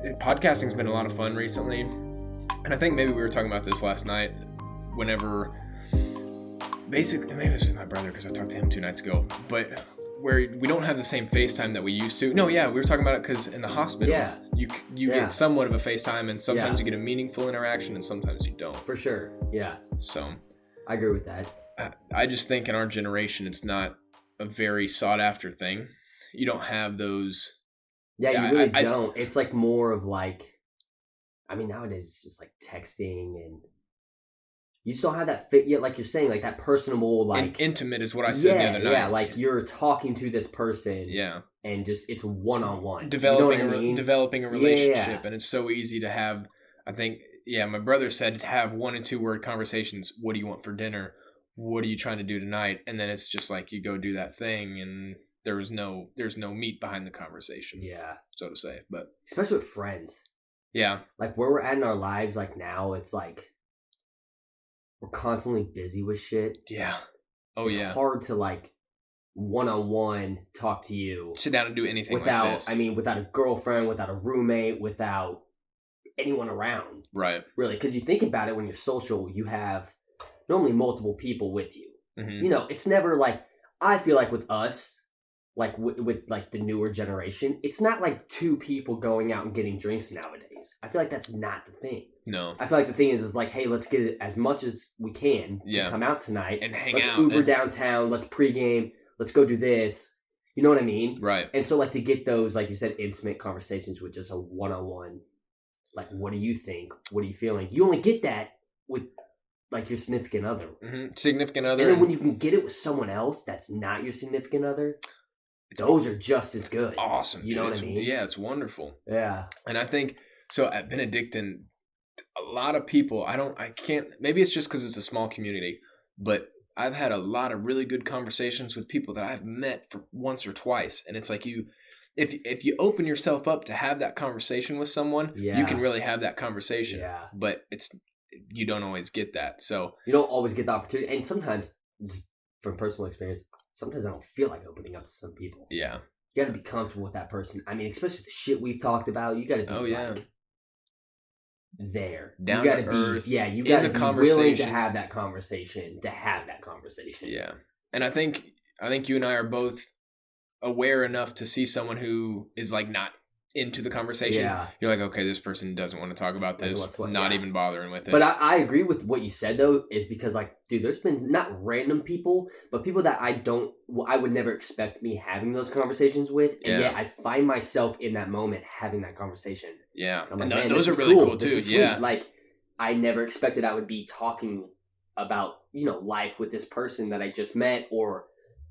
podcasting's been a lot of fun recently. And I think maybe we were talking about this last night whenever, basically, maybe it was with my brother because I talked to him 2 nights ago, but where we don't have the same FaceTime that we used to. No, yeah, we were talking about it because in the hospital, you get somewhat of a FaceTime, and sometimes you get a meaningful interaction and sometimes you don't. For sure, yeah. So I agree with that. I just think in our generation, it's not a very sought after thing. You don't have those. Yeah, you really don't. It's like more of like, I mean, nowadays it's just like texting, and you still have that fit. Yeah, like you're saying, like that personable, like and intimate is what I said the other night. Yeah, like you're talking to this person. Yeah, and just it's one-on-one. Developing a relationship, and it's so easy to have. I think, my brother said to have 1 and 2 word conversations. What do you want for dinner? What are you trying to do tonight? And then it's just like you go do that thing, and there's no meat behind the conversation. Yeah, so to say, but especially with friends. Yeah, like where we're at in our lives, like now, it's like we're constantly busy with shit. Yeah. It's hard to like one-on-one talk to you. Sit down and do anything without, like this. I mean, without a girlfriend, without a roommate, without anyone around. Right. Really, because you think about it, when you're social, you have normally multiple people with you. Mm-hmm. You know, it's never like, I feel like with us, like with like the newer generation, it's not like 2 people going out and getting drinks nowadays. I feel like that's not the thing. No. I feel like the thing is like, hey, let's get it as much as we can to come out tonight. And hang let's out. Let's Uber downtown. Let's pregame. Let's go do this. You know what I mean? Right. And so like to get those, like you said, intimate conversations with just a one-on-one, like, what do you think? What are you feeling? You only get that with like your significant other. Mm-hmm. Significant other. And then when you can get it with someone else that's not your significant other, those are just as good. Awesome. You know what I mean? Yeah, it's wonderful. Yeah. And I think, so at Benedictine, a lot of people, maybe it's just because it's a small community, but I've had a lot of really good conversations with people that I've met for once or twice. And it's like if you open yourself up to have that conversation with someone, you can really have that conversation. Yeah. But you don't always get that. So you don't always get the opportunity. And sometimes, just from personal experience, sometimes I don't feel like opening up to some people. Yeah. You got to be comfortable with that person. I mean, especially the shit we've talked about. You got to be like there. Down you got to earth. Yeah, you got to be willing to have that conversation. Yeah. And I think you and I are both aware enough to see someone who is like not into the conversation. Yeah. You're like, okay, this person doesn't want to talk about this. Not even bothering with it. But I agree with what you said though, is because like, dude, there's been not random people, but people that I would never expect me having those conversations with. And yet I find myself in that moment having that conversation. Yeah. I'm like, and those are really cool too. Yeah. Like I never expected I would be talking about, life with this person that I just met, or,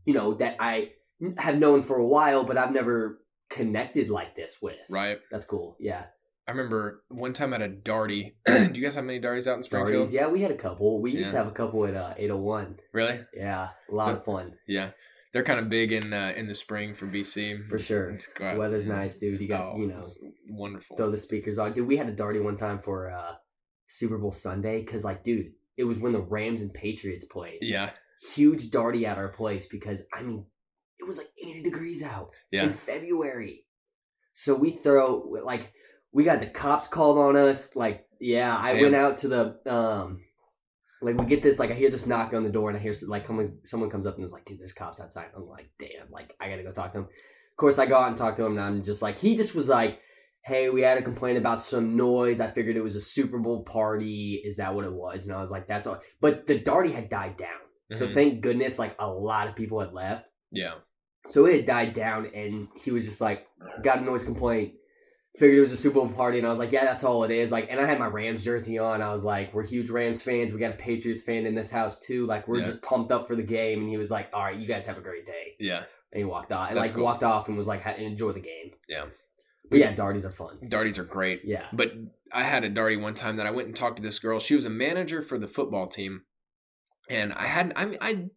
that I have known for a while, but I've never connected like this with. Right. That's cool. Yeah. I remember one time at a darty. Do you guys have many darties out in Springfield? Darties, yeah, we had a couple. We used to have a couple at 801. Really? Yeah, a lot of fun. Yeah. They're kind of big in the spring for BC. For sure. The weather's nice, dude. You got, wonderful. Throw the speakers on. Dude, we had a darty one time for Super Bowl Sunday because, like, dude, it was when the Rams and Patriots played. Yeah. Huge darty at our place because, I mean, it was like 80 degrees out in February. So we we got the cops called on us. Like, yeah, I went out to the, we get this, like, I hear this knock on the door and I hear, like, someone comes up and is like, dude, there's cops outside. I'm like, damn, like, I got to go talk to him. Of course, I go out and talk to him and I'm just like, he just was like, hey, we had a complaint about some noise. I figured it was a Super Bowl party. Is that what it was? And I was like, that's all. But the darty had died down. So thank goodness, like, a lot of people had left. Yeah. So it had died down, and he was just like, got a noise complaint, figured it was a Super Bowl party, and I was like, yeah, that's all it is. Like, and I had my Rams jersey on. I was like, we're huge Rams fans. We got a Patriots fan in this house too. Like, we're just pumped up for the game. And he was like, all right, you guys have a great day. Yeah. And he walked off, and walked off and was like, enjoy the game. Yeah. But yeah, darties are fun. Darties are great. Yeah. But I had a darty one time that I went and talked to this girl. She was a manager for the football team. And I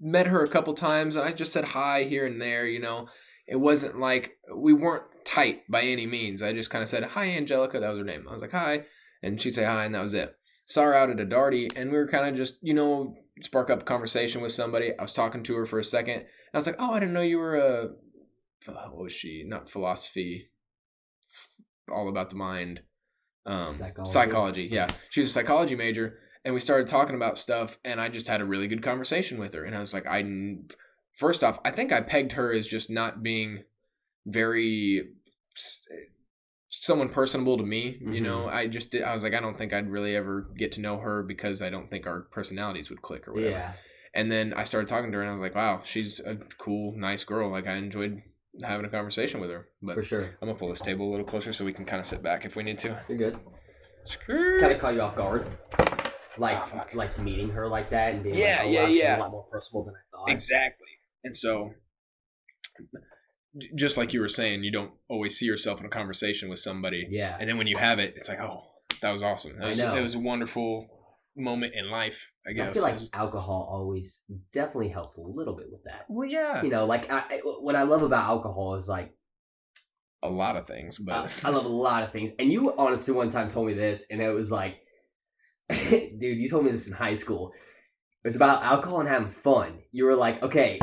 met her a couple times and I just said hi here and there, It wasn't like, we weren't tight by any means. I just kind of said, hi, Angelica. That was her name. I was like, hi. And she'd say hi, and that was it. Saw her out at a darty, and we were kind of just, spark up a conversation with somebody. I was talking to her for a second. And I was like, oh, I didn't know you were what was she? Not philosophy. all about the mind. Psychology. Yeah. She was a psychology major, and we started talking about stuff, and I just had a really good conversation with her. And I was like, first off, I think I pegged her as just not being very someone personable to me. You know, I was like, I don't think I'd really ever get to know her because I don't think our personalities would click or whatever. Yeah. And then I started talking to her, and I was like, wow, she's a cool, nice girl. Like, I enjoyed having a conversation with her. But for sure. I'm going to pull this table a little closer so we can kind of sit back if we need to. You're good. Kind of caught you off guard. Like meeting her like that and being like, oh, wow, she's a lot more personable than I thought. Exactly. And so, just like you were saying, you don't always see yourself in a conversation with somebody. Yeah. And then when you have it, it's like, oh, that was awesome. It was a wonderful moment in life, I guess. I feel like alcohol always definitely helps a little bit with that. Well, yeah. You know, like what I love about alcohol is like a lot of things, but I love a lot of things. And you honestly one time told me this, and it was like, dude, you told me this in high school. It was about alcohol and having fun. You were like, okay,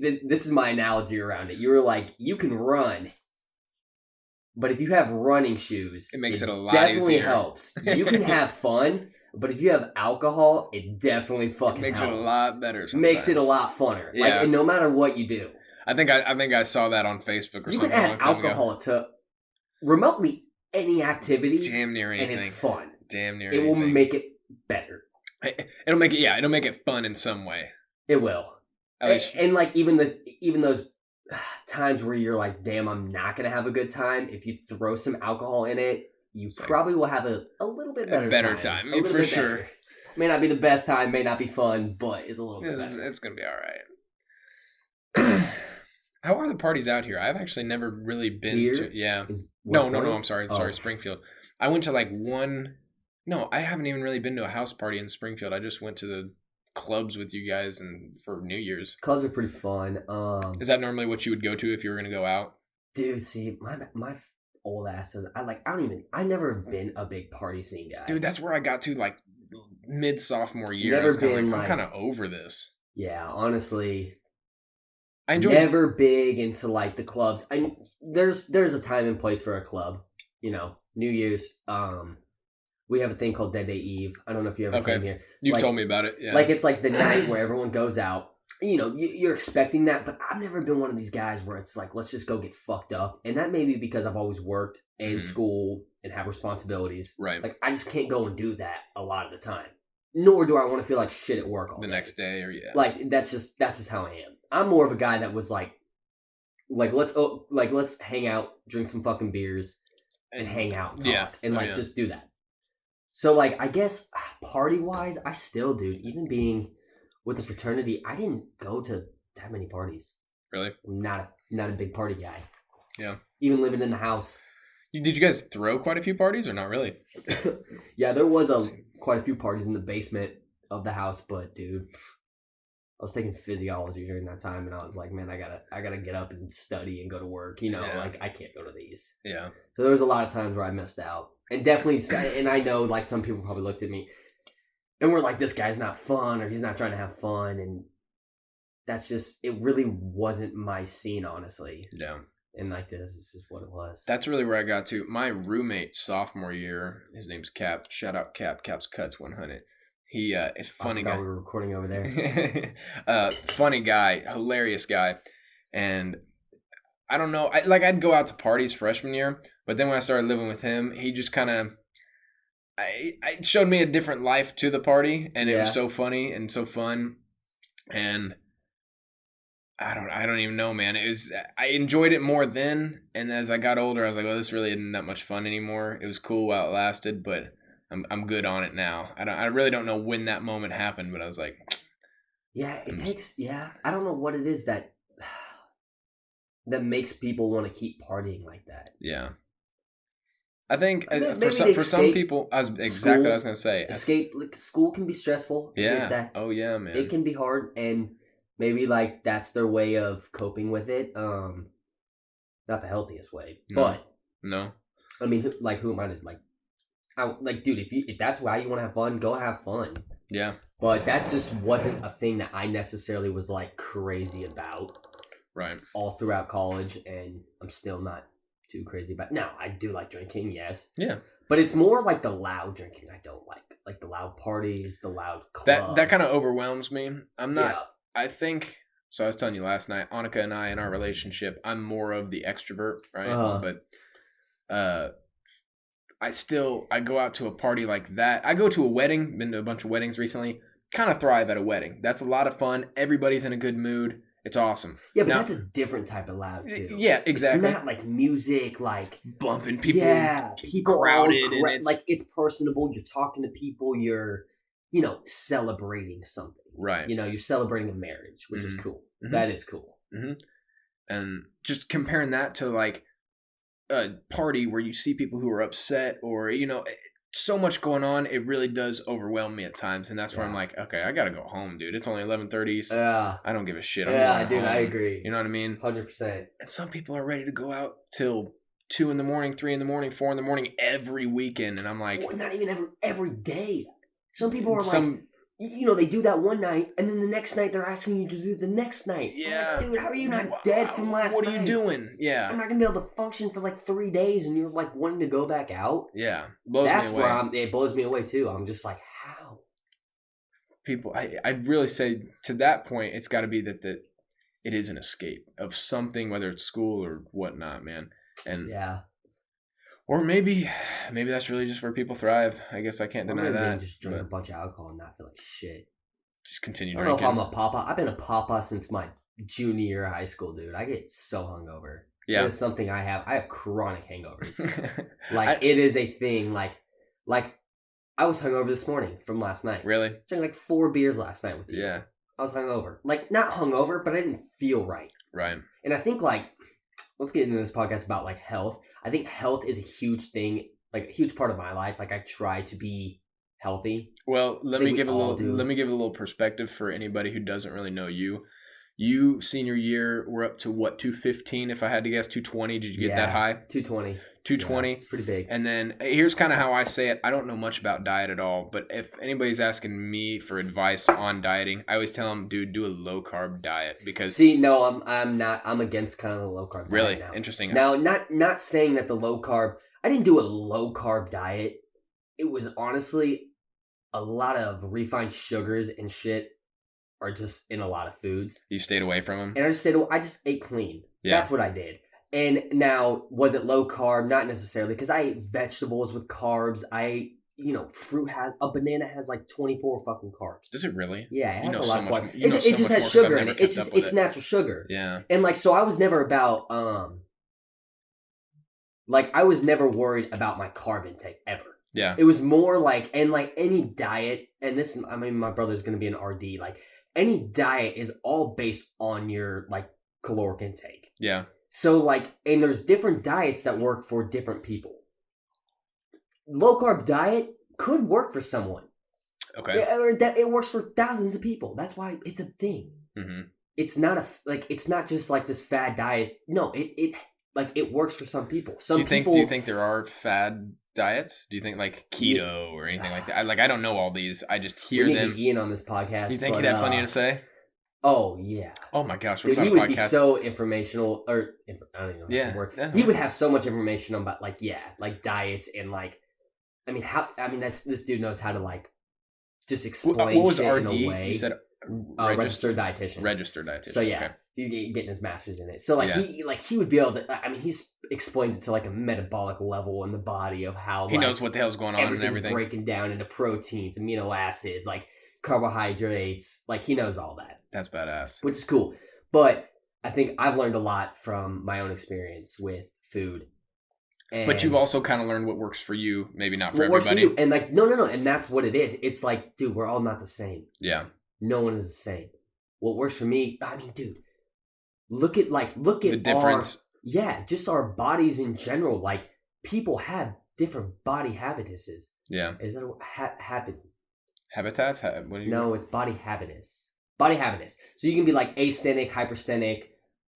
this is my analogy around it. You were like, you can run, but if you have running shoes, it makes it a lot definitely easier. Helps. You can have fun. But if you have alcohol, it definitely fucking makes helps. it a lot better. Sometimes. Makes it a lot funner. Yeah. Like, and no matter what you do. I think I saw that on Facebook or you something. You can add alcohol to remotely any activity. Damn near anything. And it's fun. Damn near anything. It will make it better. It'll make it fun in some way. It will. At least. And like even those times where you're like, damn, I'm not going to have a good time. If you throw some alcohol in it, you probably will have a little bit better time. For sure. Better. May not be the best time, may not be fun, but it's a little bit better. It's going to be all right. How are the parties out here? I've actually never really been to... Yeah. No, I'm sorry. Sorry, Springfield. I went to like one... No, I haven't even really been to a house party in Springfield. I just went to the clubs with you guys and for New Year's. Clubs are pretty fun. Is that normally what you would go to if you were going to go out? Dude, see, my old ass says I never been a big party scene guy. Dude, that's where I got to like mid sophomore year. I'm kind of over this. Yeah, honestly, I enjoy. Never big into like the clubs. There's a time and place for a club. You know, New Year's. We have a thing called Dead Day Eve. I don't know if you ever came here. You've told me about it. Yeah, like it's like the night where everyone goes out. You know, you're expecting that, but I've never been one of these guys where it's like, let's just go get fucked up. And that may be because I've always worked in school and have responsibilities. Right. Like, I just can't go and do that a lot of the time. Nor do I want to feel like shit at work all the day. next day or yeah. Like, that's just how I am. I'm more of a guy that was like let's hang out, drink some fucking beers, and hang out and talk. And just do that. So, like, I guess party-wise, I still, dude, even being with the fraternity, I didn't go to that many parties. Really? I'm not a big party guy. Yeah. Even living in the house. Did you guys throw quite a few parties or not really? Yeah, there was quite a few parties in the basement of the house, but dude, I was taking physiology during that time, and I was like, man, I gotta get up and study and go to work. You know, like I can't go to these. Yeah. So there was a lot of times where I missed out, and definitely, and I know like some people probably looked at me. And we're like, this guy's not fun, or he's not trying to have fun. And that's just, it really wasn't my scene, honestly. Yeah. And like this is just what it was. That's really where I got to. My roommate sophomore year, his name's Cap. Shout out Cap. Cap's Cuts 100. He is funny guy. We were recording over there. Funny guy, hilarious guy. And I don't know, I'd go out to parties freshman year, but then when I started living with him, he just kind of, I showed me a different life to the party, and it was so funny and so fun, and I don't even know, man. I enjoyed it more then, and as I got older, I was like, well, this really isn't that much fun anymore. It was cool while it lasted, but I'm good on it now. I really don't know when that moment happened, but I was like, I don't know what it is that makes people want to keep partying like that. Yeah. I think for some people, exactly what I was going to say. Escape, like, school can be stressful. Yeah. Oh yeah, man. It can be hard, and maybe like that's their way of coping with it. Not the healthiest way, but no. I mean, like, who am I to dude? If that's why you want to have fun, go have fun. Yeah. But that just wasn't a thing that I necessarily was like crazy about. Right. All throughout college, and I'm still not too crazy about. No, I do like drinking, yes. Yeah. But it's more like the loud drinking I don't like. Like the loud parties, the loud clubs. That kind of overwhelms me. I'm not I think so I was telling you last night, Annika and I in our relationship, I'm more of the extrovert, right? But I go out to a party like that. I go to a wedding, been to a bunch of weddings recently. Kind of thrive at a wedding. That's a lot of fun. Everybody's in a good mood. It's awesome. Yeah, but that's a different type of loud too. Yeah, exactly. It's not like music, like bumping people. Yeah, people crowded, and it's personable. You're talking to people. You're, celebrating something. Right. You're celebrating a marriage, which is cool. Mm-hmm. That is cool. Mm-hmm. And just comparing that to like a party where you see people who are upset or so much going on, it really does overwhelm me at times, and that's where I'm like, okay, I gotta go home, dude. It's only 11:30. Yeah, I don't give a shit. I'm dude, home. I agree. You know what I mean? 100%. And some people are ready to go out till 2 a.m, 3 a.m, 4 a.m every weekend, and I'm like, well, not even every day. Some people are like, they do that one night, and then the next night they're asking you to do the next night. Yeah. Like, dude, how are you not dead from last night? What are you doing? Yeah. I'm not going to be able to function for like 3 days, and you're like wanting to go back out? Yeah. That's me away. It blows me away too. I'm just like, how? People, I really say to that point, it's got to be that it is an escape of something, whether it's school or whatnot, man. And yeah. Or maybe that's really just where people thrive. I guess I can't deny that. Just drink a bunch of alcohol and not feel like shit. Just continue drinking. I don't know if I'm a papa. I've been a papa since my junior year of high school, dude. I get so hungover. Yeah. It is something I have. I have chronic hangovers. It is a thing. Like I was hungover this morning from last night. Really? Drank like 4 beers last night with you. Yeah. I was hungover. Like, not hungover, but I didn't feel right. Right. And I think let's get into this podcast about like health. I think health is a huge thing, like a huge part of my life. Like I try to be healthy. Well, let me give a little perspective for anybody who doesn't really know you. You senior year were up to what, 215 if I had to guess, 220. Did you get that high? 220. 220. Yeah, it's pretty big. And then here's kind of how I say it. I don't know much about diet at all, but if anybody's asking me for advice on dieting, I always tell them, dude, do a low carb diet because I'm not. I'm against kind of the low carb diet. Really? Now. Interesting. Now, not saying that the low carb. I didn't do a low carb diet. It was honestly a lot of refined sugars and shit are just in a lot of foods. You stayed away from them? And I just ate clean. Yeah. That's what I did. And now, was it low carb? Not necessarily, because I ate vegetables with carbs. A banana has like 24 fucking carbs. Does it really? Yeah, it has a lot of carbs. It just has sugar in it. It's natural sugar. Yeah. And so I was never about, I was never worried about my carb intake ever. Yeah. It was more any diet, and my brother's going to be an RD, any diet is all based on your, caloric intake. Yeah. So, and there's different diets that work for different people. Low carb diet could work for someone. Okay. It works for thousands of people. That's why it's a thing. Mm-hmm. It's not it's not just this fad diet. No, it works for some people. Do you think there are fad diets? Do you think keto or anything like that? I don't know all these. I just hear them. Get Ian on this podcast. Do you think he'd have plenty to say? Oh, yeah. Oh, my gosh. Dude, he would be so informational. I don't even know if that's a word. He would have so much information about, diets and, this dude knows how to, just explain what was shit RD? in a way. You said registered dietitian. Registered dietitian. So, yeah. Okay. He's getting his master's in it. So, he would be able to, he's explained it to, a metabolic level in the body of how, he knows what the hell's going on and everything. Breaking down into proteins, amino acids, carbohydrates, he knows all that. That's badass. Which is cool. But I think I've learned a lot from my own experience with food. But you've also kind of learned what works for you, maybe not for everybody. Works for you. And no. And that's what it is. It's dude, we're all not the same. Yeah. No one is the same. What works for me, dude, look at the difference. Just our bodies in general. People have different body habitus. Yeah. Is that a habit? Habitats? What do you No, it's body habitus. Body habitus. So you can be asthenic, hypersthenic,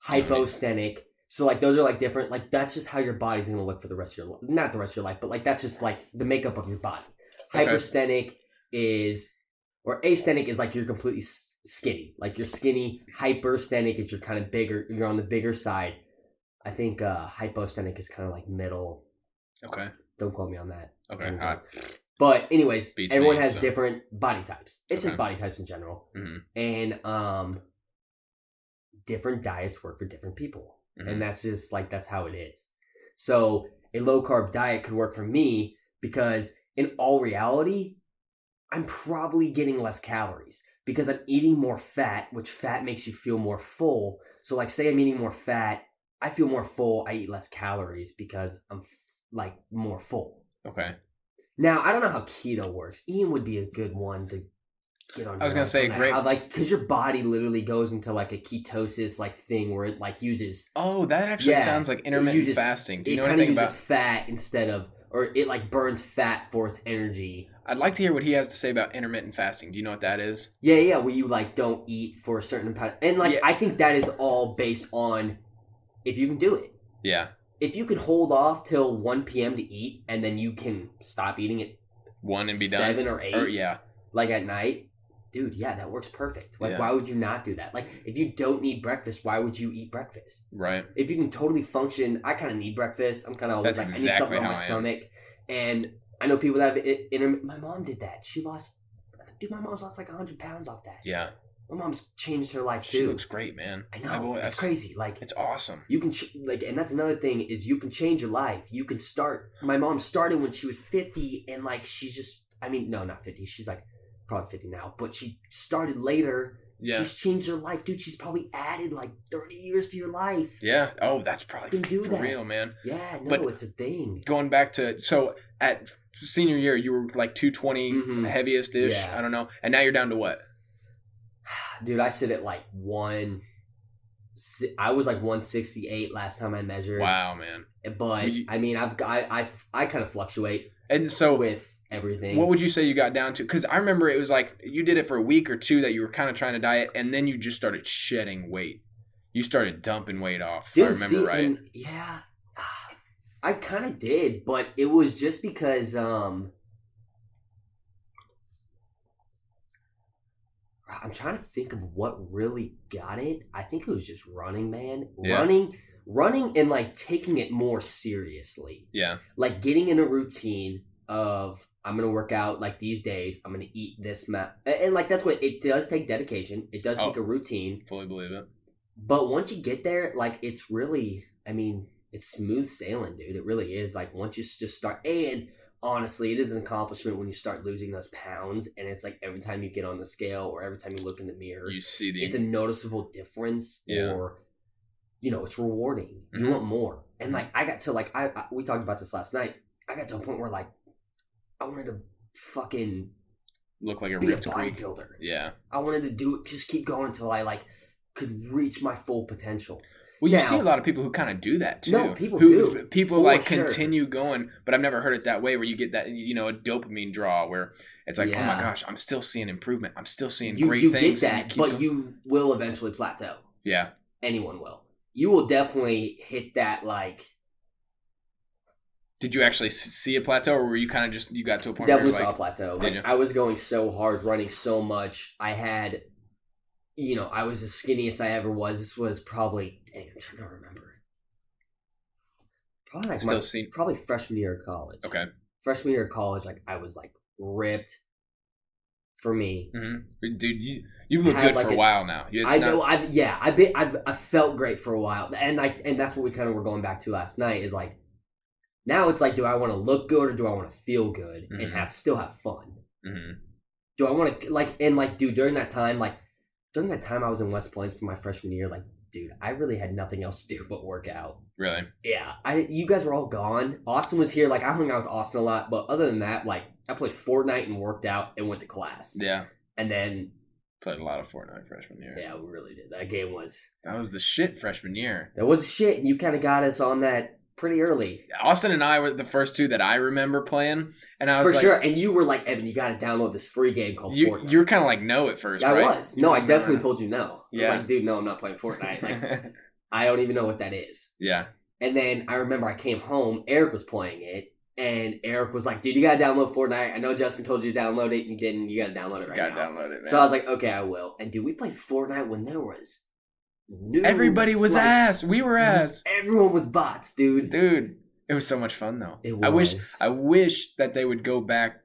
hyposthenic. So those are different. That's just how your body's going to look for the rest of your life. Not the rest of your life, but that's just the makeup of your body. Okay. Hypersthenic or asthenic is you're completely skinny. You're skinny. Hypersthenic is you're kind of bigger. You're on the bigger side. I think hyposthenic is kind of like middle. Okay. Don't quote me on that. Okay. But anyways, Beats everyone me, has so. different body types. It's Okay. just body types in general. Mm-hmm. And different diets work for different people. Mm-hmm. And that's just like, that's how it is. So a low carb diet could work for me because in all reality, I'm probably getting less calories because I'm eating more fat, which fat makes you feel more full. So like say I'm eating more fat, I feel more full, I eat less calories because I'm like more full. Okay. Now, I don't know how keto works. Ian would be a good one to get on. I was going to say great. How, like, because your body literally goes into like a ketosis like thing where it like uses. Oh, that actually sounds like intermittent fasting. Do you know anything about? It kind of uses fat instead of, or it like burns fat for its energy. I'd like to hear what he has to say about intermittent fasting. Do you know what that is? Yeah, where you like don't eat for a certain amount, and like I think that is all based on if you can do it. Yeah. If you can hold off till 1 p.m. to eat, and then you can stop eating at 1 and be 7 done, or 8, yeah, like at night, dude, yeah, that works perfect. Like, why would you not do that? Like, if you don't need breakfast, why would you eat breakfast? Right. If you can totally function, I kind of need breakfast. I'm kind of always like, I need something on my stomach. And I know people that have my mom did that. My mom's lost like 100 pounds off that. Yeah. My mom's changed her life too. She looks great, man. I know. It's crazy. Like, it's awesome. You can and that's another thing is you can change your life. You can start. My mom started when she was 50, and like she's just. I mean, no, not 50. She's like probably 50 now, but she started later. Yeah. She's changed her life, dude. She's probably added like 30 years to your life. Yeah. Oh, that's probably for real, man. Yeah. No, it's a thing. Going back to at senior year, you were like 220 heaviest ish. Yeah. I don't know, and now you're down to what? Dude, I sit at like I was like 168 last time I measured. Wow, man. But I mean, I kind of fluctuate. And so with everything. What would you say you got down to? Because I remember it was like you did it for a week or two that you were kind of trying to diet, and then you just started shedding weight. You started dumping weight off. If I remember right. And, yeah, I kind of did, but it was just because I'm trying to think of what really got it. I think it was just running, man. Yeah. Running and like taking it more seriously. Yeah. Like getting in a routine of I'm going to work out like these days. I'm going to eat this amount. And like that's what it does take dedication. It does take a routine. Fully believe it. But once you get there, like it's really, I mean, it's smooth sailing, dude. It really is. Like once you just start, and honestly, it is an accomplishment when you start losing those pounds, and it's like every time you get on the scale or every time you look in the mirror, you see it's a noticeable difference. Yeah. Or, you know, it's rewarding. You want more. And like I got to like we talked about this last night. I got to a point where like I wanted to fucking look like a ripped bodybuilder. Yeah. I wanted to do it, just keep going until I like could reach my full potential. Well, you see a lot of people who kind of do that too. No, people do. People like continue going, but I've never heard it that way where you get that, you know, a dopamine draw where it's like, oh my gosh, I'm still seeing improvement. I'm still seeing great things. You get that, but you will eventually plateau. Yeah. Anyone will. You will definitely hit that like. Did you actually see a plateau, or were you kind of just, you got to a point definitely where you saw a plateau. Like, I was going so hard, running so much. I had, you know, I was the skinniest I ever was. This was probably, dang, I'm trying to remember. Probably like probably freshman year of college. Okay. Freshman year of college, like I was like ripped. For me, dude, you've looked good for a while now. I've felt great for a while, and that's what we kind of were going back to last night. Is like, now it's like, do I want to look good or do I want to feel good and still have fun? Mm-hmm. Do I want to dude, during that time I was in West Plains for my freshman year, like, dude, I really had nothing else to do but work out. Really? Yeah. You guys were all gone. Austin was here. Like, I hung out with Austin a lot, but other than that, like, I played Fortnite and worked out and went to class. Yeah. And then played a lot of Fortnite freshman year. Yeah, we really did. That was the shit freshman year. That was the shit, and you kind of got us on that pretty early. Austin and I were the first two that I remember playing, and I was for sure. And you were like, Evan, you got to download this free game called Fortnite. You were kind of like no at first, yeah, right? I was. No, I definitely told you no. Yeah. I was like, dude, no, I'm not playing Fortnite. Like, I don't even know what that is. Yeah. And then I remember I came home, Eric was playing it, and Eric was like, dude, you got to download Fortnite. I know Justin told you to download it, and you didn't. You got to download it right now. Got to download it, man. So I was like, okay, I will. And dude, we played Fortnite when there was noobs. Everybody was ass. We were ass. Everyone was bots, dude. Dude, it was so much fun though. It was. I wish that they would go back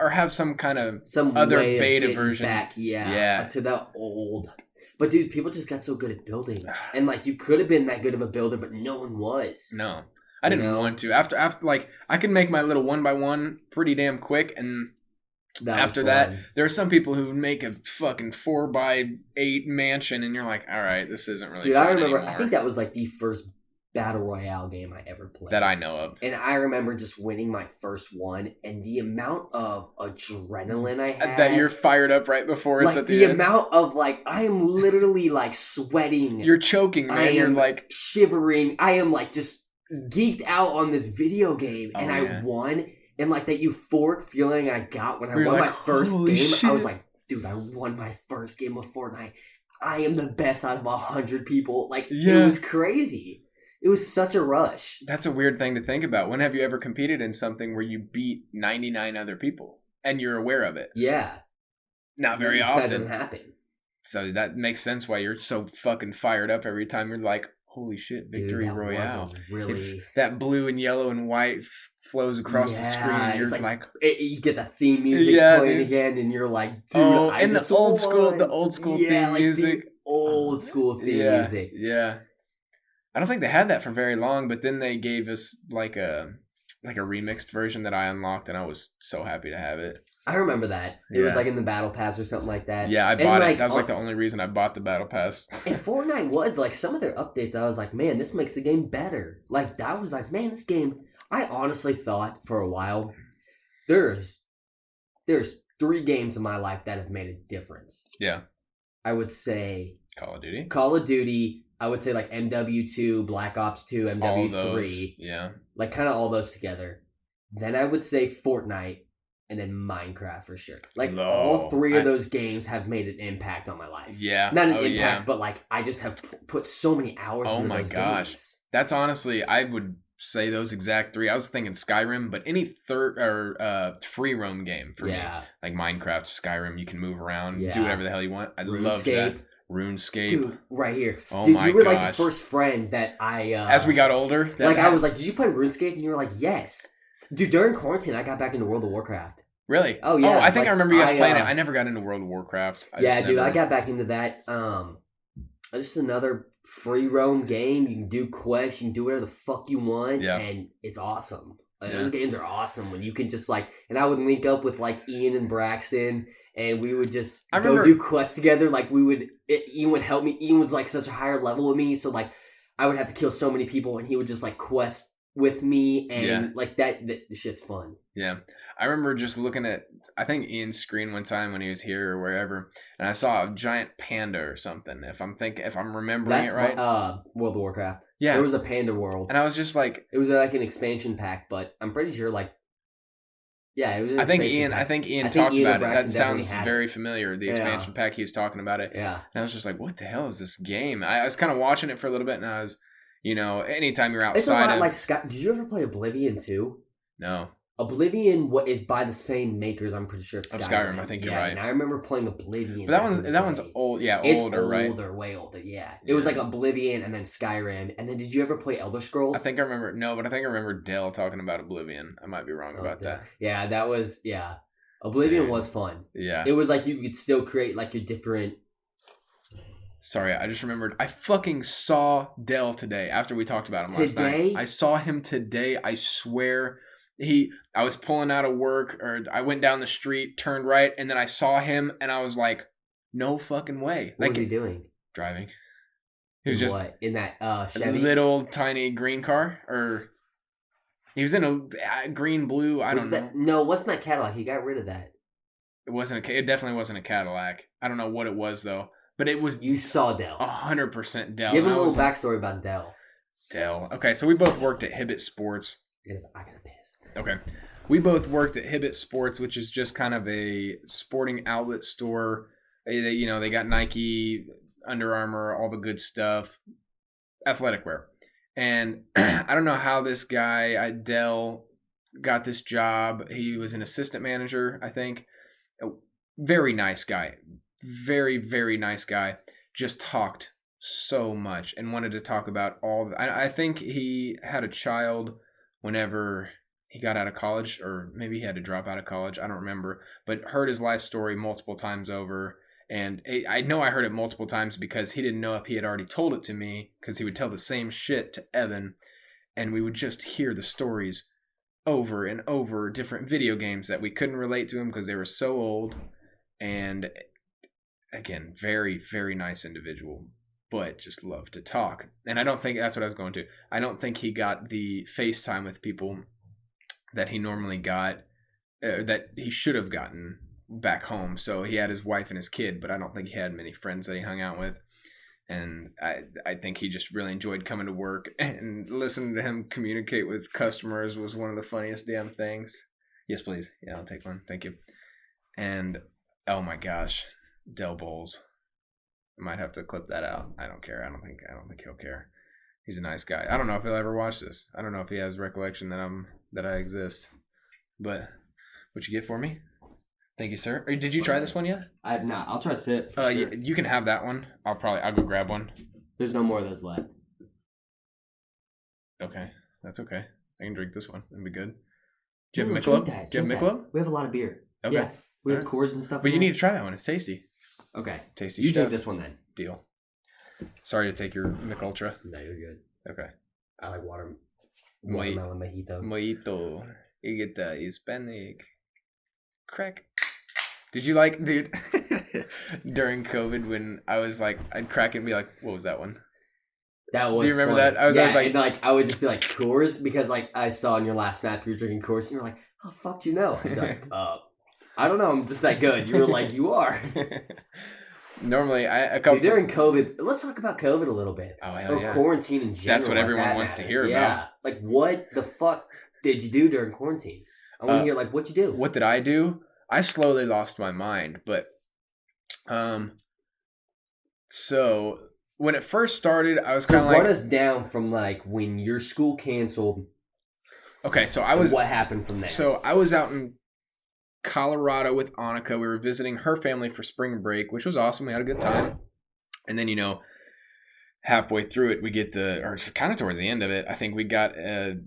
or have some kind of other way beta of version. Back, to the old. But dude, people just got so good at building, and like you could have been that good of a builder, but no one was. No, I didn't want to. After like I could make my little 1x1 pretty damn quick, and after that, there are some people who make a fucking 4x8 mansion, and you're like, all right, this isn't really. Dude, fun I remember. Anymore. I think that was like the first battle royale game I ever played that I know of, and I remember just winning my first one, and the amount of adrenaline I had that you're fired up right before like it's at the end. Amount of like I am literally like sweating. You're choking, man. You're like shivering. I am like just geeked out on this video game, and I won. And like that euphoric feeling I got when I won my first game, shit. I was like, dude, I won my first game of Fortnite. I am the best out of 100 people. Like, it was crazy. It was such a rush. That's a weird thing to think about. When have you ever competed in something where you beat 99 other people and you're aware of it? Yeah. Not very often. That doesn't happen. So that makes sense why you're so fucking fired up every time you're like, holy shit, Victory Royale. Really... that blue and yellow and white flows across the screen and you're like you get the theme music playing again and you're like, dude, and the old school theme music. Old school theme music. Yeah. I don't think they had that for very long, but then they gave us like a remixed version that I unlocked, and I was so happy to have it. I remember that. It was like in the Battle Pass or something like that. Yeah, I bought it. That was like the only reason I bought the Battle Pass. And Fortnite was like some of their updates, I was like, man, this makes the game better. Like that was like, man, this game, I honestly thought for a while, there's 3 games in my life that have made a difference. Yeah. I would say Call of Duty. I would say like MW2, Black Ops 2, MW3. Yeah. Like kind of all those together. Then I would say Fortnite and then Minecraft for sure. Like all 3 of those games have made an impact on my life. Yeah. Not an impact, but like I just have put so many hours into those games. That's honestly, I would say those exact 3. I was thinking Skyrim, but any free roam game for me. Like Minecraft, Skyrim, you can move around, do whatever the hell you want. I love that. RuneScape. Dude, right here. Oh dude, my you were gosh. like the first friend that I... as we got older? I was like, did you play RuneScape? And you were like, yes. Dude, during quarantine, I got back into World of Warcraft. Really? Oh, yeah. Oh, I think I remember you guys playing it. I never got into World of Warcraft. I got back into that. Just another free roam game. You can do quests. You can do whatever the fuck you want. Yeah. And it's awesome. Like, those games are awesome when you can just like... And I would link up with like Ian and Braxton... And we would just go do quests together. Like Ian would help me. Ian was like such a higher level with me. So like I would have to kill so many people and he would just like quest with me. And like that shit's fun. Yeah. I remember just looking at, I think Ian's screen one time when he was here or wherever. And I saw a giant panda or something. If I'm remembering it right. World of Warcraft. Yeah. There was a panda world. And I was just like. It was like an expansion pack, but I'm pretty sure like. Yeah, it was an I think Ian talked about it. That sounds very familiar. The expansion pack, he was talking about it. Yeah. And I was just like, what the hell is this game? I was kind of watching it for a little bit, and I was, anytime you're outside. It's a lot like Did you ever play Oblivion 2? No. Oblivion is by the same makers, I'm pretty sure. Of Skyrim, I think you're right. And I remember playing Oblivion. But that one's old, older, right? It's older, way older, yeah. It was like Oblivion and then Skyrim. And then did you ever play Elder Scrolls? I think I remember Dale talking about Oblivion. I might be wrong about that. Yeah, that was, Oblivion was fun. Yeah. It was like you could still create like your different... Sorry, I just remembered. I fucking saw Dale today after we talked about him last night. I saw him today, I swear... I was pulling out of work, or I went down the street, turned right, and then I saw him, and I was like, "No fucking way!" What was he doing? Driving. He was just in that Chevy, little tiny green car, or he was in a green blue. I don't know. No, it wasn't that Cadillac. He got rid of that. It definitely wasn't a Cadillac. I don't know what it was though, but it was. You saw Dell. 100% Dell. Give him a little backstory about Dell. Dell. Okay, so we both worked at Hibbett Sports. I gotta piss. Okay. We both worked at Hibbett Sports, which is just kind of a sporting outlet store. They got Nike, Under Armour, all the good stuff, athletic wear. And I don't know how this guy, Dell, got this job. He was an assistant manager, I think. A very nice guy. Very, very nice guy. Just talked so much and wanted to talk about all. I think he had a child whenever he got out of college, or maybe he had to drop out of college. I don't remember, but heard his life story multiple times over. And I know I heard it multiple times because he didn't know if he had already told it to me, because he would tell the same shit to Evan, and we would just hear the stories over and over, different video games that we couldn't relate to him because they were so old. And again, very, very nice individual, but just loved to talk. And I don't think that's what I was going to. I don't think he got the FaceTime with people that he normally got, that he should have gotten back home. So he had his wife and his kid, but I don't think he had many friends that he hung out with. And I think he just really enjoyed coming to work, and listening to him communicate with customers was one of the funniest damn things. Yes, please. Yeah, I'll take one. Thank you. And oh my gosh, Del Bowles. I might have to clip that out. I don't care. I don't think he'll care. He's a nice guy. I don't know if he'll ever watch this. I don't know if he has recollection that I exist. But what you get for me? Thank you, sir. Did you try this one yet? I have not. I'll try to sit. Sure. You can have that one. I'll go grab one. There's no more of those left. Okay, that's okay. I can drink this one. It'll be good. Do you have Michelob? Do you have Michelob? We have a lot of beer. Okay. Yeah, we have Coors and stuff. But you need to try that one. It's tasty. Okay. Tasty. You drink this one then. Deal. Sorry to take your Mick Ultra. No, you're good. Okay. I like watermelon mojitos. Mojito. You get the Hispanic crack. Did you like, dude, during COVID when I was like, I'd crack it and be like, what was that one? That was. Do you remember funny. that? I was like, and I would just be like Coors, because like I saw in your last snap you were drinking Coors, and you were like, how the fuck do you know? I'd be like, I don't know, I'm just that good. You were like, you are. Normally, during COVID, let's talk about COVID a little bit. Oh, hell yeah. Quarantine in general. That's what everyone wants to hear about. Yeah. Like, what the fuck did you do during quarantine? I want to hear, like, what'd you do? What did I do? I slowly lost my mind, but so when it first started, I was kind of like, run us down from like when your school canceled. Okay, so what happened from there? So I was out in Colorado with Annika. We were visiting her family for spring break, which was awesome. We had a good time. And then, halfway through it, we get or kind of towards the end of it, I think we got a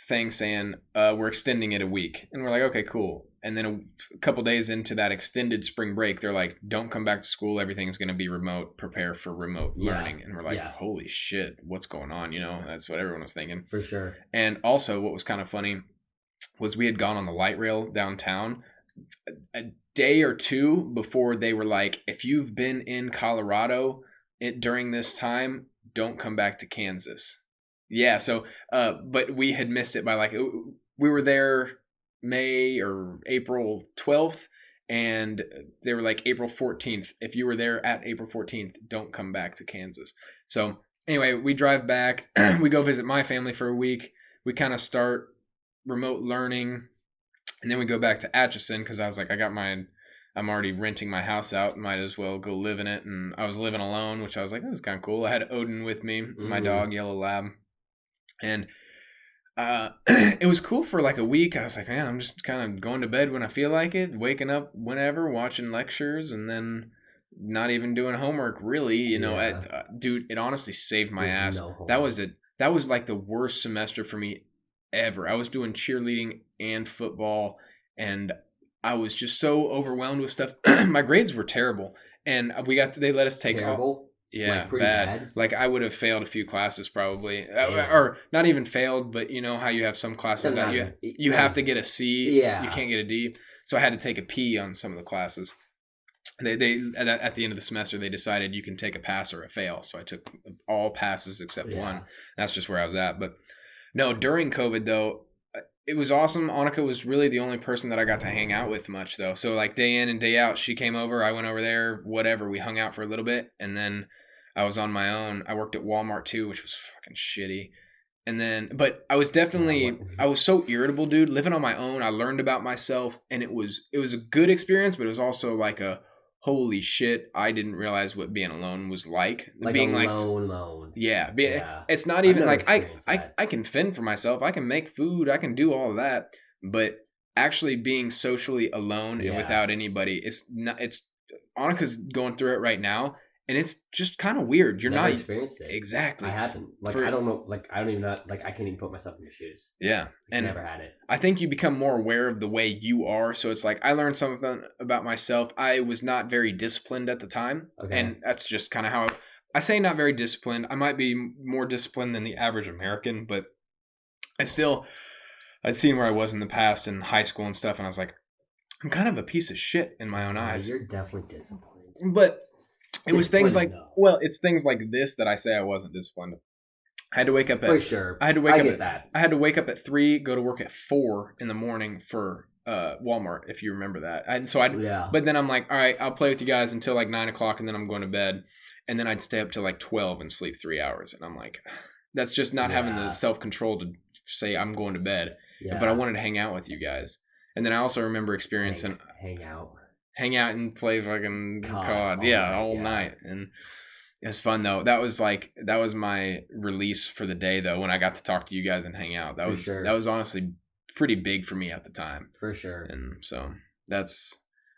thing saying we're extending it a week. And we're like, okay, cool. And then a couple days into that extended spring break, they're like, don't come back to school. Everything's going to be remote. Prepare for remote learning. And we're like, holy shit, what's going on? That's what everyone was thinking. For sure. And also what was kind of funny was we had gone on the light rail downtown a day or two before they were like, if you've been in Colorado during this time, don't come back to Kansas. Yeah. So, but we had missed it by we were there May or April 12th, and they were like April 14th. If you were there at April 14th, don't come back to Kansas. So anyway, we drive back, we go visit my family for a week. We kind of start remote learning, and then we go back to Atchison because I was like, I'm already renting my house out, might as well go live in it. And I was living alone, which I was like, this is kind of cool. I had Odin with me, my dog, Yellow Lab, and it was cool for like a week. I was like, man, I'm just kind of going to bed when I feel like it, waking up whenever, watching lectures, and then not even doing homework really, dude, it honestly saved my ass. That was like the worst semester for me ever. I was doing cheerleading and football, and I was just so overwhelmed with stuff. My grades were terrible, and they let us take terrible. Yeah, like bad. Like I would have failed a few classes probably, or not even failed, but you know how you have some classes that you have to get a C. Yeah, you can't get a D. So I had to take a P on some of the classes. They at the end of the semester they decided you can take a pass or a fail. So I took all passes except one. That's just where I was at. But no, during COVID though, it was awesome. Annika was really the only person that I got to hang out with much though. So like day in and day out, she came over, I went over there, whatever. We hung out for a little bit, and then I was on my own. I worked at Walmart too, which was fucking shitty. And then, but I was so irritable, dude. Living on my own, I learned about myself, and it was a good experience, but it was also like a holy shit. I didn't realize what being alone was like. Being alone. Yeah, it's not even like I can fend for myself. I can make food. I can do all of that, but actually being socially alone and without anybody, it's Annika's going through it right now. And it's just kind of weird. You're Never not experienced it. exactly. I haven't. Like I don't know. Like I don't even know. Like I can't even put myself in your shoes. Yeah, and never had it. I think you become more aware of the way you are. So it's like I learned something about myself. I was not very disciplined at the time, and that's just kind of how I say not very disciplined. I might be more disciplined than the average American, but I'd seen where I was in the past in high school and stuff, and I was like, I'm kind of a piece of shit in my own eyes. You're definitely disciplined. But it was things like, it's things like this that I say I wasn't disciplined. I had to wake up at, for sure. I had to wake up at 3, go to work at 4 in the morning for Walmart, if you remember that. But then I'm like, all right, I'll play with you guys until like 9 o'clock, and then I'm going to bed. And then I'd stay up till like 12 and sleep 3 hours. And I'm like, that's just not having the self-control to say I'm going to bed. Yeah. But I wanted to hang out with you guys. And then I also remember experiencing hang out and play fucking COD. All night. And it was fun though. That was my release for the day though, when I got to talk to you guys and hang out. That was honestly pretty big for me at the time. For sure. And so that's,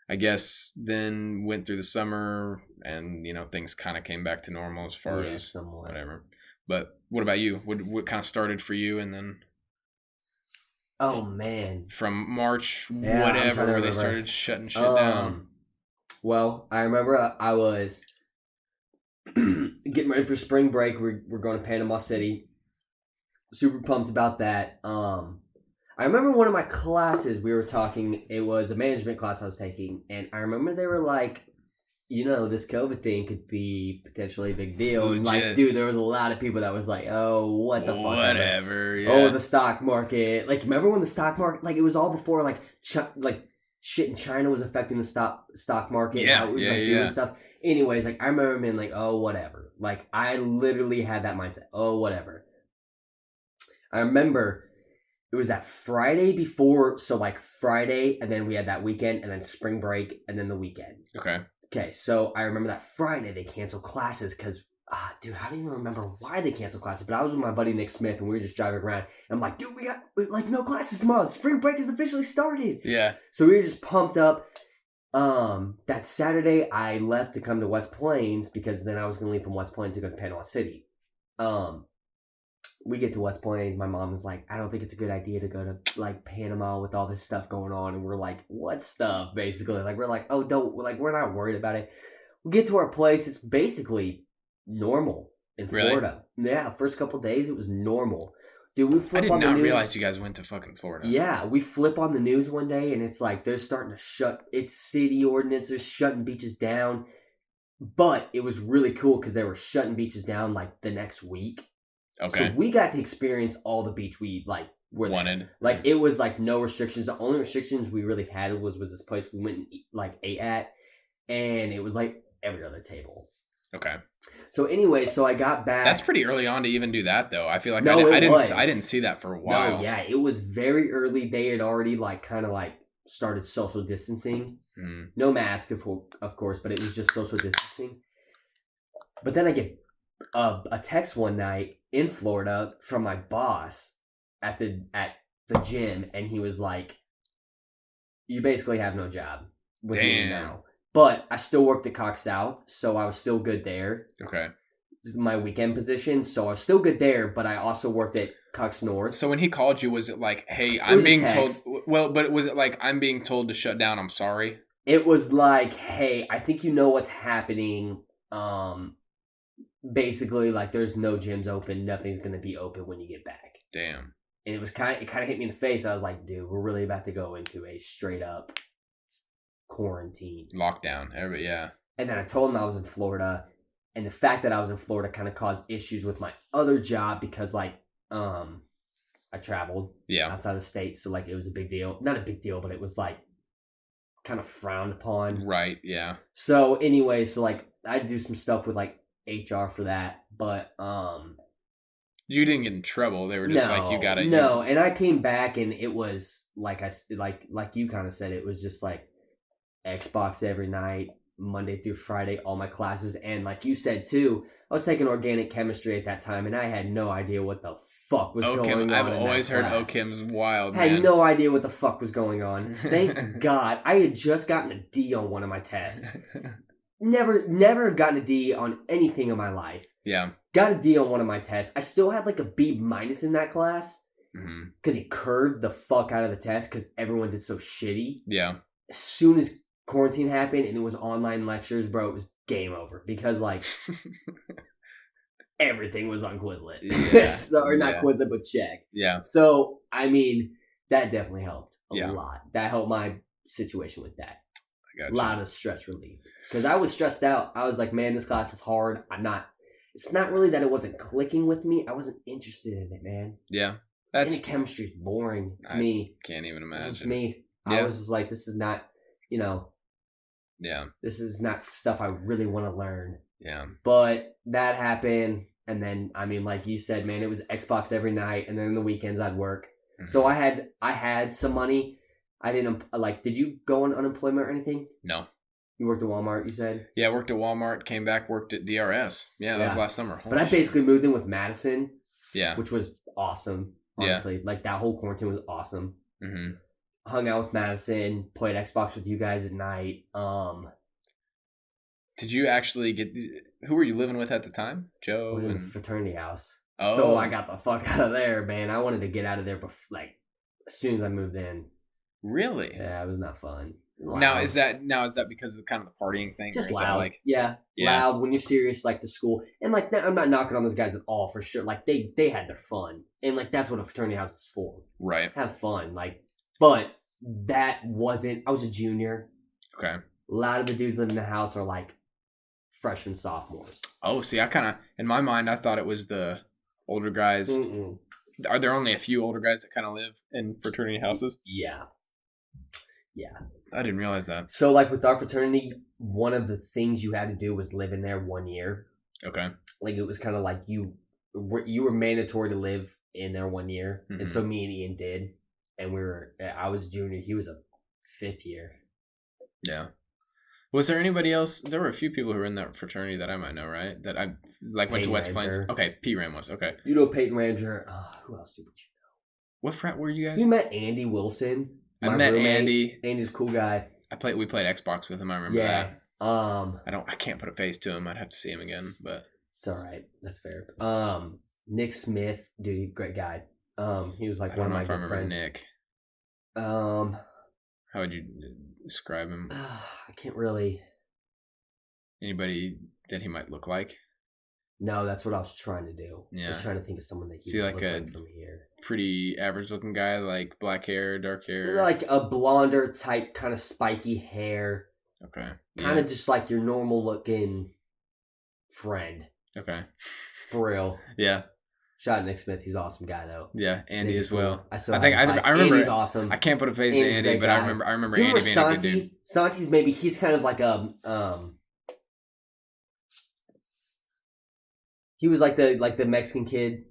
I guess, then went through the summer and, things kind of came back to normal as far as somewhat. Whatever. But what about you? What kind of started for you and then? Oh man! From March, whatever, where they started shutting shit down. Well, I remember I was getting ready for spring break. We're going to Panama City. Super pumped about that. I remember one of my classes we were talking. It was a management class I was taking, and I remember they were like, this COVID thing could be potentially a big deal. And like, dude, there was a lot of people that was like, oh, what the fuck? Whatever, yeah. Oh, the stock market. Like, remember when the stock market, like, it was all before, like, shit in China was affecting the stock market. Yeah, how it was, doing stuff. Anyways, like, I remember being like, oh, whatever. Like, I literally had that mindset. Oh, whatever. I remember it was that Friday before, so, like, Friday, and then we had that weekend, and then spring break, and then the weekend. Okay, so I remember that Friday they canceled classes because, dude, I don't even remember why they canceled classes, but I was with my buddy Nick Smith and we were just driving around. And I'm like, dude, we got, like, no classes tomorrow. Spring break has officially started. Yeah. So we were just pumped up. That Saturday I left to come to West Plains because then I was going to leave from West Plains to go to Panama City. We get to West Plains. My mom is like, I don't think it's a good idea to go to like Panama with all this stuff going on. And we're like, what stuff? Basically, like we're like, oh, we're not worried about it. We get to our place. It's basically normal in Florida. Yeah, first couple days it was normal. Dude, we flip on the news. I did not realize you guys went to fucking Florida. Yeah, we flip on the news one day and it's like they're starting to shut. It's city ordinances shutting beaches down. But it was really cool because they were shutting beaches down like the next week. Okay. So we got to experience all the beach we wanted. Like it was like no restrictions. The only restrictions we really had was this place we went and ate at, and it was like every other table. Okay. So anyway, I got back. That's pretty early on to even do that though. I feel like I didn't see that for a while. No, yeah, it was very early. They had already started social distancing. No mask of course, but it was just social distancing. But then I get a text one night in Florida from my boss at the gym, and he was like, you basically have no job with me now. But I still worked at Cox South, so I was still good there. Okay. This is my weekend position, so I was still good there, but I also worked at Cox North. So when he called you, was it like, hey, I'm being told, but was it like, I'm being told to shut down, I'm sorry? It was like, hey, I think you know what's happening. Basically, like, there's no gyms open. Nothing's going to be open when you get back. Damn. And it kind of hit me in the face. I was like, dude, we're really about to go into a straight up quarantine. Lockdown. Yeah. And then I told him I was in Florida. And the fact that I was in Florida kind of caused issues with my other job because, like, I traveled outside the state. So, like, it was a big deal. Not a big deal, but it was, like, kind of frowned upon. Right, yeah. So, anyway, like, I do some stuff with, like, HR for that, but you didn't get in trouble. They were just like, you gotta. No, and I came back and it was like like you kind of said, it was just like Xbox every night, Monday through Friday, all my classes, and like you said too, I was taking organic chemistry at that time, and I had no idea what the fuck was going on. I've always heard OChem's wild. I had no idea what the fuck was going on. Thank God, I had just gotten a D on one of my tests. never gotten a D on anything in my life. Yeah. Got a D on one of my tests. I still had like a B- in that class because he curved the fuck out of the test because everyone did so shitty. Yeah. As soon as quarantine happened and it was online lectures, bro, it was game over because like everything was on Quizlet. Yeah. Or not Quizlet, but Check. Yeah. So, I mean, that definitely helped a lot. That helped my situation with that. A lot of stress relief. Because I was stressed out. I was like, man, this class is hard. It's not really that it wasn't clicking with me. I wasn't interested in it, man. Yeah. Any chemistry is boring to me. Can't even imagine. It's just me. Yeah. I was just like, this is not, this is not stuff I really want to learn. Yeah. But that happened. And then, I mean, like you said, man, it was Xbox every night. And then the weekends I'd work. Mm-hmm. So I had some money. I didn't, did you go on unemployment or anything? No. You worked at Walmart, you said? Yeah, I worked at Walmart, came back, worked at DRS. Yeah, that was last summer. But I basically moved in with Madison. Yeah. Which was awesome, honestly. Yeah. Like, that whole quarantine was awesome. Mm-hmm. Hung out with Madison, played Xbox with you guys at night. Did you actually get... Who were you living with at the time? Joe? We were in a fraternity house. Oh. So I got the fuck out of there, man. I wanted to get out of there, as soon as I moved in. Really? Yeah, it was not fun. Loud. Now is that because of kind of the partying thing? Just or is loud. That yeah, loud when you're serious, like to school. And like, I'm not knocking on those guys at all for sure. Like they had their fun, and like that's what a fraternity house is for. Right. Have fun, but that wasn't. I was a junior. Okay. A lot of the dudes living in the house are like freshmen, sophomores. Oh, see, I kind of in my mind I thought it was the older guys. Mm-mm. Are there only a few older guys that kind of live in fraternity houses? Yeah. I didn't realize that. So, like, with our fraternity, one of the things you had to do was live in there 1 year. Okay. Like, it was kind of like you were mandatory to live in there 1 year. Mm-hmm. And so me and Ian did. And I was junior. He was a fifth year. Yeah. Was there anybody else? There were a few people who were in that fraternity that I might know, right? That I went to West Plains. Okay, P. Ram was. Okay. You know Peyton Ranger. Who else did you know? What frat were you guys? You met Andy Wilson. I met roommate. Andy. Andy's a cool guy. We played Xbox with him. I remember that. I can't put a face to him. I'd have to see him again, but it's all right. That's fair. Nick Smith, dude, great guy. He was like one of my good friends. Nick. How would you describe him? I can't really. Anybody that he might look like? No, that's what I was trying to do. Yeah. I was trying to think of someone that he look like from here. Pretty average looking guy, like black hair, dark hair. Like a blonder type, kind of spiky hair. Okay. Kind of just like your normal looking friend. Okay. For real. Yeah. Shout out Nick Smith. He's an awesome guy though. Yeah, Andy as well. Cool. I remember. Andy's awesome. I can't put a face to Andy, but I remember Andy being a good dude. Santi's he's kind of like a he was like the Mexican kid.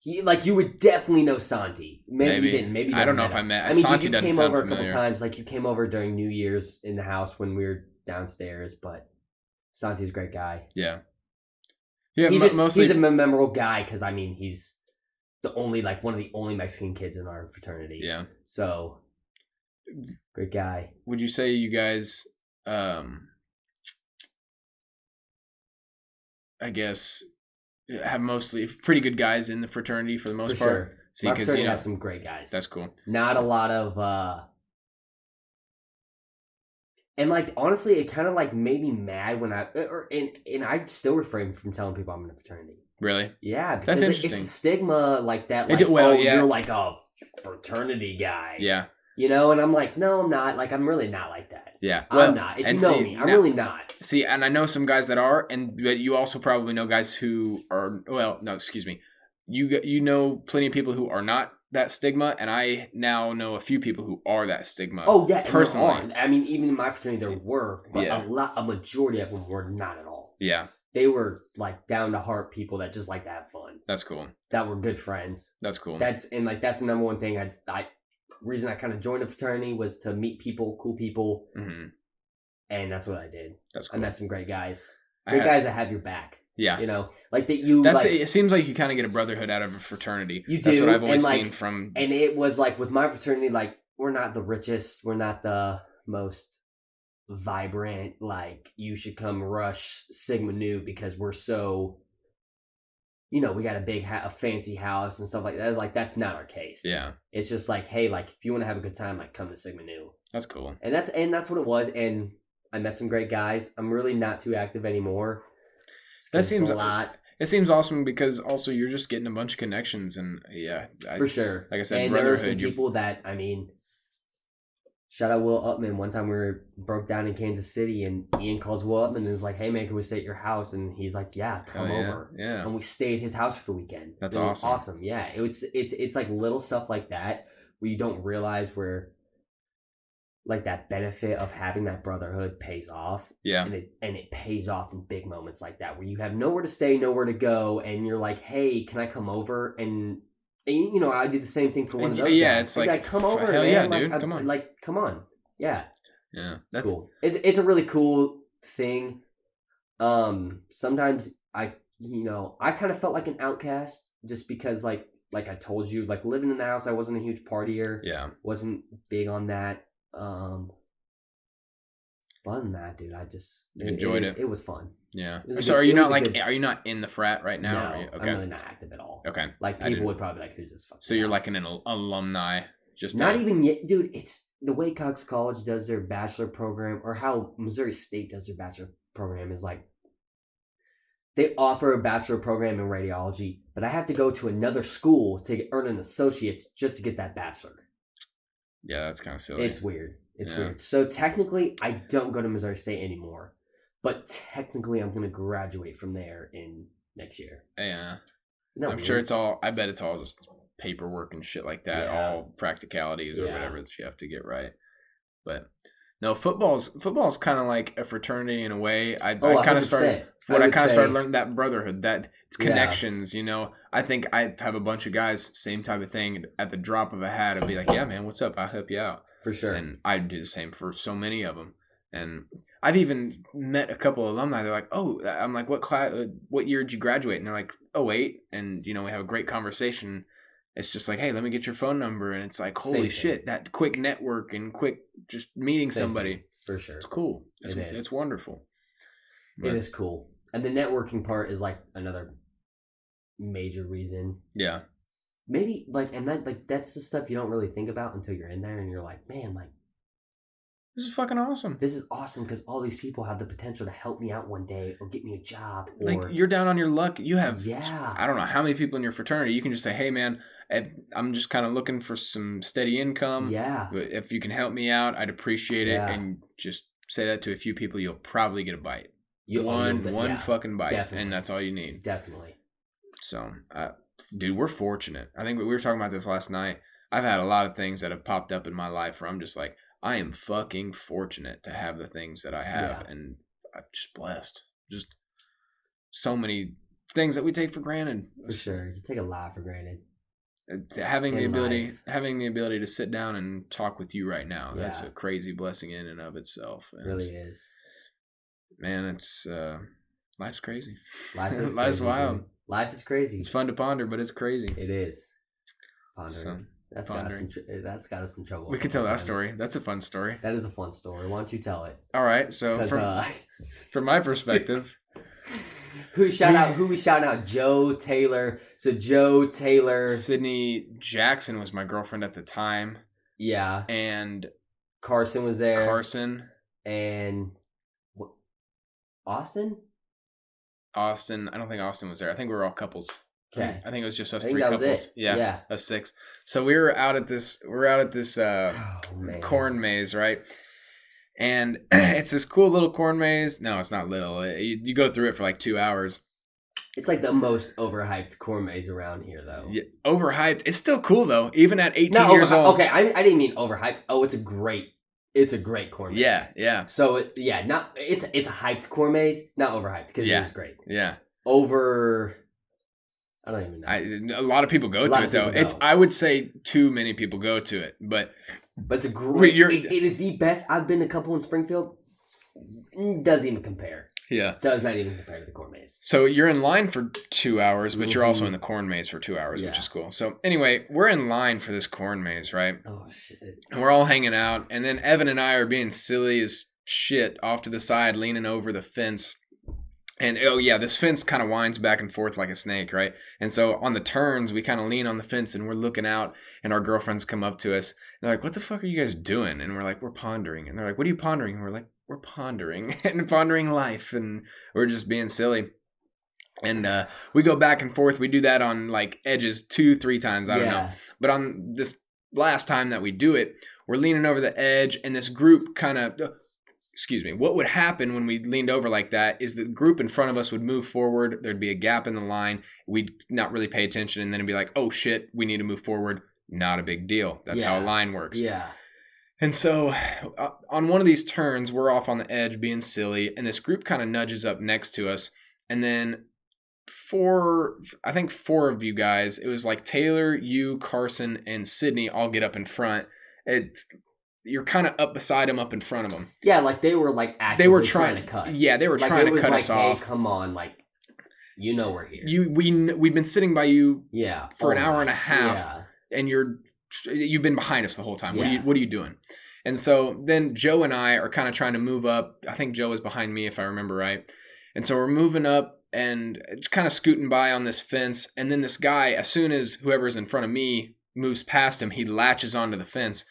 He you would definitely know Santi. Maybe you didn't. Maybe you I don't know if I met. I mean, Santi you came over a couple times. Like you came over during New Year's in the house when we were downstairs. But Santi's a great guy. Yeah. Yeah. He's a memorable guy because I mean he's the only one of the only Mexican kids in our fraternity. Yeah. So great guy. Would you say you guys? I guess have mostly pretty good guys in the fraternity for the most part. Sure. See, because has some great guys. That's cool. Not a lot of and honestly, it kind of made me mad when and I still refrain from telling people I'm in a fraternity. Really? Yeah, because that's interesting. It's a stigma like that. You're like a fraternity guy. Yeah. You know, and I'm like, no, I'm not. I'm really not like that. Yeah. I'm not. If you know me, I'm really not. See, and I know some guys that are, but you also probably know guys who are, excuse me. You know plenty of people who are not that stigma, and I now know a few people who are that stigma. Oh, yeah. Personally. I mean, even in my fraternity, there were, but a majority of them were not at all. Yeah. They were down to heart people that just like to have fun. That's cool. That were good friends. That's cool. That's the number one thing reason I kind of joined a fraternity was to meet people, cool people, and that's what I did. That's cool. I met some great guys, guys that have your back. Yeah, you know, that it seems like you kind of get a brotherhood out of a fraternity. You do. That's what I've always seen from. And it was with my fraternity, we're not the richest, we're not the most vibrant, like you should come rush Sigma Nu because we're so, we got a fancy house and stuff like that. Like that's not our case. Yeah. It's just like, hey, like if you want to have a good time, like come to Sigma Nu. That's cool. And that's what it was. And I met some great guys. I'm really not too active anymore. That seems a lot. It seems awesome because also you're just getting a bunch of connections and for sure. Like I said, and there are some people that shout out Will Upman. One time we broke down in Kansas City and Ian calls Will Upman and is like, hey man, can we stay at your house? And he's like, yeah, come over. Yeah. And we stayed at his house for the weekend. That's awesome. Awesome. Yeah. It's like little stuff like that where you don't realize where like that benefit of having that brotherhood pays off. Yeah. And it pays off in big moments like that where you have nowhere to stay, nowhere to go, and you're like, hey, can I come over? And I do the same thing for one of those guys. Yeah, it's like come over, hell man. Yeah, like, dude. Come on. Like, come on. Yeah. Yeah. That's cool. It's a really cool thing. Sometimes I kind of felt like an outcast just because like I told you, like living in the house, I wasn't a huge partier. Yeah. Wasn't big on that. Other than that, dude, I just enjoyed it. It was fun. Yeah. So are you not in the frat right now? No, or are you? Okay. I'm really not active at all. Okay. Like people would probably be like, who's this fucking So you're like an alumni. Just not even yet, dude. It's the way Cox College does their bachelor program, or how Missouri State does their bachelor program is like they offer a bachelor program in radiology, but I have to go to another school to earn an associate's just to get that bachelor. Yeah, that's kind of silly. It's weird. It's weird. So technically, I don't go to Missouri State anymore, but technically, I'm going to graduate from there in next year. Yeah. No, I'm sure I bet it's all just paperwork and shit like that, all practicalities or whatever that you have to get right. But no, football's kind of like a fraternity in a way. I kind of started learning that brotherhood, that it's connections. I think I have a bunch of guys, same type of thing. At the drop of a hat, I'd be like, "Yeah, man, what's up? I'll help you out." For sure. And I'd do the same for so many of them. And I've even met a couple of alumni. They're like, "Oh," I'm like, what year did you graduate?" And they're like, "08." And we have a great conversation. It's just like, hey, let me get your phone number. And it's like, holy shit, that quick network and quick just meeting somebody. For sure. It's cool. It's wonderful. But it is cool. And the networking part is like another major reason. Yeah. Maybe that's the stuff you don't really think about until you're in there and you're like, man, like, this is fucking awesome. This is awesome because all these people have the potential to help me out one day or get me a job. Or like you're down on your luck. You have, I don't know how many people in your fraternity. You can just say, hey, man, I'm just kind of looking for some steady income. Yeah. If you can help me out, I'd appreciate it. And just say that to a few people, you'll probably get a bite. One fucking bite. Definitely. And that's all you need. Definitely. So, dude, we're fortunate. I think we were talking about this last night. I've had a lot of things that have popped up in my life where I'm just like, I am fucking fortunate to have the things that I have, and I'm just blessed. Just so many things that we take for granted. For sure, you take a lot for granted. Having the ability to sit down and talk with you right now, that's a crazy blessing in and of itself. It really is. Man, it's life's crazy. Life's wild. Dude. Life is crazy. It's fun to ponder, but it's crazy. It is. Pondering. That's got us in trouble. We could tell that story. That's a fun story. That is a fun story. Why don't you tell it? All right. So from my perspective, who we shout out? Joe Taylor. So Joe Taylor. Sydney Jackson was my girlfriend at the time. Yeah. And Carson was there. And Austin. I don't think Austin was there. I think we were all couples. Okay. I think it was just us three couples. Yeah. Us six. So we were out at this corn maze, right? And it's this cool little corn maze. No, it's not little. You go through it for like 2 hours. It's like the most overhyped corn maze around here, though. Yeah, overhyped. It's still cool though, even at 18 years old. Okay, I didn't mean overhyped. Oh, it's a great corn maze. Yeah. So it's a hyped corn maze, not overhyped because it was great. Yeah. I don't even know. A lot of people go to it though. I would say too many people go to it, but it's a great. It is the best. I've been to a couple in Springfield. Doesn't even compare. Yeah, does not even compare to the corn maze. So you're in line for 2 hours, but you're also in the corn maze for 2 hours, which is cool. So anyway, we're in line for this corn maze, right? Oh shit! And we're all hanging out, and then Evan and I are being silly as shit off to the side, leaning over the fence. And oh yeah, this fence kind of winds back and forth like a snake, right? And so on the turns, we kind of lean on the fence and we're looking out, and our girlfriends come up to us. And they're like, "What the fuck are you guys doing?" And we're like, "We're pondering." And they're like, "What are you pondering?" And we're like, "We're pondering and pondering life," and we're just being silly. And we go back and forth. We do that on like edges 2-3 times. I don't know. But on this last time that we do it, we're leaning over the edge, and this group kind of, what would happen when we leaned over like that is the group in front of us would move forward. There'd be a gap in the line. We'd not really pay attention, and then it'd be like, oh shit, we need to move forward. Not a big deal. That's how a line works. Yeah. And so on one of these turns, we're off on the edge being silly, and this group kind of nudges up next to us. And then four of you guys, it was like Taylor, you, Carson, and Sydney all get up in front. You're kind of up beside them, up in front of them. Yeah, like they were like actively trying to cut. Yeah, they were like trying to cut us off. Hey, come on, like, you know we're here. We've been sitting by you for an hour and a half, and you've been behind us the whole time. What are you doing? And so then Joe and I are kind of trying to move up. I think Joe is behind me if I remember right. And so we're moving up and kind of scooting by on this fence. And then this guy, as soon as whoever's in front of me moves past him, he latches onto the fence.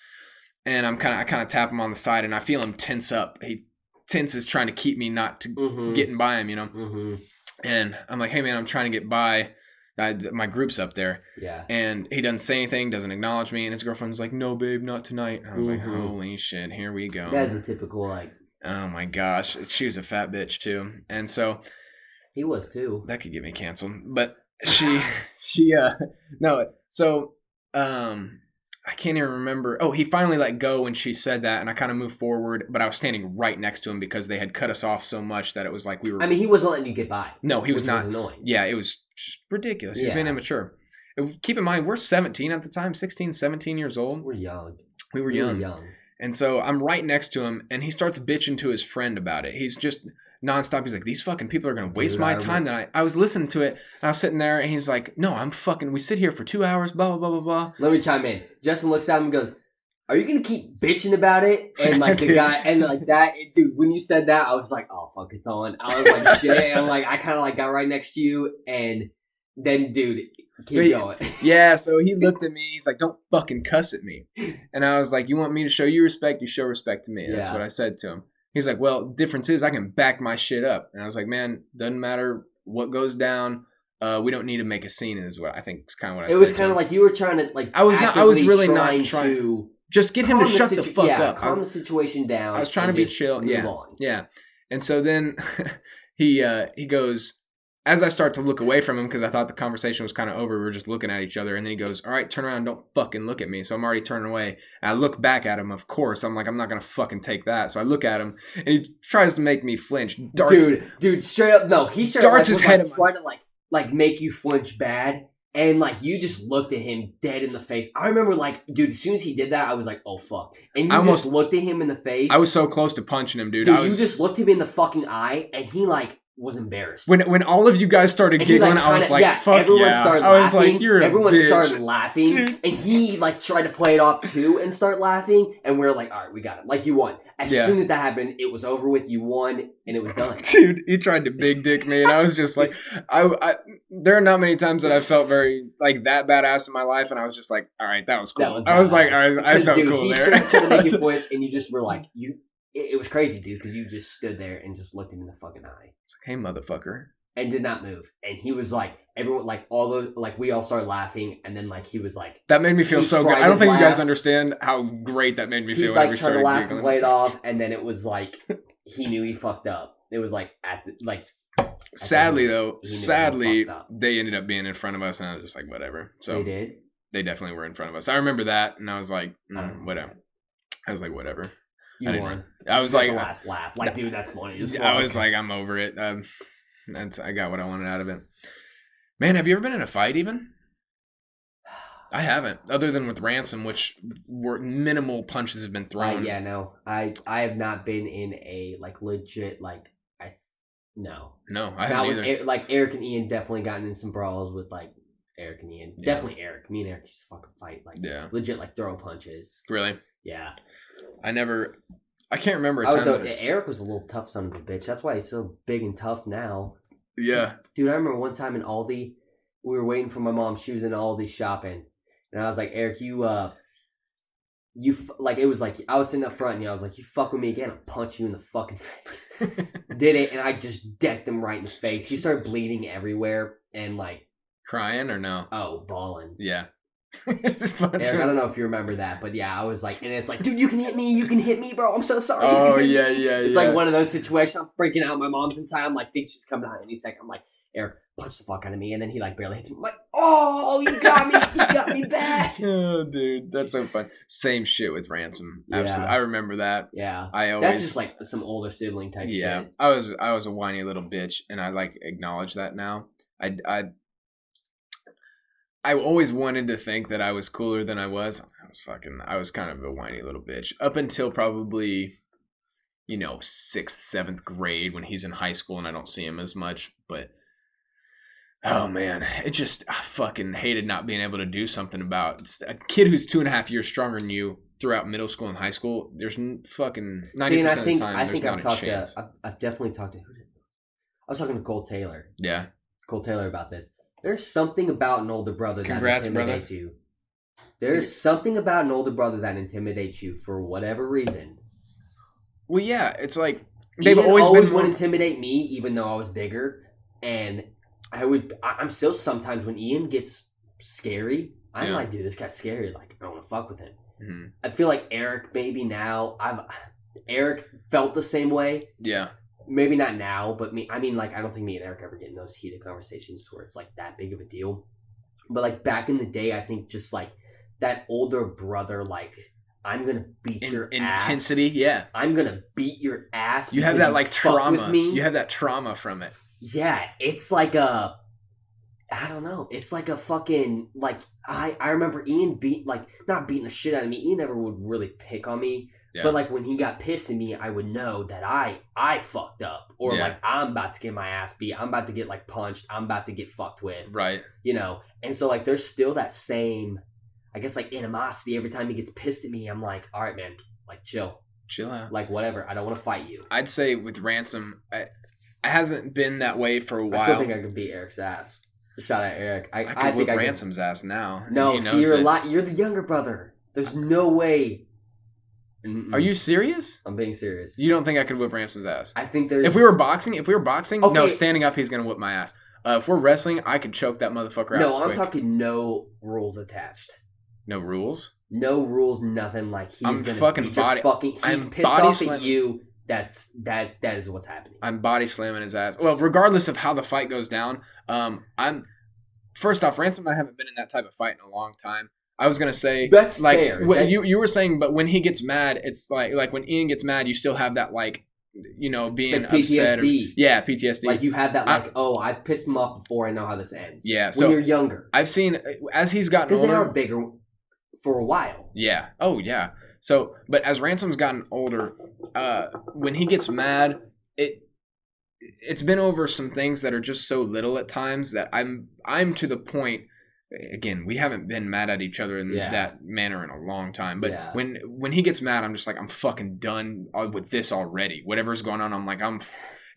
And I kind of tap him on the side, and I feel him tense up. He tenses trying to keep me not to getting by him, you know. Mm-hmm. And I'm like, hey man, I'm trying to get by. My group's up there. Yeah. And he doesn't say anything, doesn't acknowledge me, and his girlfriend's like, no babe, not tonight. And I was like, holy shit, here we go. That's a typical like. Oh my gosh, she was a fat bitch too, and so. He was too. That could get me canceled, but no. So I can't even remember. Oh, he finally let go when she said that, and I kind of moved forward, but I was standing right next to him because they had cut us off so much that it was like we were... I mean, he wasn't letting you get by. No, he was not. Was annoying. Yeah, it was just ridiculous. He was being immature. Keep in mind, we're 17 at the time, 16, 17 years old. We're young. We were young. And so I'm right next to him, and he starts bitching to his friend about it. He's just... nonstop. He's like, these fucking people are going to waste my time. That I was listening to it, and I was sitting there, and he's like, no, we sit here for 2 hours, blah, blah, blah, blah, blah. Let me chime in. Justin looks at him and goes, are you going to keep bitching about it? And like the guy, and like that, dude, when you said that, I was like, oh, fuck, it's on. I was like, shit. And like, I kind of like got right next to you, and then, dude, keep going. Yeah, so he looked at me, he's like, don't fucking cuss at me. And I was like, you want me to show you respect? You show respect to me. And that's what I said to him. He's like, well, difference is I can back my shit up. And I was like, man, doesn't matter what goes down. We don't need to make a scene is what I think is kind of what I said. It was kind of like you were trying to like. I was really not trying to just get him to shut the fuck up. Calm the situation down. I was trying to be chill. Yeah. And so then he goes, as I start to look away from him because I thought the conversation was kind of over, we were just looking at each other, and then he goes, all right, turn around, don't fucking look at me. So I'm already turning away. And I look back at him, of course. I'm like, I'm not going to fucking take that. So I look at him, and he tries to make me flinch. Dude, straight up, no. He started darts his head trying to like make you flinch bad, and like you just looked at him dead in the face. I remember like, dude, as soon as he did that, I was like, oh fuck. And you just looked at him in the face. I was so close to punching him, dude. You just looked him in the fucking eye, and he like was embarrassed. When all of you guys started giggling, I was like, fuck everyone started I was laughing. like, you're a Everyone bitch. started laughing. Dude. And he like tried to play it off too and start laughing. And we are like, all right, we got it. Like you won. As soon as that happened, it was over with. You won and it was done. Dude, he tried to big dick me, and I was just like, I there are not many times that I felt very like that badass in my life, and I was just like, all right, that was cool. I was like, all right, I felt cool there. He tried to make you voice, and you just were like, It was crazy, dude, because you just stood there and just looked him in the fucking eye. It's like, hey, motherfucker. And did not move. And he was like, everyone, like, we all started laughing. And then, like, he was like... That made me feel so good. I don't think you guys understand how great that made me feel. He was, like, trying to laugh and play it off. And then it was like, he knew he fucked up. It was like, Sadly, they ended up being in front of us. And I was just like, whatever. So they did? They definitely were in front of us. I remember that. And I was like, whatever. I was like, whatever. You won. I was like, the last laugh. Like, dude, that's funny. I was like, I'm over it. I got what I wanted out of it. Man, have you ever been in a fight even? I haven't, other than with Ransom, which were minimal punches have been thrown. Yeah, no, I have not been in a like legit no, I haven't either. Like Eric and Ian definitely gotten in some brawls with like Eric and Ian. Yeah. Definitely Eric. Me and Eric used to fucking fight legit like throw punches. Really? Yeah. I can't remember a time Eric was a little tough son of a bitch. That's why he's so big and tough now. Yeah. Dude, I remember one time in Aldi, we were waiting for my mom. She was in Aldi shopping. And I was like, Eric, it was like, I was sitting up front and I was like, you fuck with me again, I'll punch you in the fucking face. Did it, and I just decked him right in the face. He started bleeding everywhere and like. Crying or no? Oh, bawling. Yeah. Eric, I don't know if you remember that, but yeah, I was like, and it's like, dude, you can hit me, bro. I'm so sorry. Oh, yeah. It's like one of those situations. I'm freaking out. My mom's inside. I'm like, think she's coming out any second. I'm like, Eric, punch the fuck out of me, and then he like barely hits me. I'm like, oh, you got me, you got me back. Oh, dude, that's so fun. Same shit with Ransom. Absolutely, I remember that. Yeah, that's just like some older sibling type shit. Yeah, I was a whiny little bitch, and I like acknowledge that now. I always wanted to think that I was cooler than I was. I was kind of a whiny little bitch up until probably, 6th, 7th grade when he's in high school and I don't see him as much. But, oh man, I fucking hated not being able to do something about a kid who's 2.5 years stronger than you throughout middle school and high school. There's fucking 90% of the time there's not a chance. I've definitely talked to I was talking to Cole Taylor. Yeah. Cole Taylor about this. There's something about an older brother that intimidates you. There's something about an older brother that intimidates you for whatever reason. Well, yeah, it's like they've always would intimidate me, even though I was bigger. And I'm still sometimes when Ian gets scary, I'm like, dude, this guy's scary. Like, I don't want to fuck with him. Mm-hmm. I feel like Eric, maybe now, Eric felt the same way. Yeah. Maybe not now, but I don't think me and Eric ever get in those heated conversations where it's like that big of a deal. But like back in the day, I think just like that older brother, like, I'm gonna beat your ass. Intensity, yeah. I'm gonna beat your ass. You have that like trauma. You have that trauma from it. Yeah, it's like I don't know. It's like a fucking like I remember Ian not beating the shit out of me. Ian never would really pick on me. Yeah. But like when he got pissed at me, I would know that I fucked up, or like I'm about to get my ass beat. I'm about to get like punched. I'm about to get fucked with. Right. And so like there's still that same, I guess, like animosity every time he gets pissed at me. I'm like, all right, man, like chill out. Like whatever. I don't want to fight you. I'd say with Ransom, it hasn't been that way for a while. I still think I could beat Eric's ass. Shout out Eric. I think whip Ransom's ass now. No, see, you're the younger brother. There's no way. Mm-mm. Are you serious? I'm being serious. You don't think I could whip Ransom's ass? I think there's... If we were boxing, okay. No, standing up, he's going to whip my ass. If we're wrestling, I could choke that motherfucker out. No, I'm talking no rules attached. No rules? No rules, nothing. Like he's going to fucking body... He's pissed off at you. That is what's happening. I'm body slamming his ass. Well, regardless of how the fight goes down, first off, Ransom and I haven't been in that type of fight in a long time. I was gonna say that's like fair. You were saying, but when he gets mad, it's like when Ian gets mad, you still have that like being like upset. PTSD. Like you have that I've pissed him off before. I know how this ends. Yeah. When you're younger, I've seen as he's gotten older, because they are bigger for a while. Yeah. Oh yeah. So, but as Ransom's gotten older, when he gets mad, it's been over some things that are just so little at times that I'm to the point. Again, we haven't been mad at each other in that manner in a long time. But when he gets mad, I'm just like, I'm fucking done with this already. Whatever's going on, I'm like,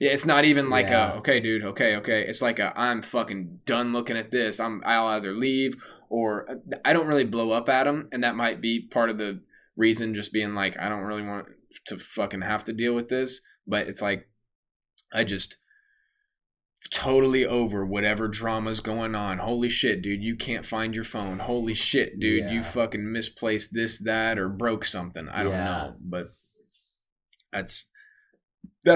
it's not even like okay, dude, okay. It's like I'm fucking done looking at this. I'll either leave or I don't really blow up at him, and that might be part of the reason. Just being like, I don't really want to fucking have to deal with this. But it's like, I just. Totally over whatever drama's going on. Holy shit, dude, you can't find your phone. Holy shit, dude, you fucking misplaced this, that, or broke something. I don't know, but that's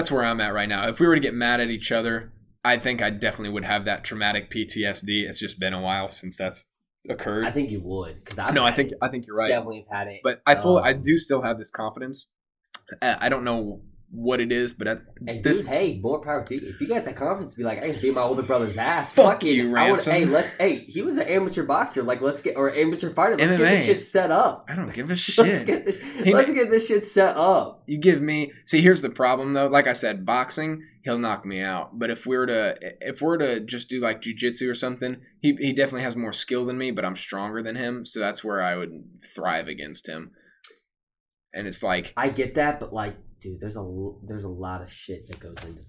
where I'm at right now. If we were to get mad at each other, I think I definitely would have that traumatic PTSD. It's just been a while since that's occurred. I think you would, because I think you're right. Definitely had it, but I do still have this confidence. I don't know what it is, but hey, more power to you. If you got the confidence to be like, I can beat my older brother's ass. Fuck you, Ransom. He was an amateur boxer. Like, or amateur fighter. Let's get this shit set up. I don't give a shit. Let's get this shit set up. You give me. See, here's the problem though. Like I said, boxing, he'll knock me out. But if we're to just do like jiu-jitsu or something, he definitely has more skill than me, but I'm stronger than him. So that's where I would thrive against him. And it's like, I get that, but like, dude, there's a lot of shit that goes into.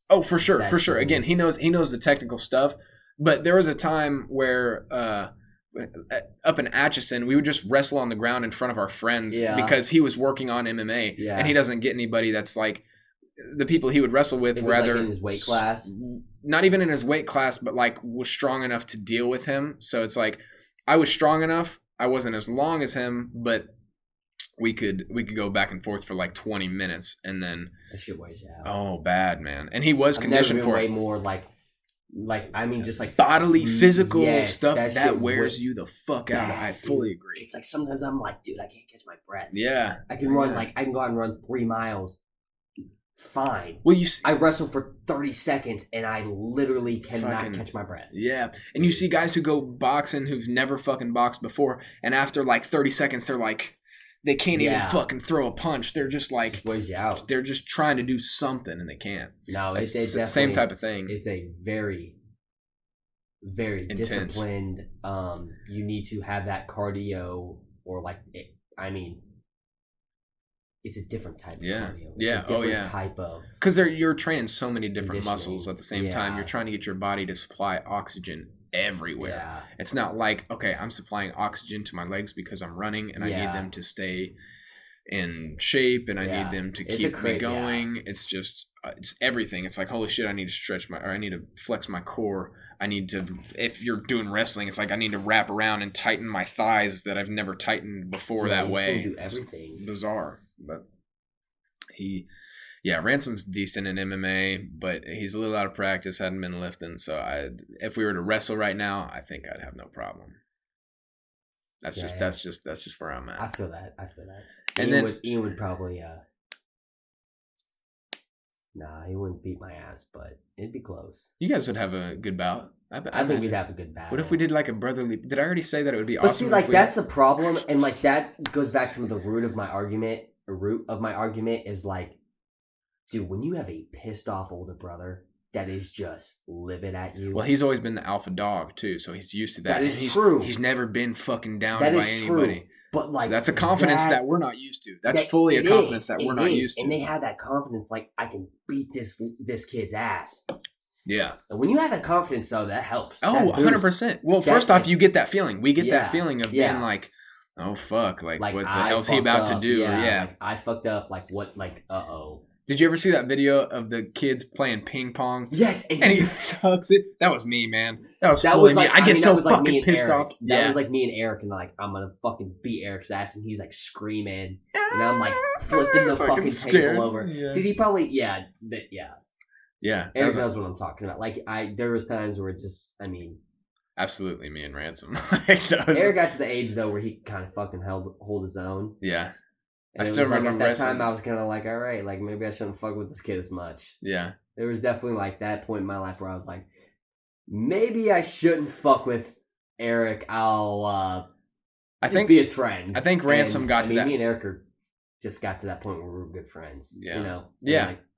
Oh, for sure, for sure. Again, he knows the technical stuff. But there was a time where up in Atchison, we would just wrestle on the ground in front of our friends because he was working on MMA, and he doesn't get anybody that's like the people he would wrestle with were either in his weight class, not even in his weight class, but like was strong enough to deal with him. So it's like I was strong enough. I wasn't as long as him, but we could go back and forth for like 20 minutes, and then that shit wears you out. Oh, bad, man. And he was conditioned for way more like I mean, just like bodily, physical stuff that wears you the fuck out. I fully agree. It's like sometimes I'm like, dude, I can't catch my breath. Yeah, I can run I can go out and run 3 miles. Fine. Well, I wrestle for 30 seconds and I literally cannot catch my breath. Yeah, and you see guys who go boxing who've never fucking boxed before, and after like 30 seconds, they're like, they can't even fucking throw a punch. They're just like, it wears you out. They're just trying to do something and they can't. No, it's the same type of thing. It's a very, very intense. Disciplined. You need to have that cardio or like, it's a different type of cardio. It's a different type of... Because you're training so many different muscles at the same time. You're trying to get your body to supply oxygen everywhere. Yeah. It's not like, okay, I'm supplying oxygen to my legs because I'm running and I need them to stay in shape and I need them to keep me going. It's just, it's everything. It's like, holy shit, I need to I need to flex my core. I need to, if you're doing wrestling, it's like I need to wrap around and tighten my thighs that I've never tightened before that way. Do everything. It's bizarre. But Ransom's decent in MMA, but he's a little out of practice, hadn't been lifting. So if we were to wrestle right now, I think I'd have no problem. That's just where I'm at. I feel that. And Ian would probably he wouldn't beat my ass, but it'd be close. You guys would have a good bout. I think we'd have a good battle. What if we did like a brotherly? Did I already say that it would be awesome? But see, like that's the problem, and like that goes back to the root of my argument. Is like, dude, when you have a pissed off older brother that is just livid at you. Well, he's always been the alpha dog too, so he's used to that. That is true. He's never been fucking down by anybody. True. But like, so that's a confidence that we're not used to. That's fully a confidence that we're not used to. And they have that confidence, like I can beat this kid's ass. Yeah. And when you have that confidence, though, that helps. Oh, 100%. Well, first off, you get that feeling. We get that feeling of being like, oh fuck, like what the hell's he about to do? Yeah. Like, I fucked up. Like what? Like uh-oh. Did you ever see that video of the kids playing ping pong? Yes, and he tucks it. That was me, man. That was fully me. I get so fucking pissed off. That was like me and Eric, and like I'm gonna fucking beat Eric's ass, and he's like screaming, and I'm like flipping the fucking table over. Yeah. Did he probably? Yeah. Eric knows what I'm talking about. Like there was times where absolutely me and Ransom. Eric got to the age though where he kind of fucking hold his own. Yeah. And I still remember at that time I was kind of like, all right, like maybe I shouldn't fuck with this kid as much. Yeah. There was definitely like that point in my life where I was like, maybe I shouldn't fuck with Eric. I'll be his friend. I think Ransom got to that. Me and Eric just got to that point where we were good friends. Yeah. You know?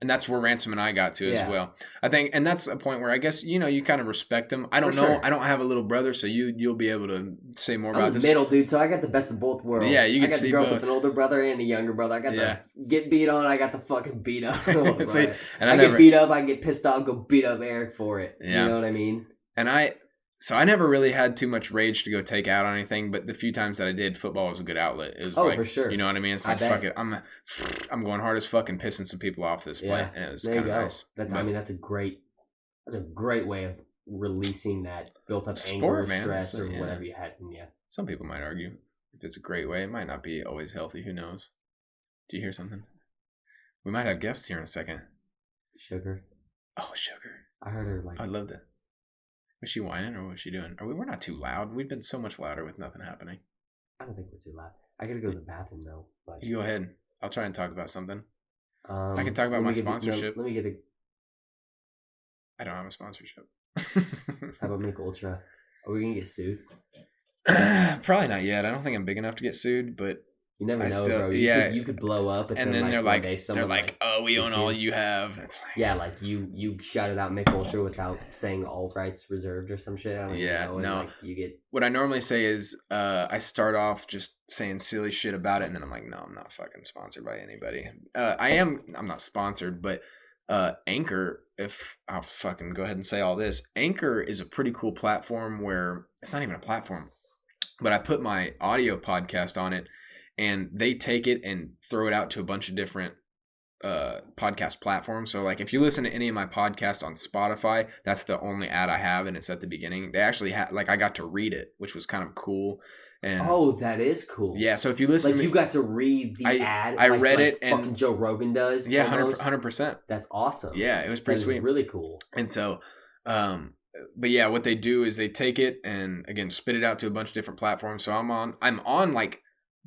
And that's where Ransom and I got to as well. I think, and that's a point where I guess, you kind of respect him. I don't know. Sure. I don't have a little brother, so you'll be able to say more about this. I'm the middle, dude, so I got the best of both worlds. Yeah, you get to see both. I got to grow up with an older brother and a younger brother. I got to get beat on. I got to fucking beat up. Right? I get beat up. I get pissed off. Go beat up Eric for it. Yeah. You know what I mean? And So I never really had too much rage to go take out on anything, but the few times that I did, football was a good outlet. It was for sure. You know what I mean? It's like, fuck it. I'm going hard as fuck and pissing some people off this play. And it was kind of nice. That's a great way of releasing that built up anger or stress or whatever you had. Yeah. Some people might argue if it's a great way. It might not be always healthy. Who knows? Do you hear something? We might have guests here in a second. Sugar. Oh, Sugar. I heard her like. I loved it. Was she whining or what was she doing? We're not too loud. We've been so much louder with nothing happening. I don't think we're too loud. I gotta go to the bathroom though. But you go ahead. I'll try and talk about something. I can talk about my sponsorship. Let me get I don't have a sponsorship. How about Make Ultra? Are we gonna get sued? Probably not yet. I don't think I'm big enough to get sued, but You never I know, still, bro. yeah. You could blow up, And then they're one like, day someone oh, we own all you. you have. It's like, yeah, like you shout it out Mick Ultra without saying all rights reserved or some shit. I don't even know. And no. you get. What I normally say is, I start off just saying silly shit about it, and then I'm like, no, I'm not fucking sponsored by anybody. I'm not sponsored, but Anchor, if I'll fucking go ahead and say all this, Anchor is a pretty cool platform where it's not even a platform, but I put my audio podcast on it, and they take it and throw it out to a bunch of different podcast platforms. So like if you listen to any of my podcasts on Spotify, that's the only ad I have, and it's at the beginning. They actually had, like, I got to read it, which was kind of cool. And that is cool. Yeah, so if you listen, like, you got to read the ad. I read it, and fucking Joe Rogan does. Yeah, 100%. That's awesome. Yeah, it was pretty sweet. Really cool. And so, but yeah, what they do is they take it and again spit it out to a bunch of different platforms. So I'm on like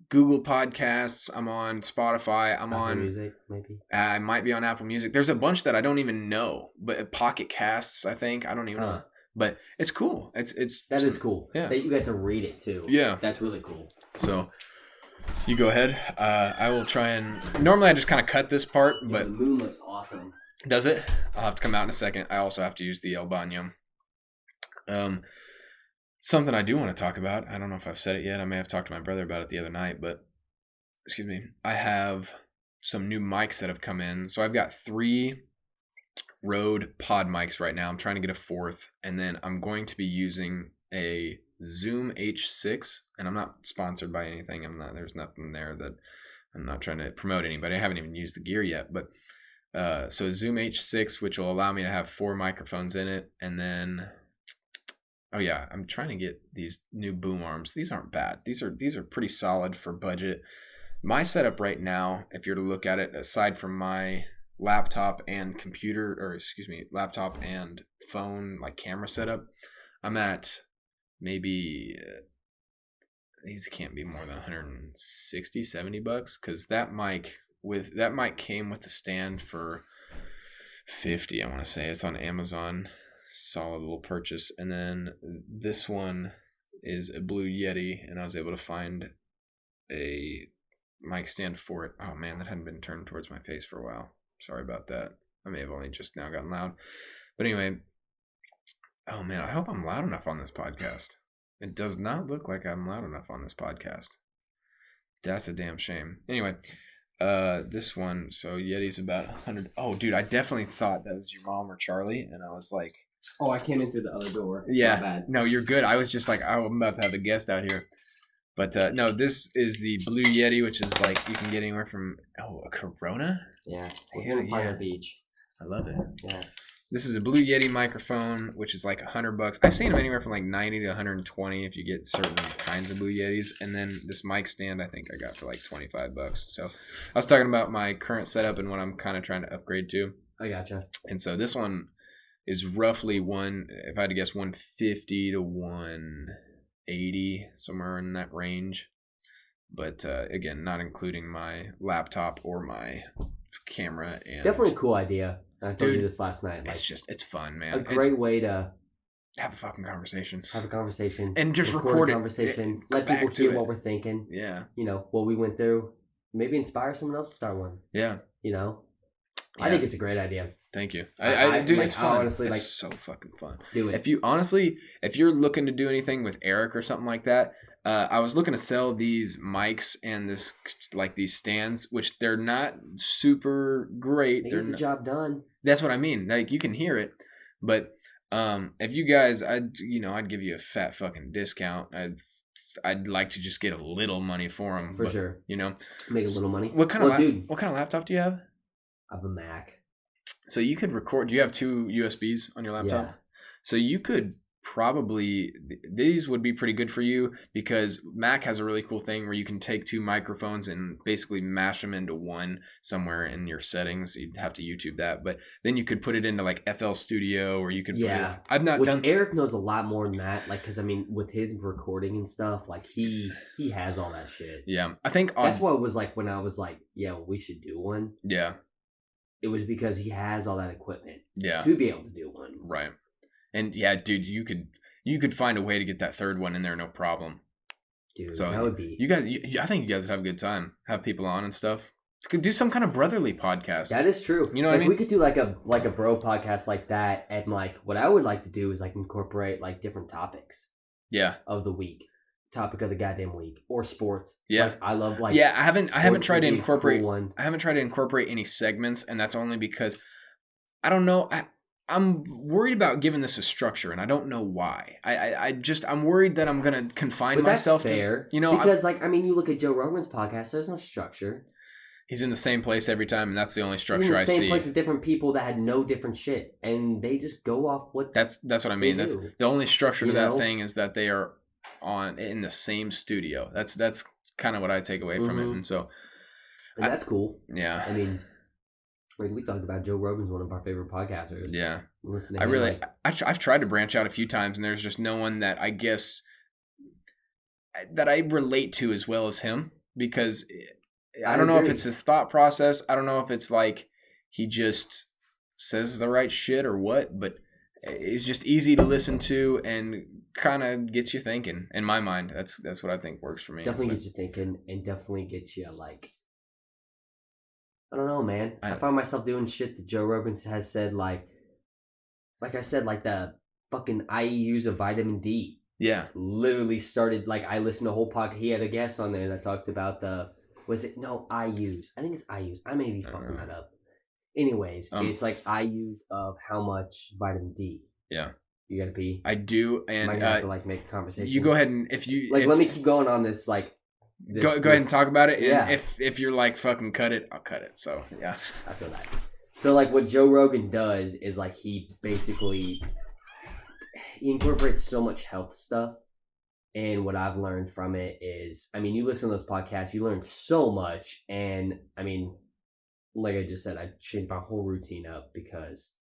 Google Podcasts. I'm on Spotify. I'm Apple on Music, maybe. I might be on Apple Music. There's a bunch that I don't even know, but Pocket Casts, I think. I don't even know. But it's cool. That is cool. Yeah. That you get to read it too. Yeah. That's really cool. So you go ahead. I will try and normally I just kind of cut this part, but the moon looks awesome. Does it? I'll have to come out in a second. I also have to use the El Baño. Something I do want to talk about. I don't know if I've said it yet. I may have talked to my brother about it the other night, but excuse me. I have some new mics that have come in. So I've got 3 Rode pod mics right now. I'm trying to get a 4th, and then I'm going to be using a Zoom H6, and I'm not sponsored by anything. There's nothing there that I'm not trying to promote anybody. I haven't even used the gear yet, but so Zoom H6, which will allow me to have 4 microphones in it, and then I'm trying to get these new boom arms. These aren't bad. These are pretty solid for budget. My setup right now, if you're to look at it, aside from my laptop and laptop and phone, like camera setup, I'm at maybe these can't be more than 160, 70 bucks, because that mic came with the stand for 50. I want to say it's on Amazon. Solid little purchase. And then this one is a Blue Yeti, and I was able to find a mic stand for it. Oh man, that hadn't been turned towards my face for a while. Sorry about that. I may have only just now gotten loud. But anyway, oh man, I hope I'm loud enough on this podcast. It does not look like I'm loud enough on this podcast. That's a damn shame. Anyway, this one, so Yeti's about 100. Oh dude, I definitely thought that was your mom or Charlie, and I was like, oh, I came in through the other door. Yeah. Bad. No, you're good. I was just like, oh, I'm about to have a guest out here. But no, this is the Blue Yeti, which is like you can get anywhere from a Corona. Yeah, we're here in Pirate Beach. I love it. Yeah, this is a Blue Yeti microphone, which is like $100. I've seen them anywhere from like 90 to 120 if you get certain kinds of Blue Yetis. And then this mic stand, I think I got for like $25. So I was talking about my current setup and what I'm kind of trying to upgrade to. I gotcha. And so this one is roughly if I had to guess, 150 to 180, somewhere in that range. But again, not including my laptop or my camera. And definitely a cool idea. I told you this last night. Like, it's fun, man. A great way to have a fucking conversation. And just record a conversation. Let people hear what we're thinking. Yeah. You know, what we went through. Maybe inspire someone else to start one. Yeah. You know? Yeah. I think it's a great idea. Thank you. Dude, it's fun. Honestly, it's so fucking fun. Do it. If you're looking to do anything with Eric or something like that, I was looking to sell these mics and these stands, which they're not super great. They get the job done. That's what I mean. Like, you can hear it, but if you guys, I'd give you a fat fucking discount. I'd like to just get a little money for them. For sure. You know, make a little money. What kind of laptop do you have? I have a Mac. So you could record. Do you have 2 USBs on your laptop? Yeah. So you could probably, these would be pretty good for you, because Mac has a really cool thing where you can take 2 microphones and basically mash them into one somewhere in your settings. You'd have to YouTube that, but then you could put it into like FL Studio, or you could I've not done. Eric knows a lot more than that, like, because I mean, with his recording and stuff, like he has all that shit. Yeah, I think that's what it was like when I was like, yeah, we should do one. Yeah. It was because he has all that equipment. Yeah. To be able to do one. Right. And yeah, dude, you could find a way to get that 3rd one in there, no problem. Dude, so that would be... You guys, I think you guys would have a good time. Have people on and stuff. Could do some kind of brotherly podcast. That is true. You know what I mean? We could do like a bro podcast like that, and like what I would like to do is like incorporate like different topics. Yeah. Of the week, topic of the goddamn week, or sports. Yeah. Like, I love like. Yeah, I haven't tried to incorporate. Cool I haven't tried to incorporate any segments, and that's only because I don't know. I'm worried about giving this a structure, and I don't know why. I'm worried that I'm gonna confine myself to, you know, because you look at Joe Rogan's podcast. There's no structure. He's in the same place every time, and that's the only structure I see. He's in the same place with different people that had no different shit, and they just go off what. That's what I mean. That's the only structure to that thing is that they are in the same studio. That's kind of what I take away from it, and so. And that's cool. Yeah. I mean, like we talked about, Joe Rogan's one of our favorite podcasters. Yeah. Listening. I've tried to branch out a few times, and there's just no one that I guess that I relate to as well as him, because I don't know if it's his thought process. I don't know if it's like he just says the right shit or what, but it's just easy to listen to and kind of gets you thinking. In my mind, that's what I think works for me. Definitely gets you thinking, and definitely gets you like, I don't know, man. I find myself doing shit that Joe Rogan has said, like I said, like the fucking IUs of vitamin D. Yeah. Literally started, like, I listened to a whole podcast. He had a guest on there that talked about IUs? I think it's IUs. I may be fucking that up. Anyways, it's like IUs of how much vitamin D. Yeah. You gotta pee? I do, and might have to like make a conversation. You go ahead, and let me keep going on this, like. Go ahead and talk about it. And if you're like, fucking cut it, I'll cut it. So, yeah. I feel that. So, like, what Joe Rogan does is, like, he incorporates so much health stuff. And what I've learned from it is, I mean, you listen to those podcasts, you learn so much. And, I mean, like I just said, I changed my whole routine up because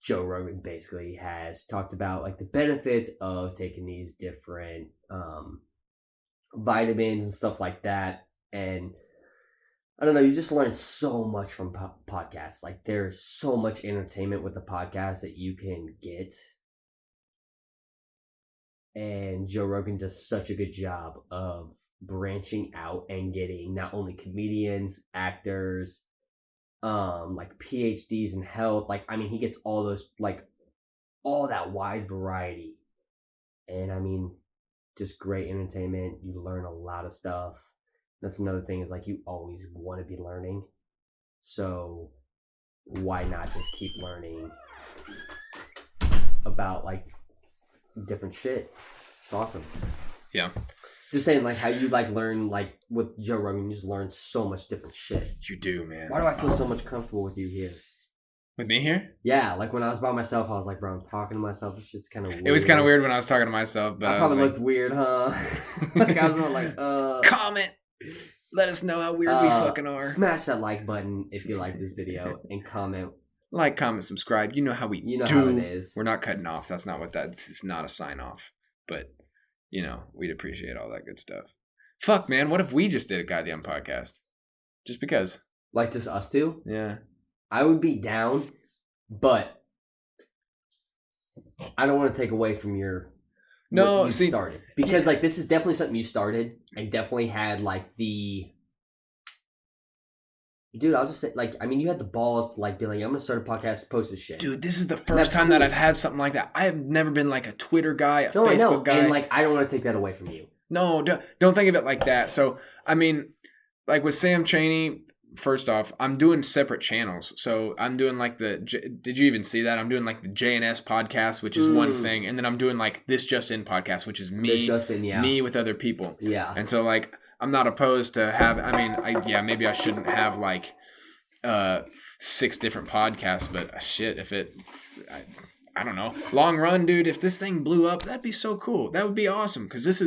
Joe Rogan basically has talked about, like, the benefits of taking these different vitamins and stuff like that. And I don't know, you just learn so much from podcasts. Like, there's so much entertainment with the podcast that you can get, and Joe Rogan does such a good job of branching out and getting not only comedians, actors, like PhDs in health. Like, I mean, he gets all those, like, all that wide variety, and I mean, just great entertainment. You learn a lot of stuff. That's another thing, is like, you always want to be learning. So why not just keep learning about, like, different shit? It's awesome. Yeah. Just saying, like, how you, like, learn, like, with Joe Rogan, you just learn so much different shit. You do, man. Why do I feel so much comfortable with you here? With me here? Yeah, like when I was by myself, I was like, bro, I'm talking to myself. It's just kind of weird. It was kind of weird when I was talking to myself, but I probably looked weird, huh? Like, I was like, comment. Let us know how weird we fucking are. Smash that like button if you like this video, and comment. Like, comment, subscribe. You know how we do. How it is. We're not cutting off. That's not what this is, not a sign off. But, you know, we'd appreciate all that good stuff. Fuck, man. What if we just did a goddamn podcast? Just because. Like, just us two? Yeah. I would be down, but I don't want to take away from your started, because like, this is definitely something you started and definitely had like the dude. I'll just say, like, I mean, you had the balls to like be like, I'm gonna start a podcast, post this shit. Dude, this is the first time that I've had something like that. I have never been like a Twitter guy, Facebook guy, and like, I don't want to take that away from you. No, don't think of it like that. So I mean, like with Sam Chaney. First off, I'm doing separate channels. So I'm doing like did you even see that? I'm doing like the JNS podcast, which is one thing. And then I'm doing like this Just In podcast, which is me with other people. Yeah. And so like, I'm not opposed to maybe I shouldn't have like 6 different podcasts, but shit, I don't know. Long run, dude, if this thing blew up, that'd be so cool. That would be awesome. Cause this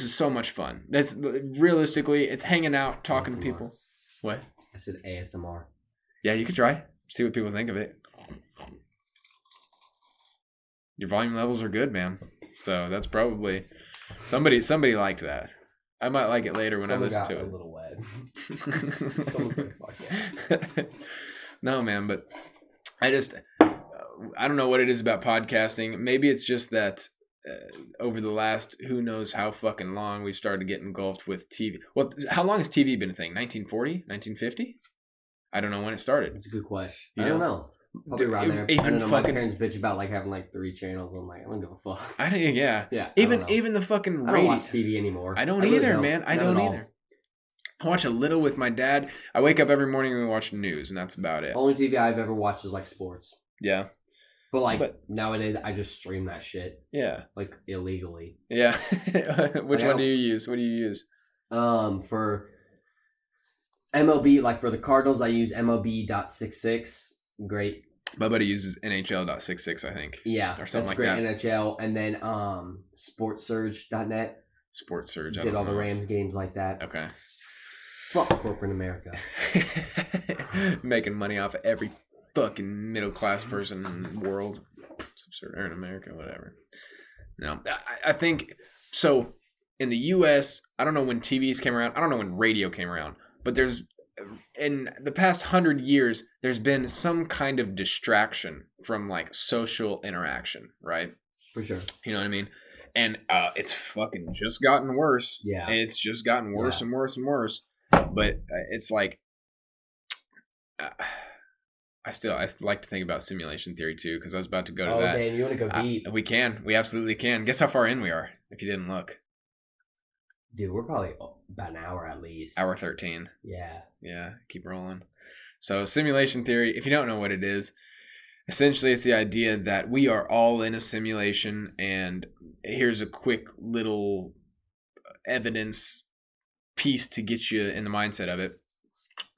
is so much fun. That's realistically, it's hanging out, talking ASMR. To people. What? I said ASMR. Yeah, you could try. See what people think of it. Your volume levels are good, man. So that's probably somebody liked that. I might like it later when I listen to it. A little wet. Someone's like, fuck yeah. No, man, but I don't know what it is about podcasting. Maybe it's just that over the last who knows how fucking long, we've started to get engulfed with TV. Well, how long has TV been a thing? 1940? 1950? I don't know when it started. It's a good question. I don't know. Probably around there. Even I don't know. fucking, my parents bitch about like having like 3 channels. I'm like, I don't give a fuck. I think Yeah. Even the fucking radio. I don't watch TV anymore. I don't either, man. I don't either. I watch a little with my dad. I wake up every morning and we watch news, and that's about it. Only TV I've ever watched is like sports. Yeah. But nowadays I just stream that shit. Yeah. Like illegally. Yeah. Which one do you use? What do you use? For MLB, like for the Cardinals, I use MLB.66. Great. My buddy uses NHL.66, I think. Yeah. Or something that's like great. that. NHL. And then SportsSurge.net. SportsSurge. Did all the Rams games like that. Okay. Fuck corporate America. Making money off of every fucking middle class person in the world. It's absurd. Or in America, whatever. No. I think so. In the US, I don't know when TVs came around. I don't know when radio came around. But there's, in the past 100 years, there's been some kind of distraction from like social interaction, right? For sure. You know what I mean? And it's fucking just gotten worse. Yeah. It's just gotten worse and worse and worse. But it's like, I like to think about simulation theory too, because I was about to go to that. Oh, damn, you want to go deep? We can. We absolutely can. Guess how far in we are, if you didn't look. Dude, we're probably about an hour at least. Hour 13. Yeah. Yeah, keep rolling. So simulation theory, if you don't know what it is, essentially it's the idea that we are all in a simulation, and here's a quick little evidence piece to get you in the mindset of it.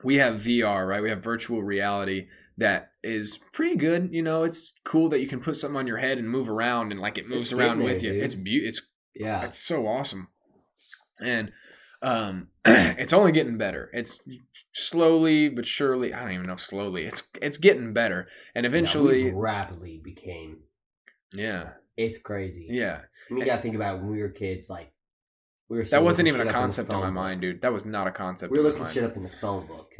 We have VR, right? We have virtual reality that is pretty good. You know, it's cool that you can put something on your head and move around, and like it moves around with you. Dude. It's so awesome. And it's only getting better. It's slowly but surely. I don't even know slowly. It's getting better, and eventually, rapidly became. Yeah, it's crazy. Yeah, I mean, you gotta think about it, when we were kids. Like that wasn't even a concept in my mind, dude. That was not a concept. We were looking shit up in the phone book,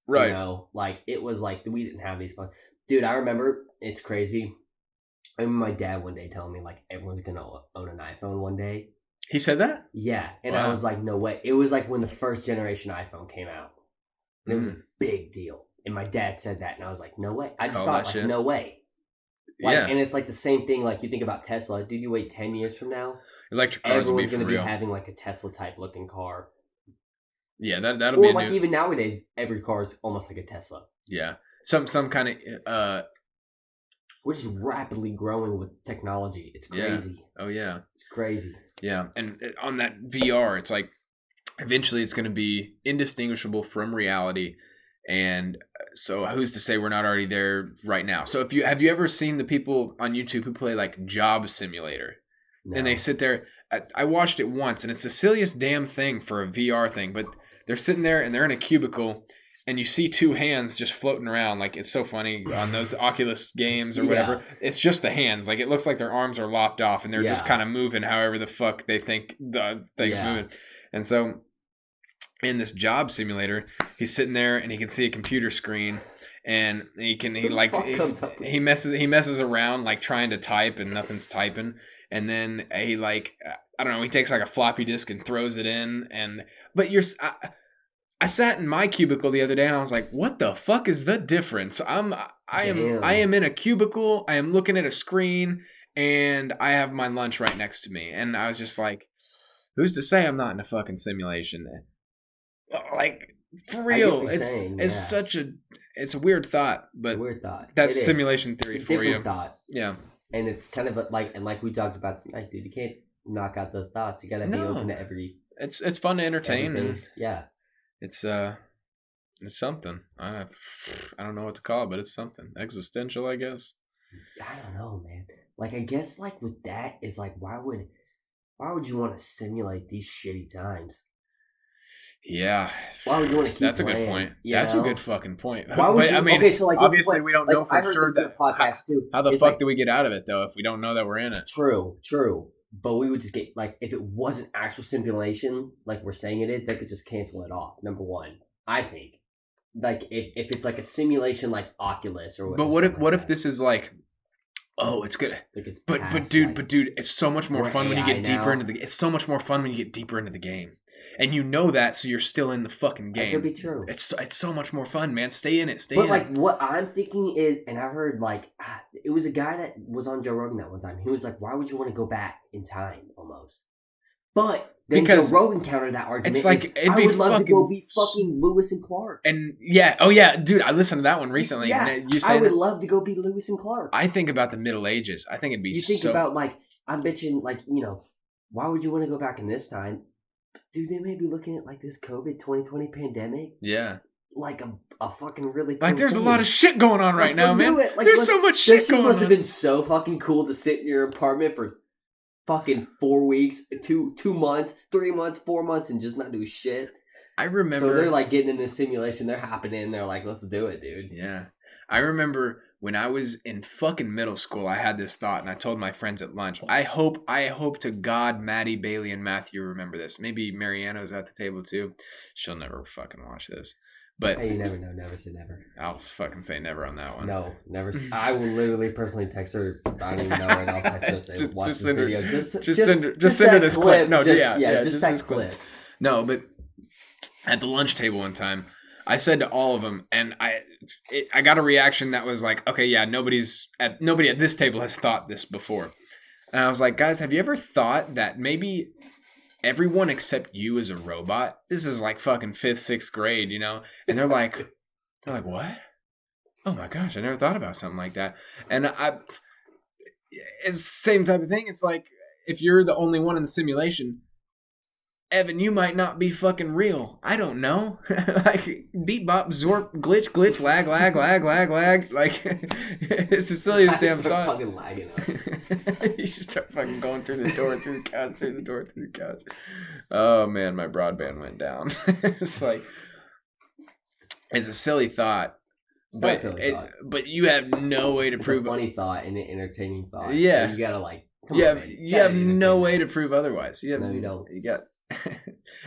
right? You know, like it was like we didn't have these phones. Dude, I remember. It's crazy. I remember my dad one day telling me like everyone's gonna own an iPhone one day. He said that? Yeah. And I was like, no way. It was like when the first generation iPhone came out. And it was a big deal. And my dad said that. And I was like, no way. I just thought, like, no way. Like, yeah. And it's like the same thing. Like, you think about Tesla. Dude, you wait 10 years from now. Electric cars everyone's going to be having like a Tesla type looking car. Yeah, that'll be like even nowadays, every car is almost like a Tesla. Yeah. Some kind of... We're just rapidly growing with technology. It's crazy. Yeah. Oh, yeah. It's crazy. Yeah, and on that VR, it's like eventually it's going to be indistinguishable from reality, and so who's to say we're not already there right now? So have you ever seen the people on YouTube who play like Job Simulator, and they sit there? I watched it once, and it's the silliest damn thing for a VR thing, but they're sitting there and they're in a cubicle. And you see 2 hands just floating around. Like, it's so funny on those Oculus games or whatever. It's just the hands. Like, it looks like their arms are lopped off and they're just kind of moving however the fuck they think the thing's moving. And so in this job simulator, he's sitting there and he can see a computer screen, and he messes around like trying to type and nothing's typing. And then he he takes like a floppy disk and throws it in. I sat in my cubicle the other day and I was like, what the fuck is the difference? I am in a cubicle, I am looking at a screen, and I have my lunch right next to me. And I was just like, who's to say I'm not in a fucking simulation? Like, for real. It's a weird thought, but it's a weird thought. That's simulation theory for you. Thought. Yeah. And it's kind of like we talked about tonight, dude, you can't knock out those thoughts. You gotta be open to every. It's fun to entertain. And, yeah. It's something. I don't know what to call it, but it's something existential, I guess. I don't know, man. Like, I guess like with that is like, why would you want to simulate these shitty times? Yeah. Why would you want to keep? That's a good point. That's a good fucking point. Why would you? Okay, so like obviously we don't know for sure that podcast too. How the fuck do we get out of it though if we don't know that we're in it? True. But we would just get, like, if it wasn't actual simulation, like we're saying it is, they could just cancel it off. Number one, I think. Like, if it's like a simulation like Oculus or whatever. But what if this is like Oh, it's good. Like it's but dude, it's so much more fun when you get deeper into the. It's so much more fun when you get deeper into the game, and you know that, so you're still in the fucking game. That could be true. It's so much more fun, man. Stay in it. But like, what I'm thinking is, and I heard like, it was a guy that was on Joe Rogan that one time. He was like, "Why would you want to go back in time?" Almost, but. Then because Joe Rogan countered that argument. It's like I would love to go be fucking Lewis and Clark. And yeah, dude, I listened to that one recently. Yeah, I would love to go be Lewis and Clark. I think about the Middle Ages. I think it'd be. You think about like I'm bitching like why would you want to go back in this time, dude? They may be looking at like this COVID 2020 pandemic. Yeah. Like a fucking really cool like there's thing. a lot of shit going on right now, man. Like, there's so much shit going on. This must have been so fucking cool to sit in your apartment for fucking 4 weeks, 2 months, 3 months, 4 months, and just not do shit. I remember. So they're like getting in this simulation. They're hopping in. They're like, let's do it, dude. Yeah. I remember when I was in fucking middle school, I had this thought, and I told my friends at lunch. I hope to God Maddie, Bailey, and Matthew remember this. Maybe Mariano's at the table too. She'll never fucking watch this. But hey, you never know. Never say never. I'll fucking say never on that one. No, never. I will literally personally text her. I don't even know right now. I'll text her and say, watch this video. Just send her this clip. No, just that clip. No, but at the lunch table one time, I said to all of them, and I got a reaction that was like, okay, yeah, nobody at this table has thought this before. And I was like, guys, have you ever thought that maybe everyone except you is a robot? This is like fucking 5th, 6th grade, And they're like, what? Oh my gosh, I never thought about something like that. And it's the same type of thing. It's like, if you're the only one in the simulation, Evan, you might not be fucking real. I don't know. Like, beep, bop, zorp, glitch, lag. Like, it's the silliest damn thought. Fucking lagging out. You start fucking going through the door, through the couch. Oh, man, my broadband went down. It's like, it's a silly thought. But you have no way to prove it. It's a funny thought and an entertaining thought. Yeah. You gotta like, you have no way to prove otherwise. No, you don't. You got...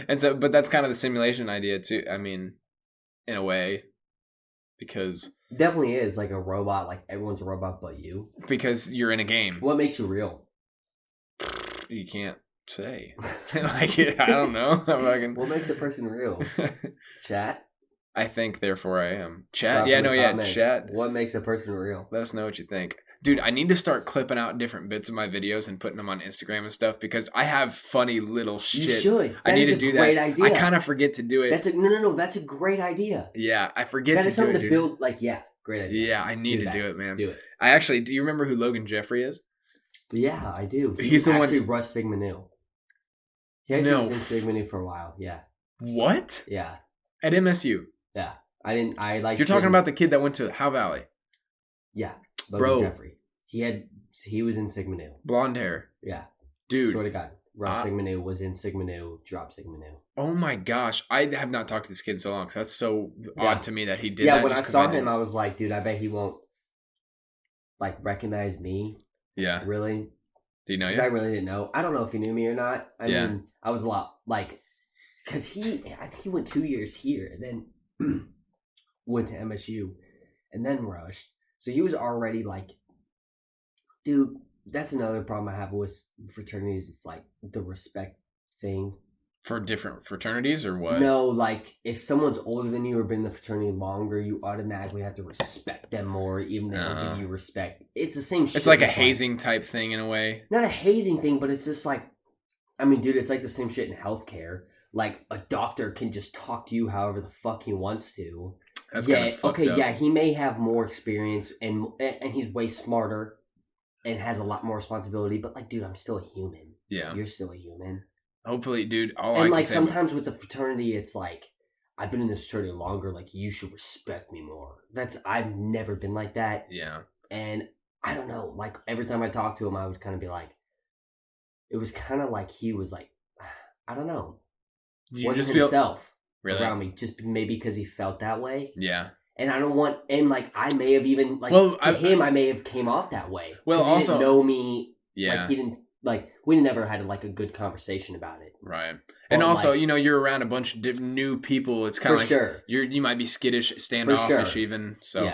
And so, but that's kind of the simulation idea too. I mean, in a way, because definitely is like a robot. Like everyone's a robot, but you. Because you're in a game. What makes you real? You can't say. Like I don't know. What makes a person real? Chat. I think, therefore, I am. Chat. Chat. What makes a person real? Let us know what you think. Dude, I need to start clipping out different bits of my videos and putting them on Instagram and stuff because I have funny little shit. You should. I need to do that. Great idea. I kind of forget to do it. No. That's a great idea. Yeah, I forget to do it. That is something to build. Like, yeah, great idea. Yeah, I need to do it, man. Do it. Do you remember who Logan Jeffrey is? Yeah, I do. He's the one. Actually, Rush Sigma Nu. He actually was in Sigma Nu for a while. Yeah. What? Yeah. At MSU. Yeah. You're talking about the kid that went to Howe Valley. Yeah. Logan Jeffrey. He was in Sigma Nu. Blonde hair. Yeah. Dude. Swear to God. Rush Sigma Nu was in Sigma Nu, dropped Sigma Nu. Oh my gosh. I have not talked to this kid in so long, so that's so odd to me that he did that. Yeah, when I saw him, I was like, dude, I bet he won't like recognize me. Yeah. Really? Do you know you? Because I really didn't know. I don't know if he knew me or not. I mean, I was a lot like, because I think he went 2 years here and then went to MSU and then rushed. So he was already like, dude, that's another problem I have with fraternities. It's like the respect thing. For different fraternities or what? No, like if someone's older than you or been in the fraternity longer, you automatically have to respect them more, even though they don't give you respect. It's the same shit. It's like a hazing type thing in a way. Not a hazing thing, but it's just like, I mean, dude, it's like the same shit in healthcare. Like a doctor can just talk to you however the fuck he wants to. That's kind of fucked up. Yeah, he may have more experience and he's way smarter and has a lot more responsibility, but like, dude, I'm still a human. Yeah. You're still a human. Hopefully, dude. And like sometimes with the fraternity, it's like, I've been in this fraternity longer, like you should respect me more. I've never been like that. Yeah. And I don't know, like every time I talked to him, I would kind of be like, it was kind of like he was like, I don't know. You just himself really around me, just maybe because he felt that way. Yeah. And I don't want, and like I may have even like I may have came off that way. Well, he also didn't know me. Yeah. Like he didn't like we never had like a good conversation about it. Right. And also, like, you're around a bunch of new people. It's kind of like sure. You might be skittish, standoffish even. So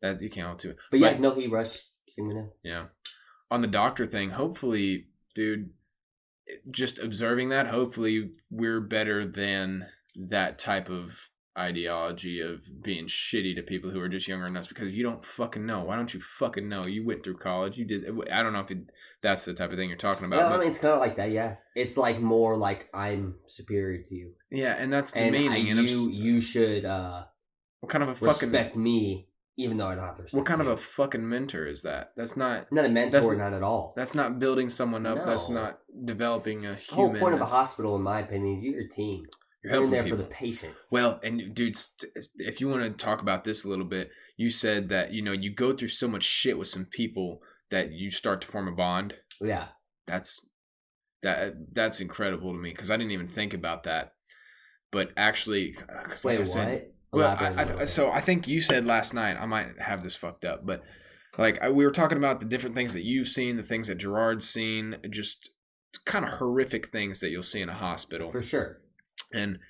that you can't all do it. But yeah, no, he rushed Yeah. On the doctor thing, hopefully, dude, just observing that, hopefully we're better than that type of ideology of being shitty to people who are just younger than us, because you don't fucking know. Why don't you fucking know? You went through college. You did. I don't know if that's the type of thing you're talking about. No, I mean, it's kind of like that, yeah. It's like more like I'm superior to you. Yeah, and that's demeaning. And you should what kind of a respect me, even though I don't have to respect what kind you. of a fucking mentor is that? That's not a mentor, not at all. That's not building someone up. No. That's not developing a human. The whole point of a hospital, in my opinion, you're your team. You're in there people. For the patient. Well, and dude, if you want to talk about this a little bit, you said that, you go through so much shit with some people that you start to form a bond. Yeah. That's incredible to me, because I didn't even think about that. But actually, wait, like I said, what? So I think you said last night, I might have this fucked up, but we were talking about the different things that you've seen, the things that Gerard's seen, just kind of horrific things that you'll see in a hospital. For sure. And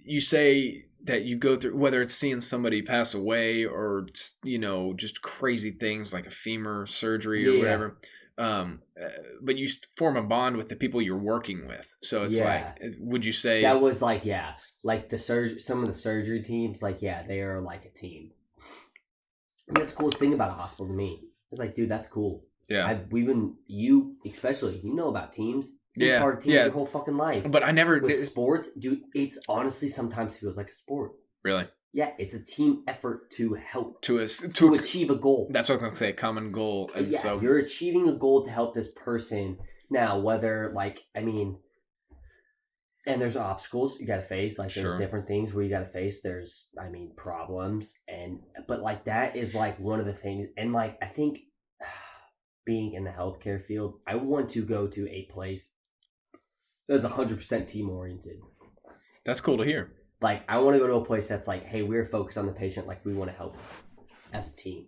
you say that you go through, whether it's seeing somebody pass away or, just crazy things like a femur surgery or whatever. But you form a bond with the people you're working with. So it's would you say that was like some of the surgery teams, they are like a team. And that's the coolest thing about a hospital to me. It's like, dude, that's cool. Yeah. You especially, about teams. You're part of teams your whole fucking life. But I never with sports, dude. It's honestly sometimes feels like a sport. Really? Yeah, it's a team effort to help to achieve a goal. That's what I'm gonna say, a common goal. And so you're achieving a goal to help this person. Now, whether and there's obstacles you got to face. There's different things where you got to face. There's problems, but that is one of the things. And I think being in the healthcare field, I want to go to a place that's 100% team oriented. That's cool to hear. I want to go to a place that's hey, we're focused on the patient. We want to help as a team.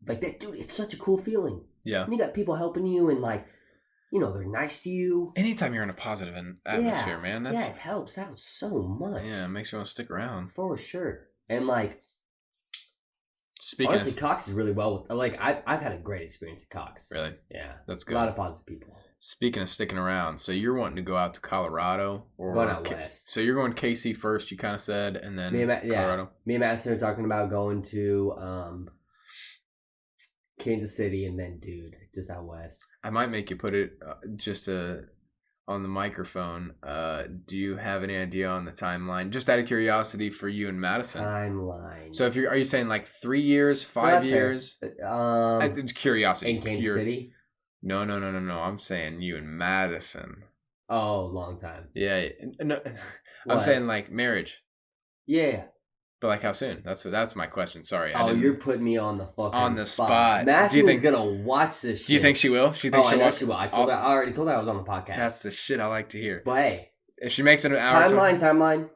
That, dude, it's such a cool feeling. Yeah. And you got people helping you and they're nice to you. Anytime you're in a positive atmosphere, man. It helps out so much. Yeah, it makes you want to stick around. For sure. And speaking honestly, Cox is really well with, I've had a great experience at Cox. Really? Yeah. That's good. A lot of positive people. Speaking of sticking around, so you're wanting to go out to Colorado or going out west. So you're going KC first, you kind of said, and then Colorado. Me and Madison are talking about going to Kansas City, and then just out west. I might make you put it on the microphone. Do you have any idea on the timeline? Just out of curiosity for you and Madison. Timeline. So are you saying 3 years, 5 years? Curiosity. In Kansas City? No. I'm saying you and Madison. Oh, long time. Yeah. No, I'm saying marriage. Yeah. But how soon? That's my question. Sorry. You're putting me on the fucking spot. Madison's gonna watch this shit. Do you think she will? She thinks I know she will. I already told her I was on the podcast. That's the shit I like to hear. But hey, if she makes it an hour. Timeline.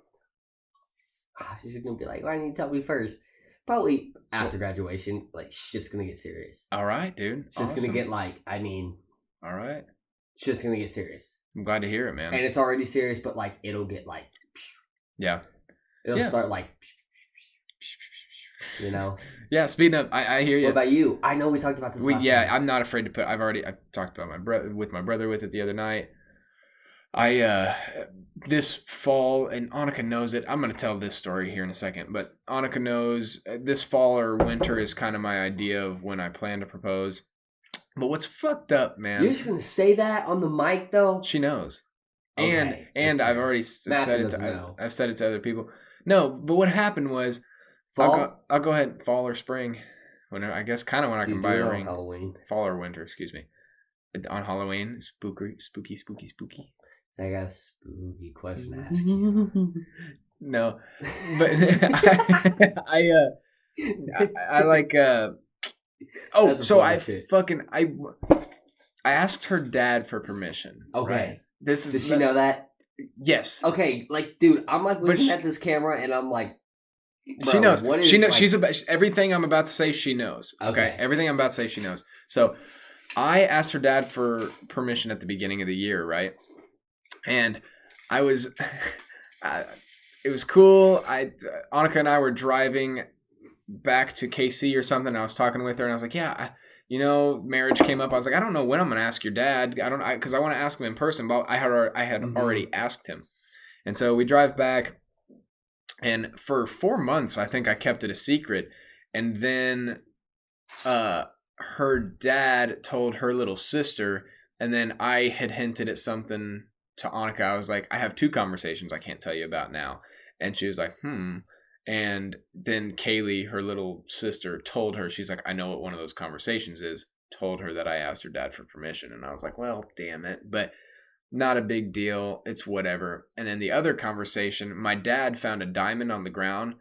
She's gonna be why didn't you tell me first? Probably after graduation, shit's gonna get serious. All right, dude. Shit's gonna get all right. Shit's gonna get serious. I'm glad to hear it, man. And it's already serious, but it'll get yeah. It'll start Yeah, speaking of, I hear you. What about you? I know we talked about this last time. I'm not afraid to put. I talked about my brother with it the other night. This fall, and Annika knows it. I'm going to tell this story here in a second, but Annika knows this fall or winter is kind of my idea of when I plan to propose. But what's fucked up, man? You're just going to say that on the mic, though? She knows. Okay, and I've already said it to I've said it to other people. No, but what happened was fall? I'll go ahead fall or spring. Whenever, I guess kind of when I can buy a ring. Halloween. Fall or winter, excuse me. On Halloween, spooky. So I got a spooky question to ask you. No, but I like. I asked her dad for permission. Okay. Right? Does she know that? Yes. Okay, dude, I'm looking at this camera and I'm bro, she knows. She knows. She's about everything I'm about to say. She knows. Okay. Everything I'm about to say, she knows. So, I asked her dad for permission at the beginning of the year, right? And I was, it was cool. Annika and I were driving back to KC or something. And I was talking with her and I was like, yeah, marriage came up. I was like, I don't know when I'm going to ask your dad. Because I want to ask him in person, but I had already asked him. And so we drive back, and for 4 months, I think I kept it a secret. And then her dad told her little sister, and then I had hinted at something to Annika. I was like, I have 2 conversations I can't tell you about now. And she was like, And then Kaylee, her little sister, told her, she's like, I know what one of those conversations is, told her that I asked her dad for permission. And I was like, well, damn it. But not a big deal. It's whatever. And then the other conversation, my dad found a diamond on the ground.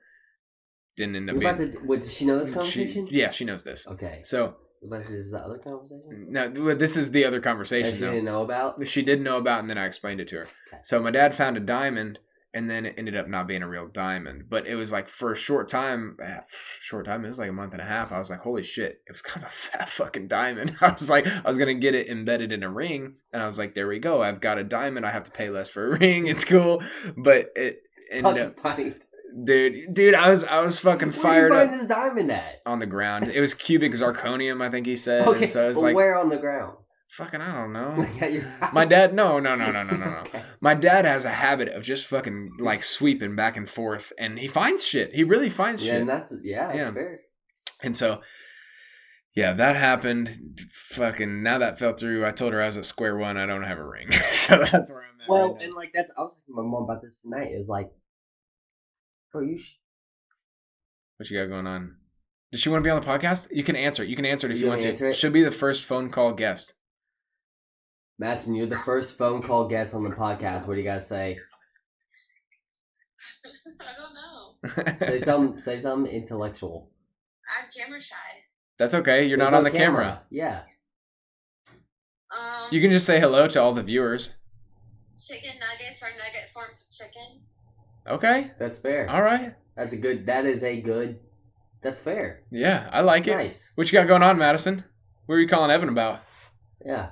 Didn't end up does she know this conversation? She knows this. Okay. So this is the other conversation? No, this is the other conversation. That she didn't know about? She didn't know about, and then I explained it to her. Okay. So my dad found a diamond, and then it ended up not being a real diamond. But it was like for a short time, it was like a month and a half. I was like, holy shit, it was kind of a fat fucking diamond. I was like, I was going to get it embedded in a ring. And I was like, there we go. I've got a diamond. I have to pay less for a ring. It's cool. But it ended up... Funny. Dude, I was fucking fired up. Where did you find this diamond at? On the ground. It was cubic zirconium, I think he said. Okay, and so it's where on the ground? Fucking, I don't know. At your house? My dad, no. Okay. My dad has a habit of just fucking like sweeping back and forth, and he finds shit. He really finds shit. And that's fair. And so, that happened. Fucking, now that fell through. I told her I was at square one. I don't have a ring. So that's where I'm at. Well, and like I was talking to my mom about this tonight. Is like, what you got going on? Does she want to be on the podcast? You can answer. You can answer it if you want to. It? She'll be the first phone call guest. Madison, you're the first phone call guest on the podcast. What do you guys say? I don't know. Say something intellectual. I'm camera shy. That's okay. You're not on the camera. Yeah. You can just say hello to all the viewers. Chicken nuggets or nugget forms of chicken. Okay. That's fair. All right. That's fair. Yeah, I like it. Nice. What you got going on, Madison? What are you calling Evan about? Yeah.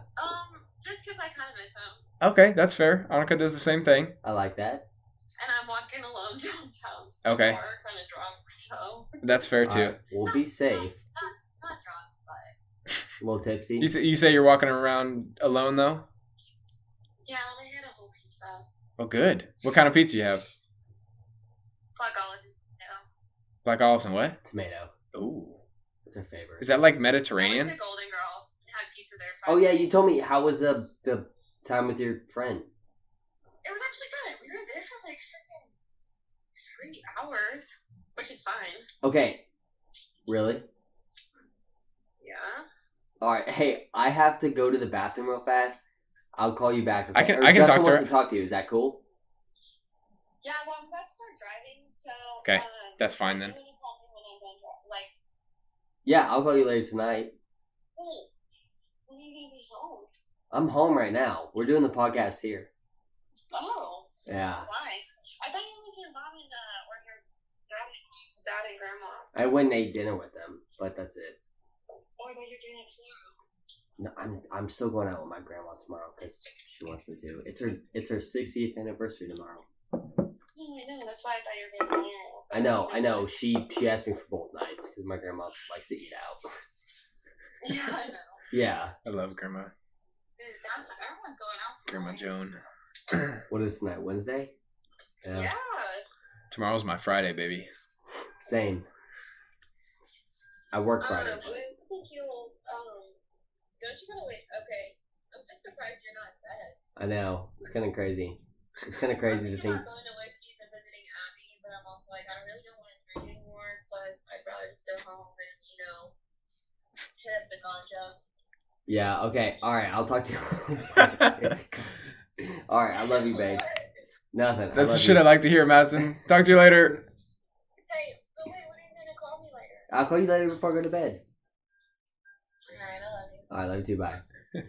Just because I kind of miss him. Okay, that's fair. Annika does the same thing. I like that. And I'm walking alone downtown. Okay. Kind of drunk, so. That's fair too. Right. We'll be safe. Not drunk, but. A little tipsy. You say you're walking around alone though? Yeah, and I had a whole pizza. Oh, good. What kind of pizza you have? Black olive and tomato. Black olives and what? Tomato. Ooh. What's her favorite? Is that like Mediterranean? I went to Golden Girl and had pizza there. Oh yeah, you told me. How was the time with your friend? It was actually good. We were there for like 3 hours, which is fine. Okay. Really? Yeah. All right. Hey, I have to go to the bathroom real fast. I'll call you back. Okay? I can Justin talk to her. wants to talk to you. Is that cool? Yeah, well, I'm about to start driving, so. Okay, that's fine then. Call me when I'm done driving. Yeah, I'll call you later tonight. Hey, when are you gonna be home? I'm home right now. We're doing the podcast here. Oh. Yeah. Why? I thought you went to your mom and or your dad and grandma. I went and ate dinner with them, but that's it. Oh, I thought you were doing it tomorrow. No, I'm still going out with my grandma tomorrow because she wants me to. It's her 60th anniversary tomorrow. No, I know. That's why I thought you were going tomorrow. I know. She asked me for both nights because my grandma likes to eat out. Yeah, I know. Yeah. I love Grandma. Dude, everyone's going out. Grandma Joan. What is tonight? Wednesday? Yeah. Tomorrow's my Friday, baby. Same. I work Friday. I think you'll, don't you gotta wait? Okay. I'm just surprised you're not in bed. I know. It's kind of crazy. It's kind of crazy to think. I'm going to Whiskey's and visiting Abby, but I'm also like, I really don't want to drink anymore. Plus, I'd rather just go home and, hit up the ganja. Yeah, okay. All right, I'll talk to you. All right, I love you, babe. Nothing. That's the shit I like to hear, Madison. Talk to you later. Hey, so wait, when are you going to call me later? I'll call you later before I go to bed. Alright, I love you. All right, love you too. Bye.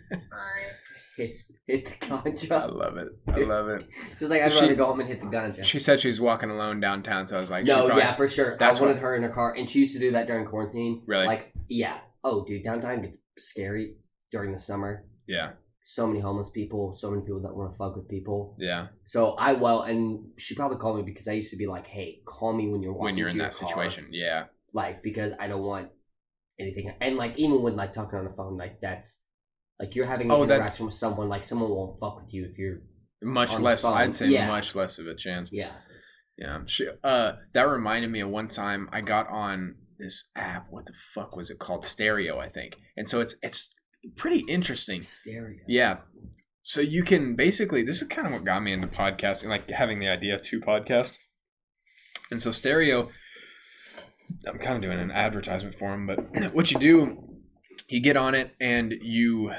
Bye. Hit the ganja. I love it. She's like, I'd rather go home and hit the ganja. She said she was walking alone downtown, so I was like, no, yeah, for sure. That's I wanted her in her car, and she used to do that during quarantine. Really? Like, yeah. Oh, dude, downtown gets scary during the summer. Yeah. So many homeless people, so many people that want to fuck with people. Yeah. So and she probably called me because I used to be like, hey, call me when you're walking when you're in that car. situation. Yeah. Like, because I don't want anything. And like even when like talking on the phone, like that's like you're having an interaction with someone. Like someone won't fuck with you if you're much less. I'd say much less of a chance. Yeah. Yeah. That reminded me of one time I got on this app. What the fuck was it called? Stereo, I think. And so it's pretty interesting. Stereo. Yeah. So you can basically, this is kind of what got me into podcasting, like having the idea to podcast. And so Stereo, I'm kind of doing an advertisement for them, but what you do, you get on it and you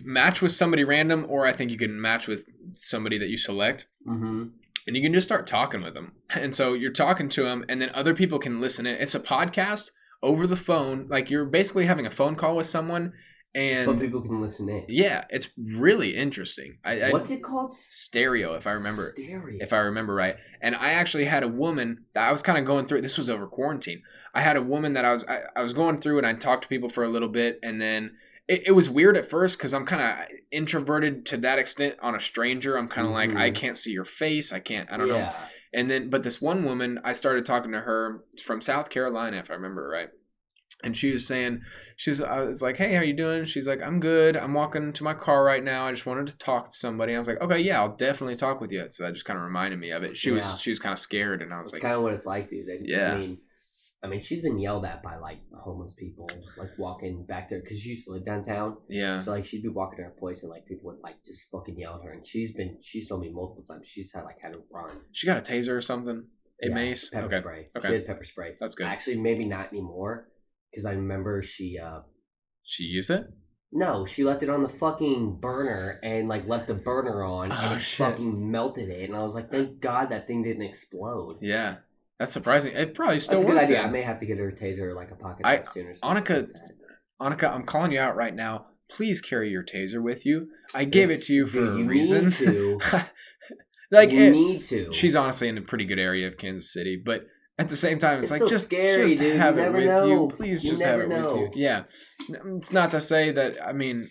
match with somebody random, or I think you can match with somebody that you select. Mm-hmm. And you can just start talking with them. And so you're talking to them, and then other people can listen. It's a podcast over the phone. Like you're basically having a phone call with someone. But people can listen in. Yeah, it's really interesting. What's it called? Stereo, if I remember. Stereo. If I remember right. And I actually had a woman that I was kind of going through. This was over quarantine. I had a woman that I was going through, and I talked to people for a little bit, and then it was weird at first because I'm kind of introverted to that extent on a stranger. I'm kind of like, I can't see your face. I don't know. And then, but this one woman, I started talking to her from South Carolina, if I remember right. And she was saying, I was like, hey, how you doing? She's like, I'm good. I'm walking to my car right now. I just wanted to talk to somebody. I was like, okay, yeah, I'll definitely talk with you. So that just kind of reminded me of it. She was kind of scared, and I was like, kind of what it's like, dude. Yeah. I mean, she's been yelled at by like homeless people, like walking back there because she used to live downtown. Yeah. So like she'd be walking to her place and like people would like just fucking yell at her. And she's told me multiple times she's had to run. She got a taser or something. A mace. Pepper spray. Okay. She had pepper spray. That's good. Actually, maybe not anymore because I remember she used it. No, she left it on the fucking burner and like left the burner on and it fucking melted it. And I was like, thank God that thing didn't explode. Yeah. That's surprising. It probably still works. That's a good idea. Then. I may have to get her a taser or like a pocket knife soon. Annika, I'm calling you out right now. Please carry your taser with you. I gave it to you for a reason. Need to. You need to. She's honestly in a pretty good area of Kansas City, but at the same time, it's like so just scary, just dude. have you it with know. you. Please just have it know. with you. Yeah, it's not to say that. I mean,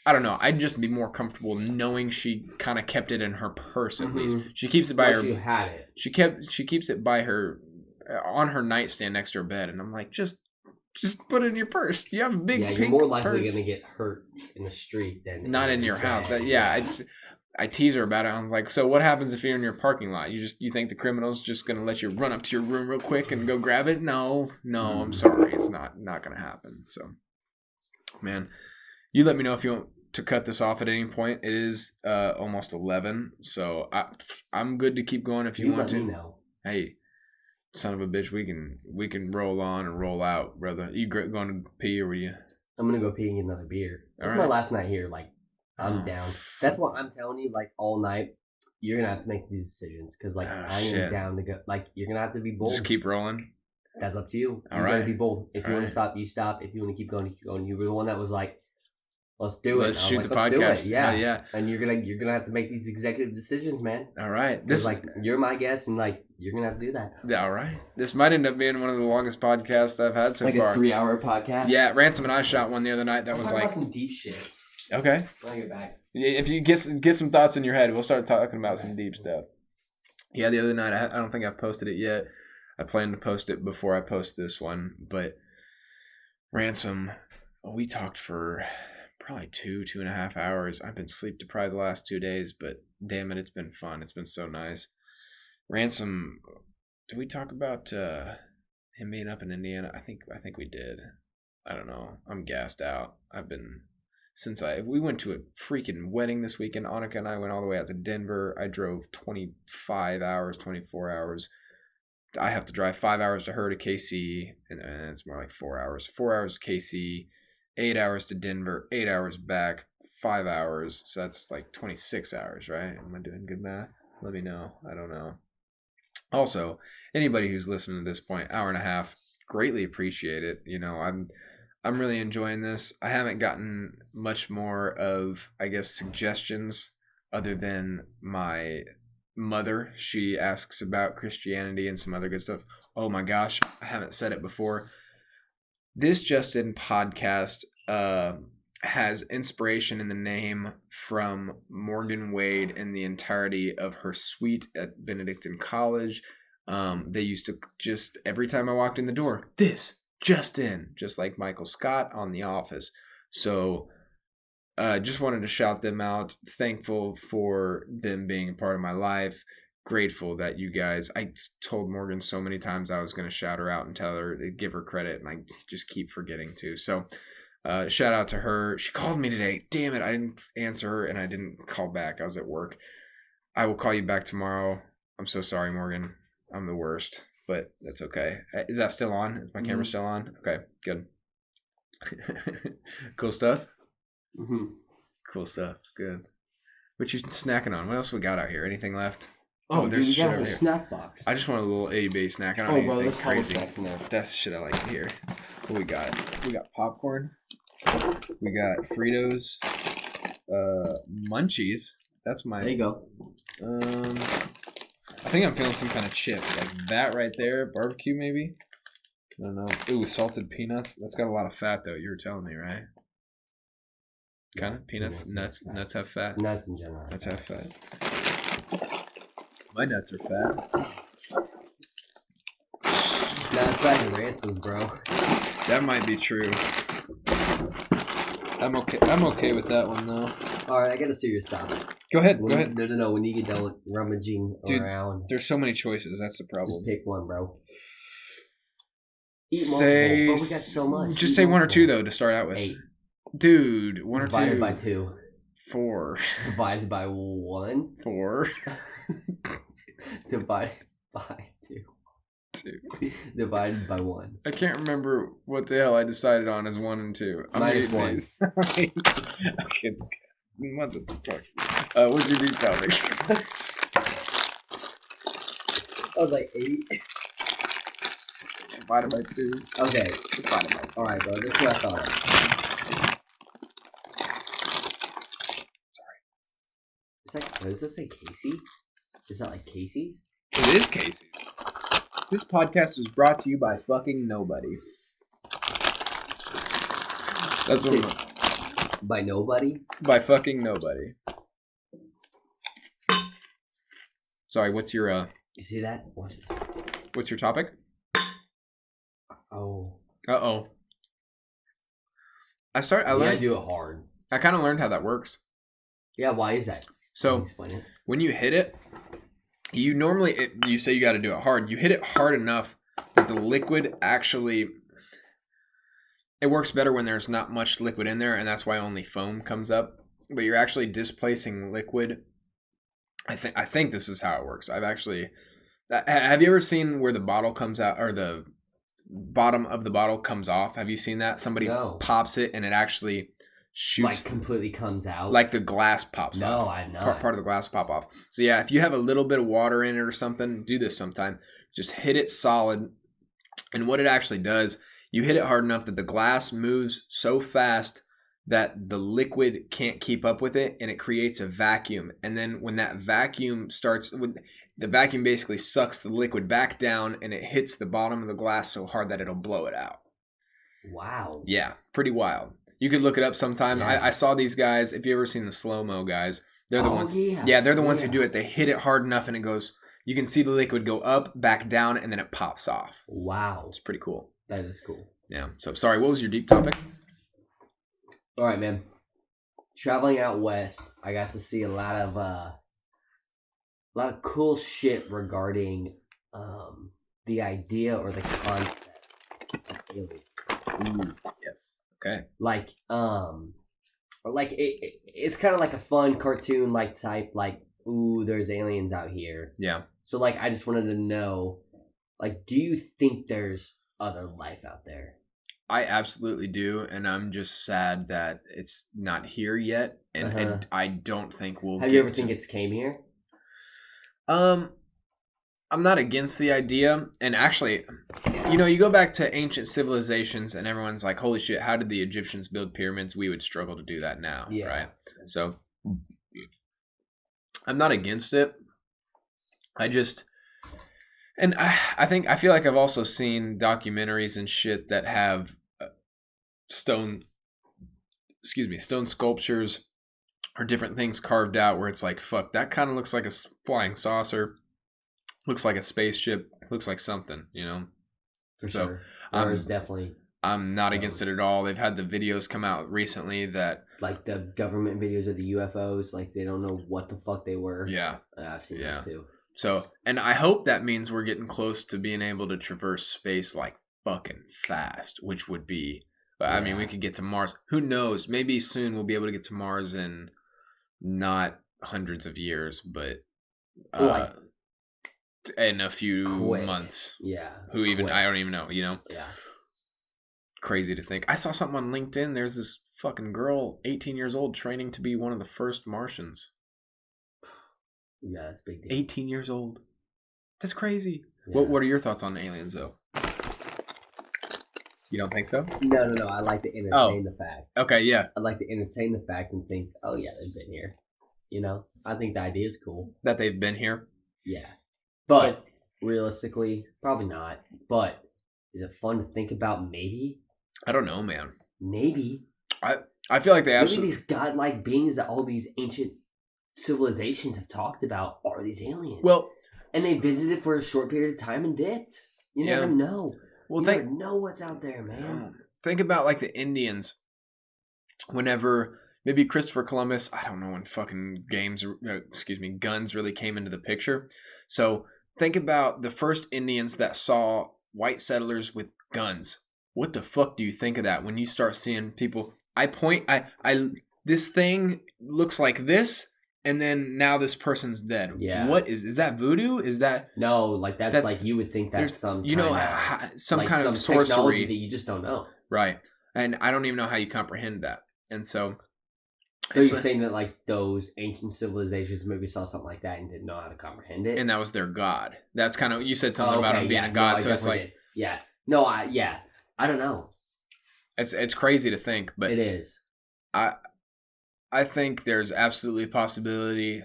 I don't know. I'd just be more comfortable knowing she kind of kept it in her purse at least. She keeps it by her. She had it. She keeps it by her on her nightstand next to her bed, and I'm like, just put it in your purse. You have a big pink you're more likely purse. Gonna get hurt in the street than not in your house. I tease her about it. I was like, so what happens if you're in your parking lot? You think the criminal's just gonna let you run up to your room real quick and go grab it? No, I'm sorry, it's not gonna happen. So, man, you let me know if you want to cut this off at any point. It is almost 11, so I'm good to keep going if you want to. Let me know. Hey, son of a bitch, we can roll on and roll out, brother. You going to pee or were you? I'm gonna go pee and get another beer. This is my last night here. Like, I'm down. That's what I'm telling you. Like all night, you're gonna have to make these decisions because like I am down to go. Like you're gonna have to be bold. Just keep rolling. That's up to you. You gotta be bold. If you want to stop, you stop. If you want to keep going, you keep going. You were the one that was like, let's do it. Let's shoot the podcast. Yeah. And you're gonna have to make these executive decisions, man. All right. This like you're my guest, and like you're gonna have to do that. Yeah. All right. This might end up being one of the longest podcasts I've had so far. Like a 3-hour podcast. Yeah. Ransom and I shot one the other night that was like some deep shit. Okay. I'll get back. If you get some thoughts in your head, we'll start talking about some deep stuff. Yeah. The other night, I don't think I've posted it yet. I plan to post it before I post this one, but Ransom, we talked for probably 2.5 hours. I've been sleep deprived the last 2 days, but damn it, it's been fun. It's been so nice. Ransom, did we talk about him being up in Indiana? I think we did. I don't know. I'm gassed out. We went to a freaking wedding this weekend. Annika and I went all the way out to Denver. I drove 24 hours. I have to drive 5 hours to her to KC, and it's more like 4 hours. 4 hours to KC, 8 hours to Denver, 8 hours back, 5 hours. So that's like 26 hours, right? Am I doing good math? Let me know. I don't know. Also, anybody who's listening to this point, hour and a half, greatly appreciate it. You know, I'm really enjoying this. I haven't gotten much more of, I guess, suggestions other than my mother. She asks about Christianity and some other good stuff. Oh my gosh, I haven't said it before. This Just In podcast has inspiration in the name from Morgan Wade and the entirety of her suite at Benedictine College. They used to just, every time I walked in the door, this just like Michael Scott on The Office. So just wanted to shout them out. Thankful for them being a part of my life. Grateful that you guys, I told Morgan so many times I was going to shout her out and tell her to give her credit, and I just keep forgetting to. So shout out to her. She called me today. Damn it, I didn't answer her and I didn't call back. I was at work. I will call you back tomorrow. I'm so sorry, Morgan. I'm the worst, but that's okay. Is that still on? Is my camera still on? Okay, good. Cool stuff? Mm-hmm. Cool stuff. Good. What you snacking on? What else we got out here? Anything left? Oh, there's dude, you got a snack box. I just want a little itty-bitty snack. I don't need anything crazy. That's the shit I like to hear. What we got? We got popcorn. We got Fritos. Munchies. That's my... There you go. I think I'm feeling some kind of chip. Like that right there. Barbecue, maybe? I don't know. Ooh, salted peanuts. That's got a lot of fat, though. You were telling me, right? Kind of? Peanuts? Nuts have fat? Nuts in general. Nuts have fat. My nuts are fat. Nah, it's back in ransoms, bro. That might be true. I'm okay with that one, though. Alright, I got a serious topic. Go ahead. No. When you get done with rummaging around. There's so many choices. That's the problem. Just pick one, bro. Eat multiple. But we got so much. Just say one or two, though, to start out with. 8. Dude, one or two. Divided by 2. 4. Divided by 1. 4. Divided by 2. 2. Divided by 1. I can't remember what the hell I decided on as 1 and 2. Minus 1. Okay. What the fuck? What's your deep topic? I was like 8. Divided by 2. Okay. Divided by 2. Alright, bro. This is what I thought of. Sorry. Does this say Casey? Is that like Casey's? It is Casey's. This podcast is brought to you by fucking nobody. That's what by nobody? By fucking nobody. Sorry, what's your You see that? Watch this. What's your topic? Oh. Uh-oh. I learned. Yeah, do it hard. I kind of learned how that works. Yeah, why is that? So, explain it. When you hit it, you normally, you say you got to do it hard. You hit it hard enough that the liquid actually, it works better when there's not much liquid in there, and that's why only foam comes up. But you're actually displacing liquid. I think this is how it works. Have you ever seen where the bottle comes out, or the bottom of the bottle comes off? Have you seen that? Somebody pops it and it actually shoots, like completely comes out, like the glass pops off. No, I've not. Part of the glass pop off. So yeah, if you have a little bit of water in it or something, do this sometime. Just hit it solid, and what it actually does, you hit it hard enough that the glass moves so fast that the liquid can't keep up with it, and it creates a vacuum. And then when that vacuum starts, the vacuum basically sucks the liquid back down, and it hits the bottom of the glass so hard that it'll blow it out. Wow. Yeah, pretty wild. You could look it up sometime. Yeah. I saw these guys. If you ever seen the slow-mo guys, they're the ones. Yeah, they're the ones who do it. They hit it hard enough, and it goes. You can see the liquid go up, back down, and then it pops off. Wow, it's pretty cool. That is cool. Yeah. So sorry. What was your deep topic? All right, man. Traveling out west, I got to see a lot of cool shit regarding the idea or the concept of aliens. Ooh, yes. Okay. Like it's kind of like a fun cartoon like type, like, ooh, there's aliens out here. Yeah. So like I just wanted to know, like, do you think there's other life out there? I absolutely do, and I'm just sad that it's not here yet, and I don't think we'll. Have you ever think it's came here? I'm not against the idea, and actually, you go back to ancient civilizations, and everyone's like, "Holy shit! How did the Egyptians build pyramids? We would struggle to do that now, right?" So, I'm not against it. I feel like I've also seen documentaries and shit that have stone sculptures or different things carved out where it's like, fuck, that kind of looks like a flying saucer, looks like a spaceship, looks like something, For sure. There's definitely. I'm not against it at all. They've had the videos come out recently that like the government videos of the UFOs, like they don't know what the fuck they were. Yeah, I've seen those too. So, and I hope that means we're getting close to being able to traverse space like fucking fast, which would be. I mean, we could get to Mars. Who knows? Maybe soon we'll be able to get to Mars in not hundreds of years, but in a few months. Yeah. Who even? I don't even know. You know. Yeah. Crazy to think. I saw something on LinkedIn. There's this fucking girl, 18 years old, training to be one of the first Martians. Yeah, that's a big deal. 18 years old. That's crazy. Yeah. What are your thoughts on aliens, though? You don't think so? No. I like to entertain the fact. Okay, yeah. I like to entertain the fact and think, oh yeah, they've been here. You know, I think the idea is cool. That they've been here? Yeah. But realistically, probably not. But is it fun to think about maybe? I don't know, man. Maybe. I feel like they absolutely... Maybe these godlike beings that all these ancient civilizations have talked about are these aliens. Well... And they visited for a short period of time and dipped. You never know. You never know what's out there, man. Think about like the Indians. Whenever maybe Christopher Columbus, I don't know when fucking guns really came into the picture. So think about the first Indians that saw white settlers with guns. What the fuck do you think of that when you start seeing people? This thing looks like this. And then now this person's dead. Yeah. What is that voodoo? Is that no? Like that's like you would think that's some some kind of sorcery technology that you just don't know. Right. And I don't even know how you comprehend that. And so you're saying that like those ancient civilizations maybe saw something like that and didn't know how to comprehend it, and that was their god. That's kind of you said something about him being a god. So it's like I don't know. It's crazy to think, but it is. I think there's absolutely a possibility.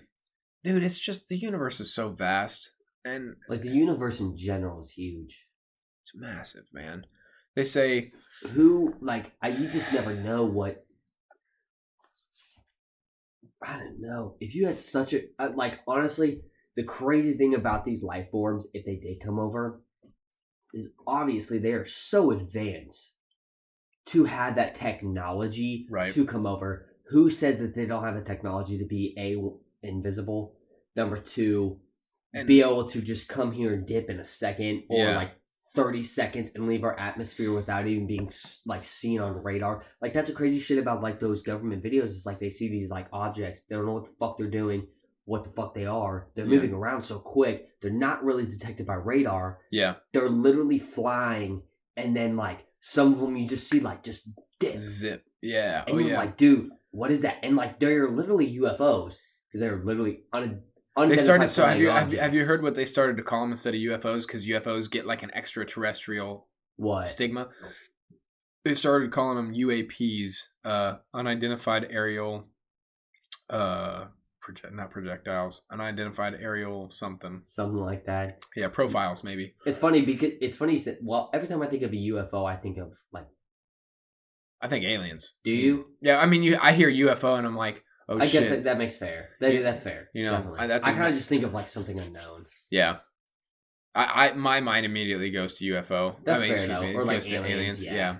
Dude, it's just the universe is so vast. And like the universe in general is huge. It's massive, man. They say... you just never know what... I don't know. If you had such a... honestly, the crazy thing about these life forms, if they did come over, is obviously they are so advanced to have that technology to come over. Who says that they don't have the technology to be invisible? Number two, be able to just come here and dip in a second or 30 seconds and leave our atmosphere without even being seen on radar. Like that's the crazy shit about those government videos. It's like they see these objects. They don't know what the fuck they're doing, what the fuck they are. They're moving around so quick. They're not really detected by radar. Yeah. They're literally flying, and then some of them you just see just dip. Zip. Yeah. And you're like, dude, what is that? And they're literally UFOs because they're literally they started. So have you heard what they started to call them instead of UFOs? Because UFOs get an extraterrestrial stigma. They started calling them UAPs, unidentified aerial, not projectiles, unidentified aerial something like that. Yeah, profiles maybe. It's funny because you said. Well, every time I think of a UFO, I think of I think aliens. Do you? Yeah, I mean, I hear UFO and I'm like, oh shit. I guess that makes fair. That's fair. You know, I kind of just think of something unknown. Yeah. My mind immediately goes to UFO. That's fair though. Or goes to aliens. Yeah.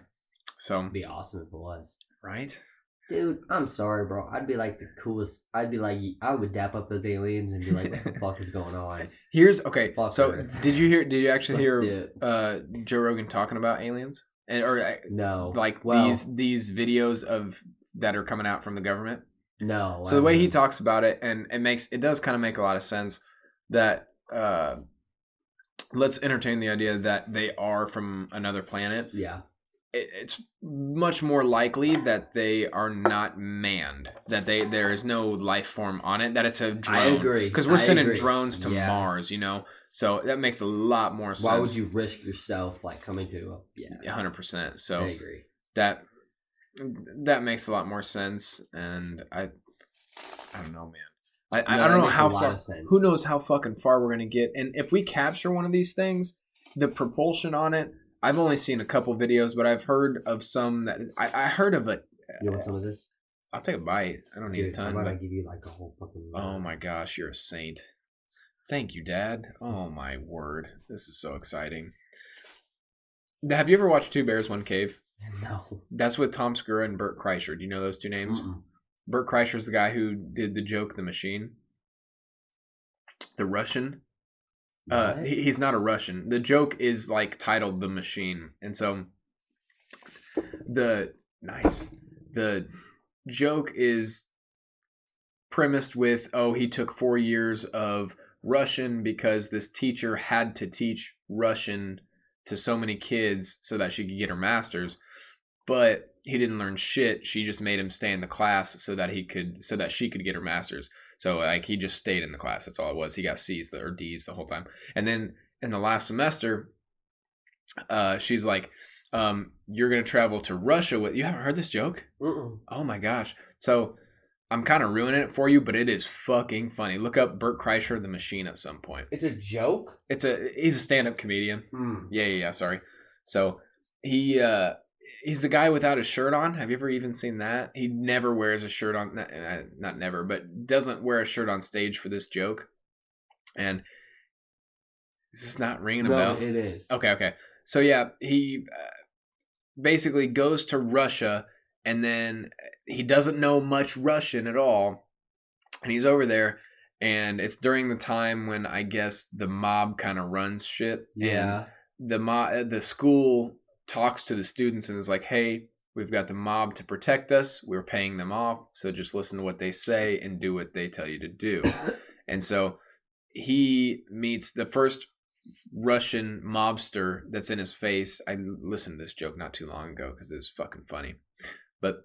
So it'd be awesome if it was. Right? Dude, I'm sorry, bro. I'd be the coolest. I would dap up those aliens and be like, what the fuck is going on? Did you actually hear Joe Rogan talking about aliens? No. These videos that are coming out from the government? No. So the way he talks about it, and it does kind of make a lot of sense that let's entertain the idea that they are from another planet. Yeah. It's much more likely that they are not manned, that there is no life form on it, that it's a drone. I agree. Because we're sending drones to Mars, So that makes a lot more sense. Why would you risk yourself coming to 100%. So I agree. That makes a lot more sense, and I don't know, man. I don't know how far. Who knows how fucking far we're gonna get? And if we capture one of these things, the propulsion on it. I've only seen a couple videos, but I've heard of some that I heard of it. You want some of this? I'll take a bite. I don't need a ton. I'm gonna give you a whole fucking. Oh my gosh, you're a saint. Thank you, Dad. Oh my word, this is so exciting. Have you ever watched Two Bears, One Cave? No. That's with Tom Segura and Bert Kreischer. Do you know those two names? Mm-mm. Bert Kreischer's the guy who did the joke, The Machine. The Russian. He's not a Russian. The joke is like titled The Machine. And so the joke is premised with, he took 4 years of Russian because this teacher had to teach Russian to so many kids so that she could get her master's, but he didn't learn shit. She just made him stay in the class so that she could get her master's. So like he just stayed in the class. That's all it was. He got C's or D's the whole time. And then in the last semester, she's like, you're gonna travel to Russia with. You haven't heard this joke? Mm-mm. Oh my gosh! So I'm kind of ruining it for you, but it is fucking funny. Look up Bert Kreischer, The Machine at some point. It's a joke? He's a stand-up comedian. Yeah. Sorry. So he's the guy without his shirt on. Have you ever even seen that? He never wears a shirt on. Not never, but doesn't wear a shirt on stage for this joke. And is this not ringing a bell? No, it is. Okay. So yeah, he basically goes to Russia, and then he doesn't know much Russian at all, and he's over there, and it's during the time when I guess the mob kind of runs shit. Yeah. And the school talks to the students and is like, hey, we've got the mob to protect us. We're paying them off, so just listen to what they say and do what they tell you to do. And so he meets the first Russian mobster that's in his face. I listened to this joke not too long ago because it was fucking funny. But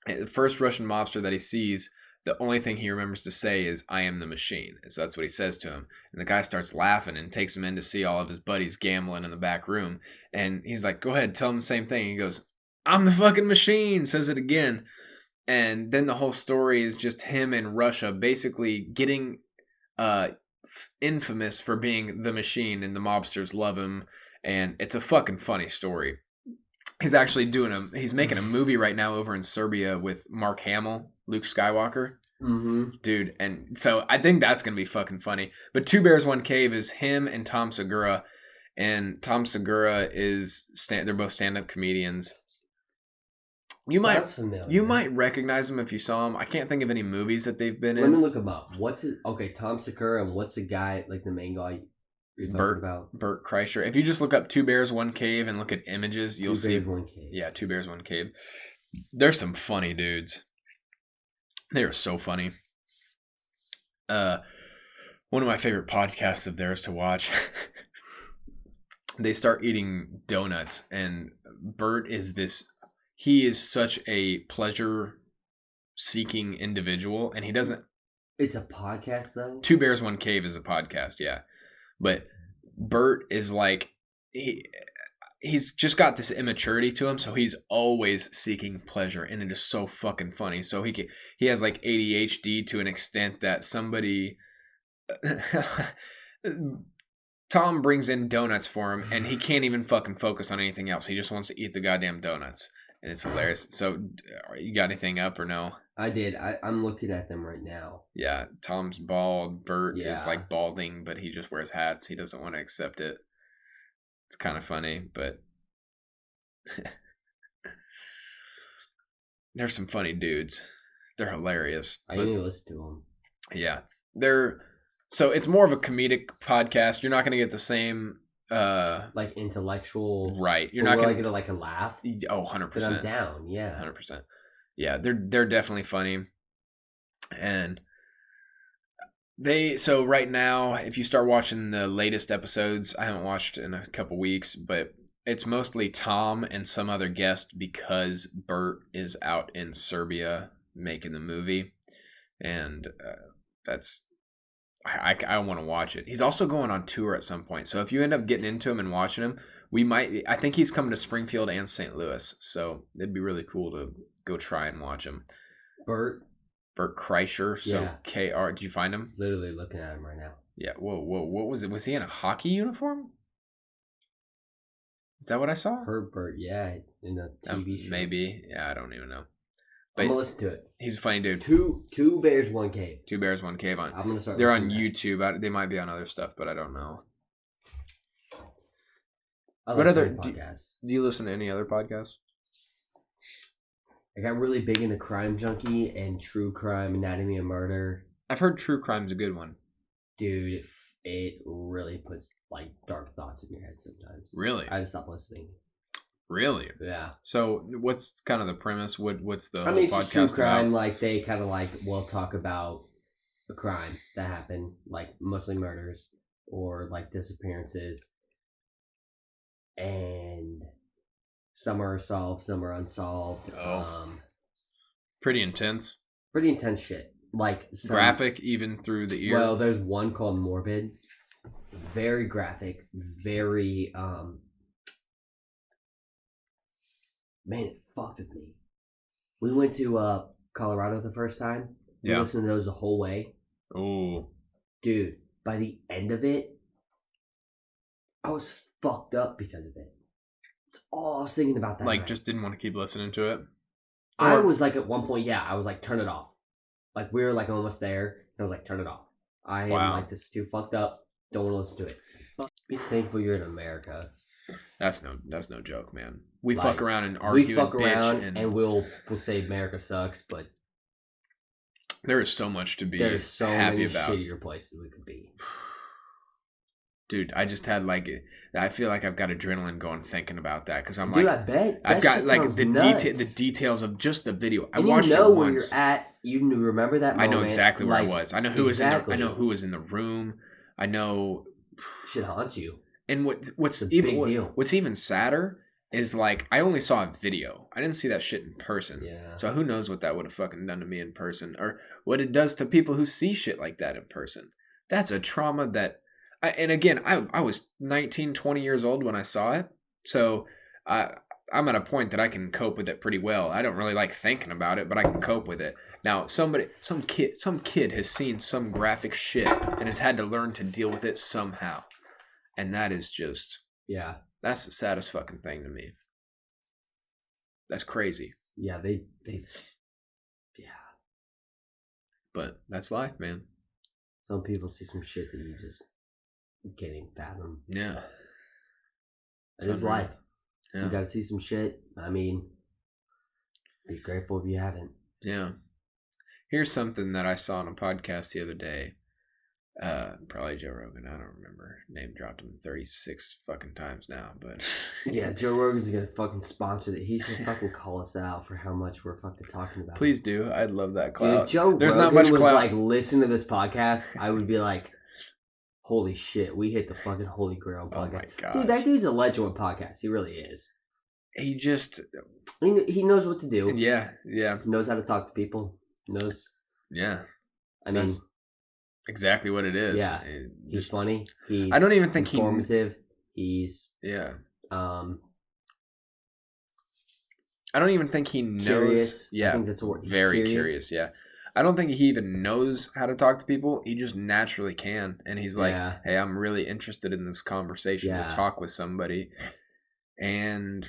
the first Russian mobster that he sees, the only thing he remembers to say is, I am the machine. And so that's what he says to him. And the guy starts laughing and takes him in to see all of his buddies gambling in the back room. And he's like, go ahead, tell him the same thing. He goes, I'm the fucking machine, says it again. And then the whole story is just him in Russia basically getting infamous for being the machine, and the mobsters love him, and it's a fucking funny story. He's actually he's making a movie right now over in Serbia with Mark Hamill, Luke Skywalker. Mm-hmm. Dude, and so I think that's gonna be fucking funny. But Two Bears, One Cave is him and Tom Segura, and Tom Segura they're both stand-up comedians. You might recognize him if you saw him. I can't think of any movies that they've been in. Let me look him up. Tom Segura, and what's the guy, like the main guy you're talking about? Bert Kreischer. If you just look up Two Bears, One Cave and look at images, you'll see. Two Bears, One Cave. Yeah, Two Bears, One Cave. There's some funny dudes. They are so funny. One of my favorite podcasts of theirs to watch. They start eating donuts, and Bert he is such a pleasure-seeking individual, and he doesn't... It's a podcast, though? Two Bears, One Cave is a podcast, yeah. But Bert is like... He's just got this immaturity to him, so he's always seeking pleasure, and it is so fucking funny. So he has like ADHD to an extent that somebody... Tom brings in donuts for him, and he can't even fucking focus on anything else. He just wants to eat the goddamn donuts. And it's hilarious. So, you got anything up or no? I did. I'm looking at them right now. Yeah, Tom's bald. Bert is like balding, but he just wears hats. He doesn't want to accept it. It's kind of funny, but they're some funny dudes. They're hilarious. I need to listen to them. Yeah, so it's more of a comedic podcast. You're not going to get the same. Like intellectual, right? You're not gonna get like a laugh. 100%. I'm down, yeah, 100%. Yeah, they're definitely funny, and so right now, if you start watching the latest episodes, I haven't watched in a couple weeks, but it's mostly Tom and some other guest because Bert is out in Serbia making the movie, and I want to watch it. He's also going on tour at some point. So if you end up getting into him and watching him, I think he's coming to Springfield and St. Louis. So it'd be really cool to go try and watch him. Bert Kreischer. So yeah. KR. Did you find him? Literally looking at him right now. Yeah. Whoa. What was it? Was he in a hockey uniform? Is that what I saw? Bert, yeah. In a TV show. Maybe. Yeah, I don't even know. But I'm gonna listen to it. He's a funny dude. Two Bears, One Cave. Two Bears, One Cave. I'm gonna start. They're on YouTube. They might be on other stuff, but I don't know. I what like other podcasts? Do you listen to any other podcasts? I got really big into Crime Junkie and True Crime, Anatomy of Murder. I've heard True Crime's a good one. Dude, it really puts like dark thoughts in your head sometimes. Really? I had to stop listening. Really? Yeah. So what's kind of the premise? What's the whole it's podcast true crime. about? Like they kind of will talk about a crime that happened, like mostly murders or like disappearances, and some are solved, some are unsolved. Pretty intense. Pretty intense shit. Like graphic, even through the ear. Well, there's one called Morbid. Very graphic. Very man, it fucked with me. We went to Colorado the first time. We listened to those the whole way. Oh, dude! By the end of it, I was fucked up because of it. That's all I was thinking about that night. Just didn't want to keep listening to it. I was like, at one point, I was like, turn it off. Like we were like almost there, and I was like, turn it off. I am like, this is too fucked up. Don't want to listen to it. Be thankful you're in America. That's no joke, man. We fuck around and argue. We fuck around and we'll say America sucks, but there is so much to be there's so happy many about. Shittier places we could be. Dude, I just had I feel like I've got adrenaline going thinking about that because I'm I bet I've got the details of just the video. I watched it once. Where you're at. You remember that moment. I know exactly where I was. I know who was in the. I know who was in the room. I know. Should haunt you. And what's even sadder is I only saw a video. I didn't see that shit in person. Yeah. So who knows what that would have fucking done to me in person, or what it does to people who see shit like that in person. That's a trauma that. And again, I was 19, 20 years old when I saw it. So I'm at a point that I can cope with it pretty well. I don't really like thinking about it, but I can cope with it. Now, some kid has seen some graphic shit and has had to learn to deal with it somehow. And that is just... Yeah. That's the saddest fucking thing to me. That's crazy. Yeah, they... Yeah. But that's life, man. Some people see some shit that you just... can't even fathom. Yeah. It is life. Yeah. You gotta see some shit. I mean, be grateful if you haven't. Yeah. Here's something that I saw on a podcast the other day. Probably Joe Rogan. I don't remember. Name dropped him 36 fucking times now, but yeah, Joe Rogan's gonna fucking sponsor that. He should fucking call us out for how much we're fucking talking about. Please do. I'd love that clout. If Joe Rogan not much clout. Was listen to this podcast, I would be like, holy shit, we hit the fucking holy grail podcast. Oh my god, dude, that dude's a legend with podcasts. He really is. He just, he knows what to do. Yeah. He knows how to talk to people. Knows. Yeah. I mean, that's exactly what it is. Yeah. He's funny. He's I don't even think informative. He's yeah. I don't even think he knows. Curious. Yeah. I think that's a word. Very curious. Yeah. I don't think he even knows how to talk to people. He just naturally can. And he's like, hey, I'm really interested in this conversation to talk with somebody. And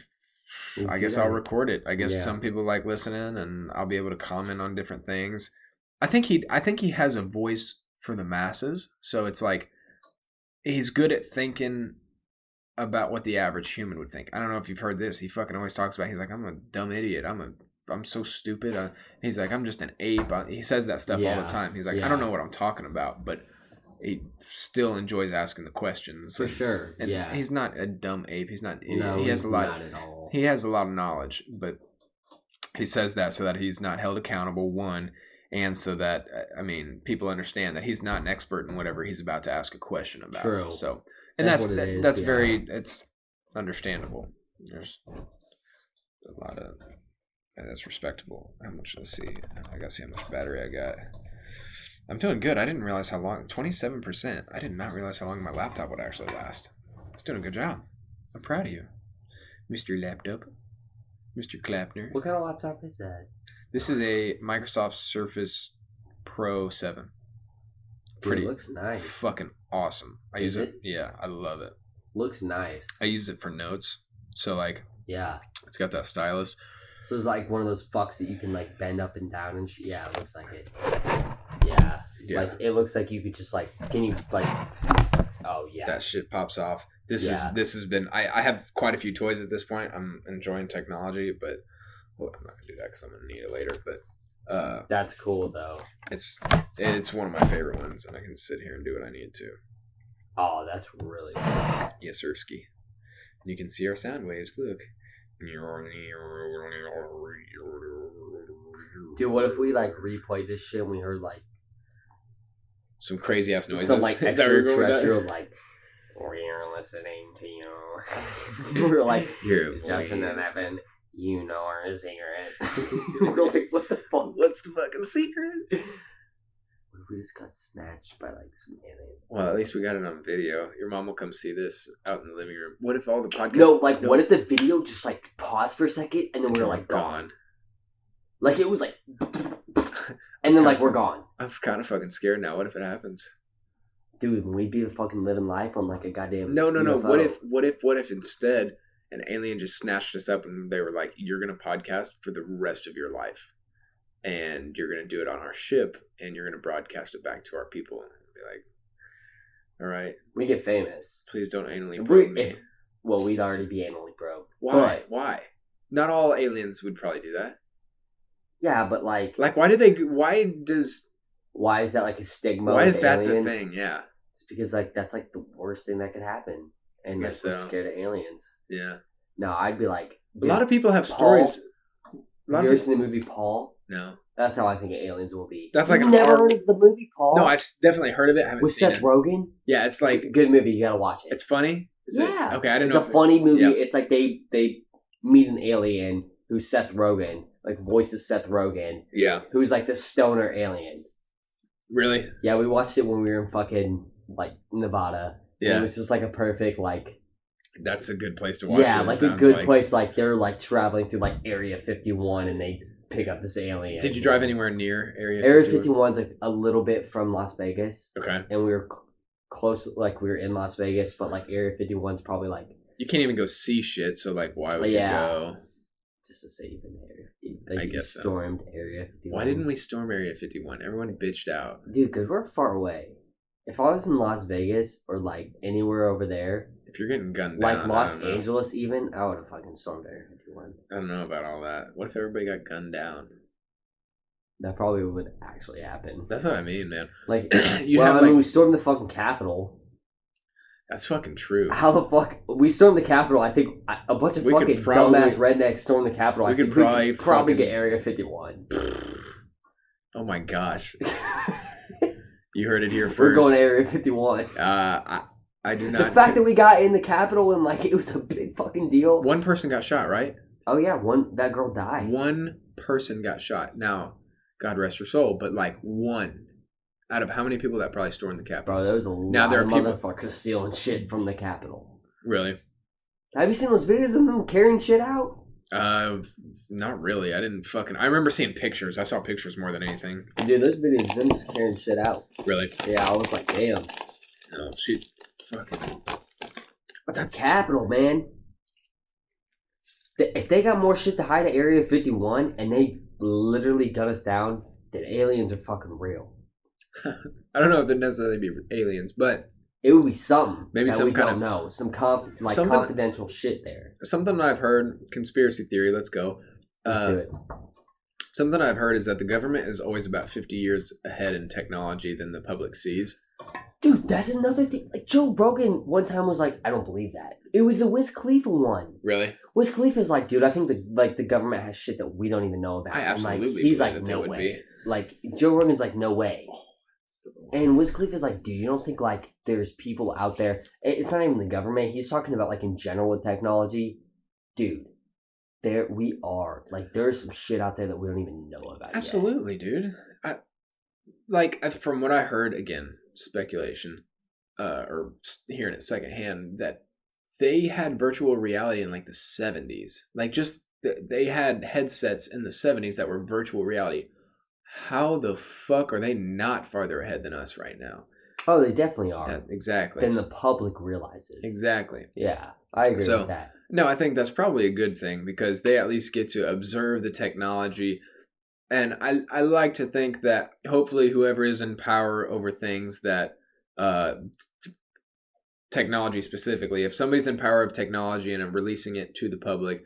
I guess I'll record it. I guess some people like listening and I'll be able to comment on different things. I think he has a voice for the masses. So it's like he's good at thinking about what the average human would think. I don't know if you've heard this. He fucking always talks about, he's like, I'm a dumb idiot. I'm so stupid. He's like, I'm just an ape. He says that stuff all the time. He's like, I don't know what I'm talking about, but he still enjoys asking the questions. For sure. And yeah. He's not a dumb ape. He's not. No, he has a lot. Not at all. He has a lot of knowledge, but he says that so that he's not held accountable. One, and so that people understand that he's not an expert in whatever he's about to ask a question about. True. So, and that's very it's understandable. There's a lot of. And that's respectable. How much? Let's see. I gotta see how much battery I got. I'm doing good. I didn't realize how long. 27%. I did not realize how long my laptop would actually last. It's doing a good job. I'm proud of you, Mr. Laptop, Mr. Clapner. What kind of laptop is that? This is a Microsoft Surface Pro 7. Pretty. It looks nice. Fucking awesome. I use it. Yeah, I love it. Looks nice. I use it for notes. So yeah, it's got that stylus. So it's like one of those fucks that you can bend up and down and yeah, it looks like it. Yeah. It looks like you could just can you oh yeah. That shit pops off. This has been. I have quite a few toys at this point. I'm enjoying technology, but I'm not gonna do that because I'm gonna need it later. But that's cool though. It's one of my favorite ones, and I can sit here and do what I need to. Oh, that's really cool. Yes, Sirski. You can see our sound waves. Look. Dude, what if we like replay this shit and we heard like some crazy ass noises? Some like extraterrestrial like we're listening to you. We're like Justin and Evan, you know our secret. We're like, what the fuck? What's the fucking secret? What if we just got snatched by like some aliens? Well, at least we got it on video. Your mom will come see this out in the living room. What if all the podcasts? No, like what if the video just like paused for a second and then we were like gone? Like it was like, and then like we're gone. I'm kind of fucking scared now. What if it happens? Dude, we'd be fucking living life on like a goddamn No. What if instead an alien just snatched us up and they were like, you're going to podcast for the rest of your life. And you're going to do it on our ship and you're going to broadcast it back to our people. And be like, all right. We get famous. Please don't anally probe me. Well, we'd already be anally probed. Why? Why? Not all aliens would probably do that. Yeah, but like why is that like a stigma? Why is that aliens? The thing? Yeah. It's because like that's like the worst thing that could happen. And like we're scared of aliens. Yeah. No, I'd be like, a lot of people have stories. Have you ever seen the movie Paul? No. That's how I think aliens will be. That's like You've never heard of the movie Paul? No, I've definitely heard of it. I haven't seen it. With Seth Rogen? Yeah, it's like good movie. You gotta watch it. It's funny. Yeah. Okay, I didn't know. It's a funny movie. Yeah. It's like they meet an alien who's Seth Rogen, like voices Seth Rogen. Yeah. Who's like the stoner alien. Really? Yeah, we watched it when we were in fucking like Nevada. Yeah. And it was just like a perfect like. That's a good place to watch. Yeah, like a good place. Like they're like traveling through like Area 51 and they pick up this alien. Did you drive anywhere near Area 51? Area 51's like a little bit from Las Vegas. Okay. And we were close, like we were in Las Vegas, but like Area 51's probably like. You can't even go see shit, so like why would you go? Just to say even Area. I guess stormed Area 51. Why didn't we storm Area 51? Everyone bitched out. Dude, because we're far away. If I was in Las Vegas or like anywhere over there. If you're getting gunned down. Like Los Angeles even, I would have fucking stormed Area 51. I don't know about all that. What if everybody got gunned down? That probably would actually happen. That's what I mean, man. Like, we stormed the fucking Capitol. That's fucking true. How the fuck we stormed the Capitol? I think a bunch of fucking dumbass rednecks stormed the Capitol. We could probably get Area 51. Oh my gosh! You heard it here first. We're going to Area 51. I do not. The fact that we got in the Capitol and like it was a big fucking deal. One person got shot, right? Oh yeah, that girl died. One person got shot. Now, God rest her soul, but like one out of how many people that probably stormed the Capitol? Bro, there was a lot of motherfuckers stealing shit from the Capitol. Really? Have you seen those videos of them carrying shit out? Not really. I didn't fucking. I remember seeing pictures. I saw pictures more than anything. Dude, those videos of them just carrying shit out. Really? Yeah, I was like, damn. Oh, shit. Fucking. That's Capitol, man. If they got more shit to hide at Area 51 and they literally gun us down, then aliens are fucking real. I don't know if it'd necessarily be aliens, but it would be something. Maybe that some we kind don't know. Some confidential shit there. Something I've heard, conspiracy theory. Let's go. Let's do it. Something I've heard is that the government is always about 50 years ahead in technology than the public sees. Dude, that's another thing. Like Joe Rogan one time was like, I don't believe that. It was a Wiz Khalifa one. Really? Wiz Khalifa's like, dude, I think the government has shit that we don't even know about. I absolutely like, he's like, no way. Like Joe Rogan's like, no way. And Wiz Khalifa's like, dude, you don't think like there's people out there? It's not even the government. He's talking about like in general with technology, dude. There we are. Like there's some shit out there that we don't even know about. Absolutely, dude. From what I heard, again, speculation, or hearing it secondhand, that they had virtual reality in like the 70s. Like just they had headsets in the 70s that were virtual reality. How the fuck are they not farther ahead than us right now? Oh, they definitely are. Exactly. Than the public realizes. Exactly. Yeah, I agree with that. No, I think that's probably a good thing because they at least get to observe the technology. And I like to think that hopefully whoever is in power over things that technology specifically, if somebody's in power of technology and are releasing it to the public,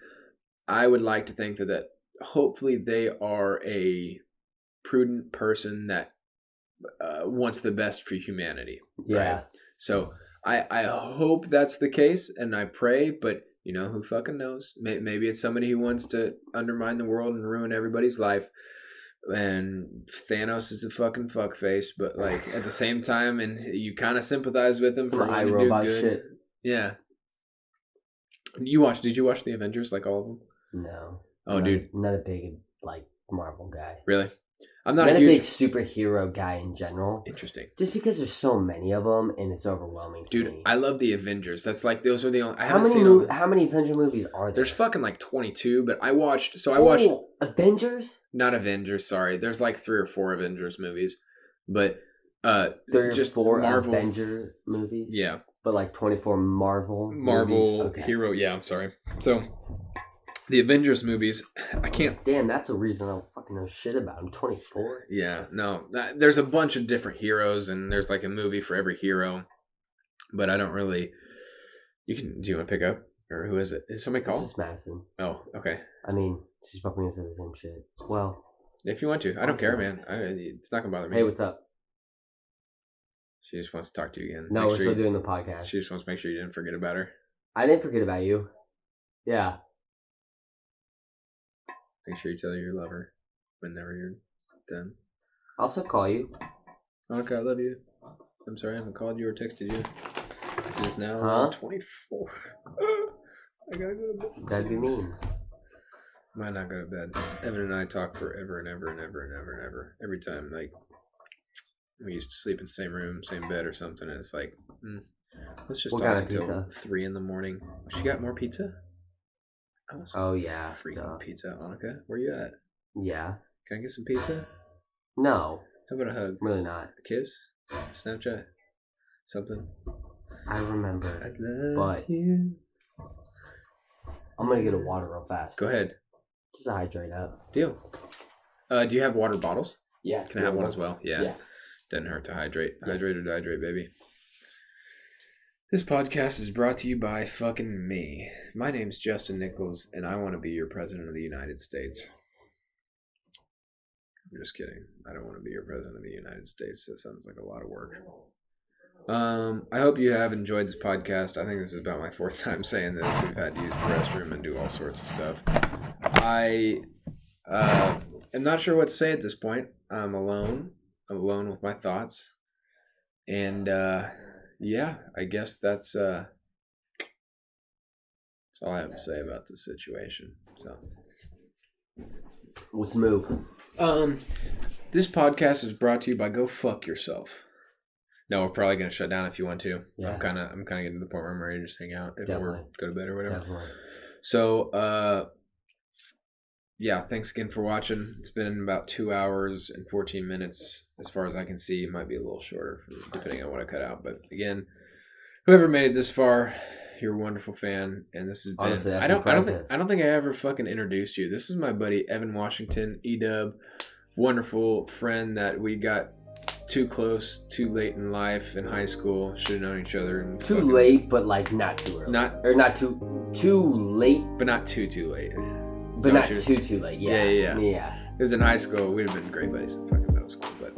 I would like to think that hopefully they are a prudent person that wants the best for humanity. Yeah. Right? So I hope that's the case, and I pray, but you know, who fucking knows? Maybe it's somebody who wants to undermine the world and ruin everybody's life. And Thanos is a fucking fuckface, but like at the same time, and you kind of sympathize with him Some for wanting to do good. Shit. Yeah. Did you watch the Avengers, like all of them? No. Oh, dude. Not a big like Marvel guy. Really? I'm not a big superhero guy in general. Interesting. Just because there's so many of them and it's overwhelming to me. I love the Avengers. That's like those are the only. How many Avenger movies are there? There's fucking like 22, but I watched. Avengers? Not Avengers. Sorry, there's like 3 or 4 Avengers movies, but 3 or just 4 Marvel Avenger movies. Yeah, but like 24 Marvel movies? Hero. Yeah, I'm sorry. So. The Avengers movies, I can't... Damn, that's a reason I don't fucking know shit about them. 24? Yeah, no. There's a bunch of different heroes, and there's like a movie for every hero. But I don't really... Do you want to pick up? Or who is it? Is somebody called? This is Madison. Oh, okay. I mean, she's probably going to say the same shit. Well... If you want to. I don't care, man. It's not going to bother me. Hey, what's up? She just wants to talk to you again. No, we're still doing the podcast. She just wants to make sure you didn't forget about her. I didn't forget about you. Yeah. Make sure you tell your lover whenever you're done. I'll still call you. Okay, I love you. I'm sorry I haven't called you or texted you. It is now 24. I gotta go to bed. That'd be mean. Might not go to bed. Evan and I talk forever and ever and ever and ever and ever. Every time, like, we used to sleep in the same room, same bed or something, and it's like, let's just talk until 3 in the morning. She got more pizza? Oh, yeah. Freaking pizza, Annika. Where you at? Yeah. Can I get some pizza? No. How about a hug? Really not. A kiss? Snapchat? Something? I remember. I love you. I'm going to get a water real fast. Go ahead. Just to hydrate up. Deal. Do you have water bottles? Yeah. Can I have one as well? Yeah. Doesn't hurt to hydrate. Hydrate or dehydrate, baby. This podcast is brought to you by fucking me. My name's Justin Nichols, and I want to be your president of the United States. I'm just kidding. I don't want to be your president of the United States. That sounds like a lot of work. I hope you have enjoyed this podcast. I think this is about my 4th time saying this. We've had to use the restroom and do all sorts of stuff. I am not sure what to say at this point. I'm alone. I'm alone with my thoughts. And, yeah, I guess that's all I have to say about the situation. So, what's the move? This podcast is brought to you by Go Fuck Yourself. No, we're probably gonna shut down if you want to. Yeah. I'm kind of getting to the point where I'm ready to just hang out or go to bed or whatever. Definitely. So, yeah, thanks again for watching. It's been about 2 hours and 14 minutes as far as I can see. It might be a little shorter depending on what I cut out. But again, whoever made it this far, you're a wonderful fan. And this has been honestly, I don't think I ever fucking introduced you. This is my buddy Evan Washington, E-Dub, wonderful friend that we got too close, too late in life in high school. Should have known each other. And too late, but like not too early. Not too late, but not too late. But not too late. Yeah. It was in high school. We'd have been great buddies in fucking middle school. But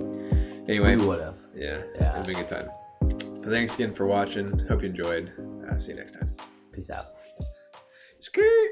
anyway. We would have. Yeah. It'd be a good time. But thanks again for watching. Hope you enjoyed. See you next time. Peace out. Skirt.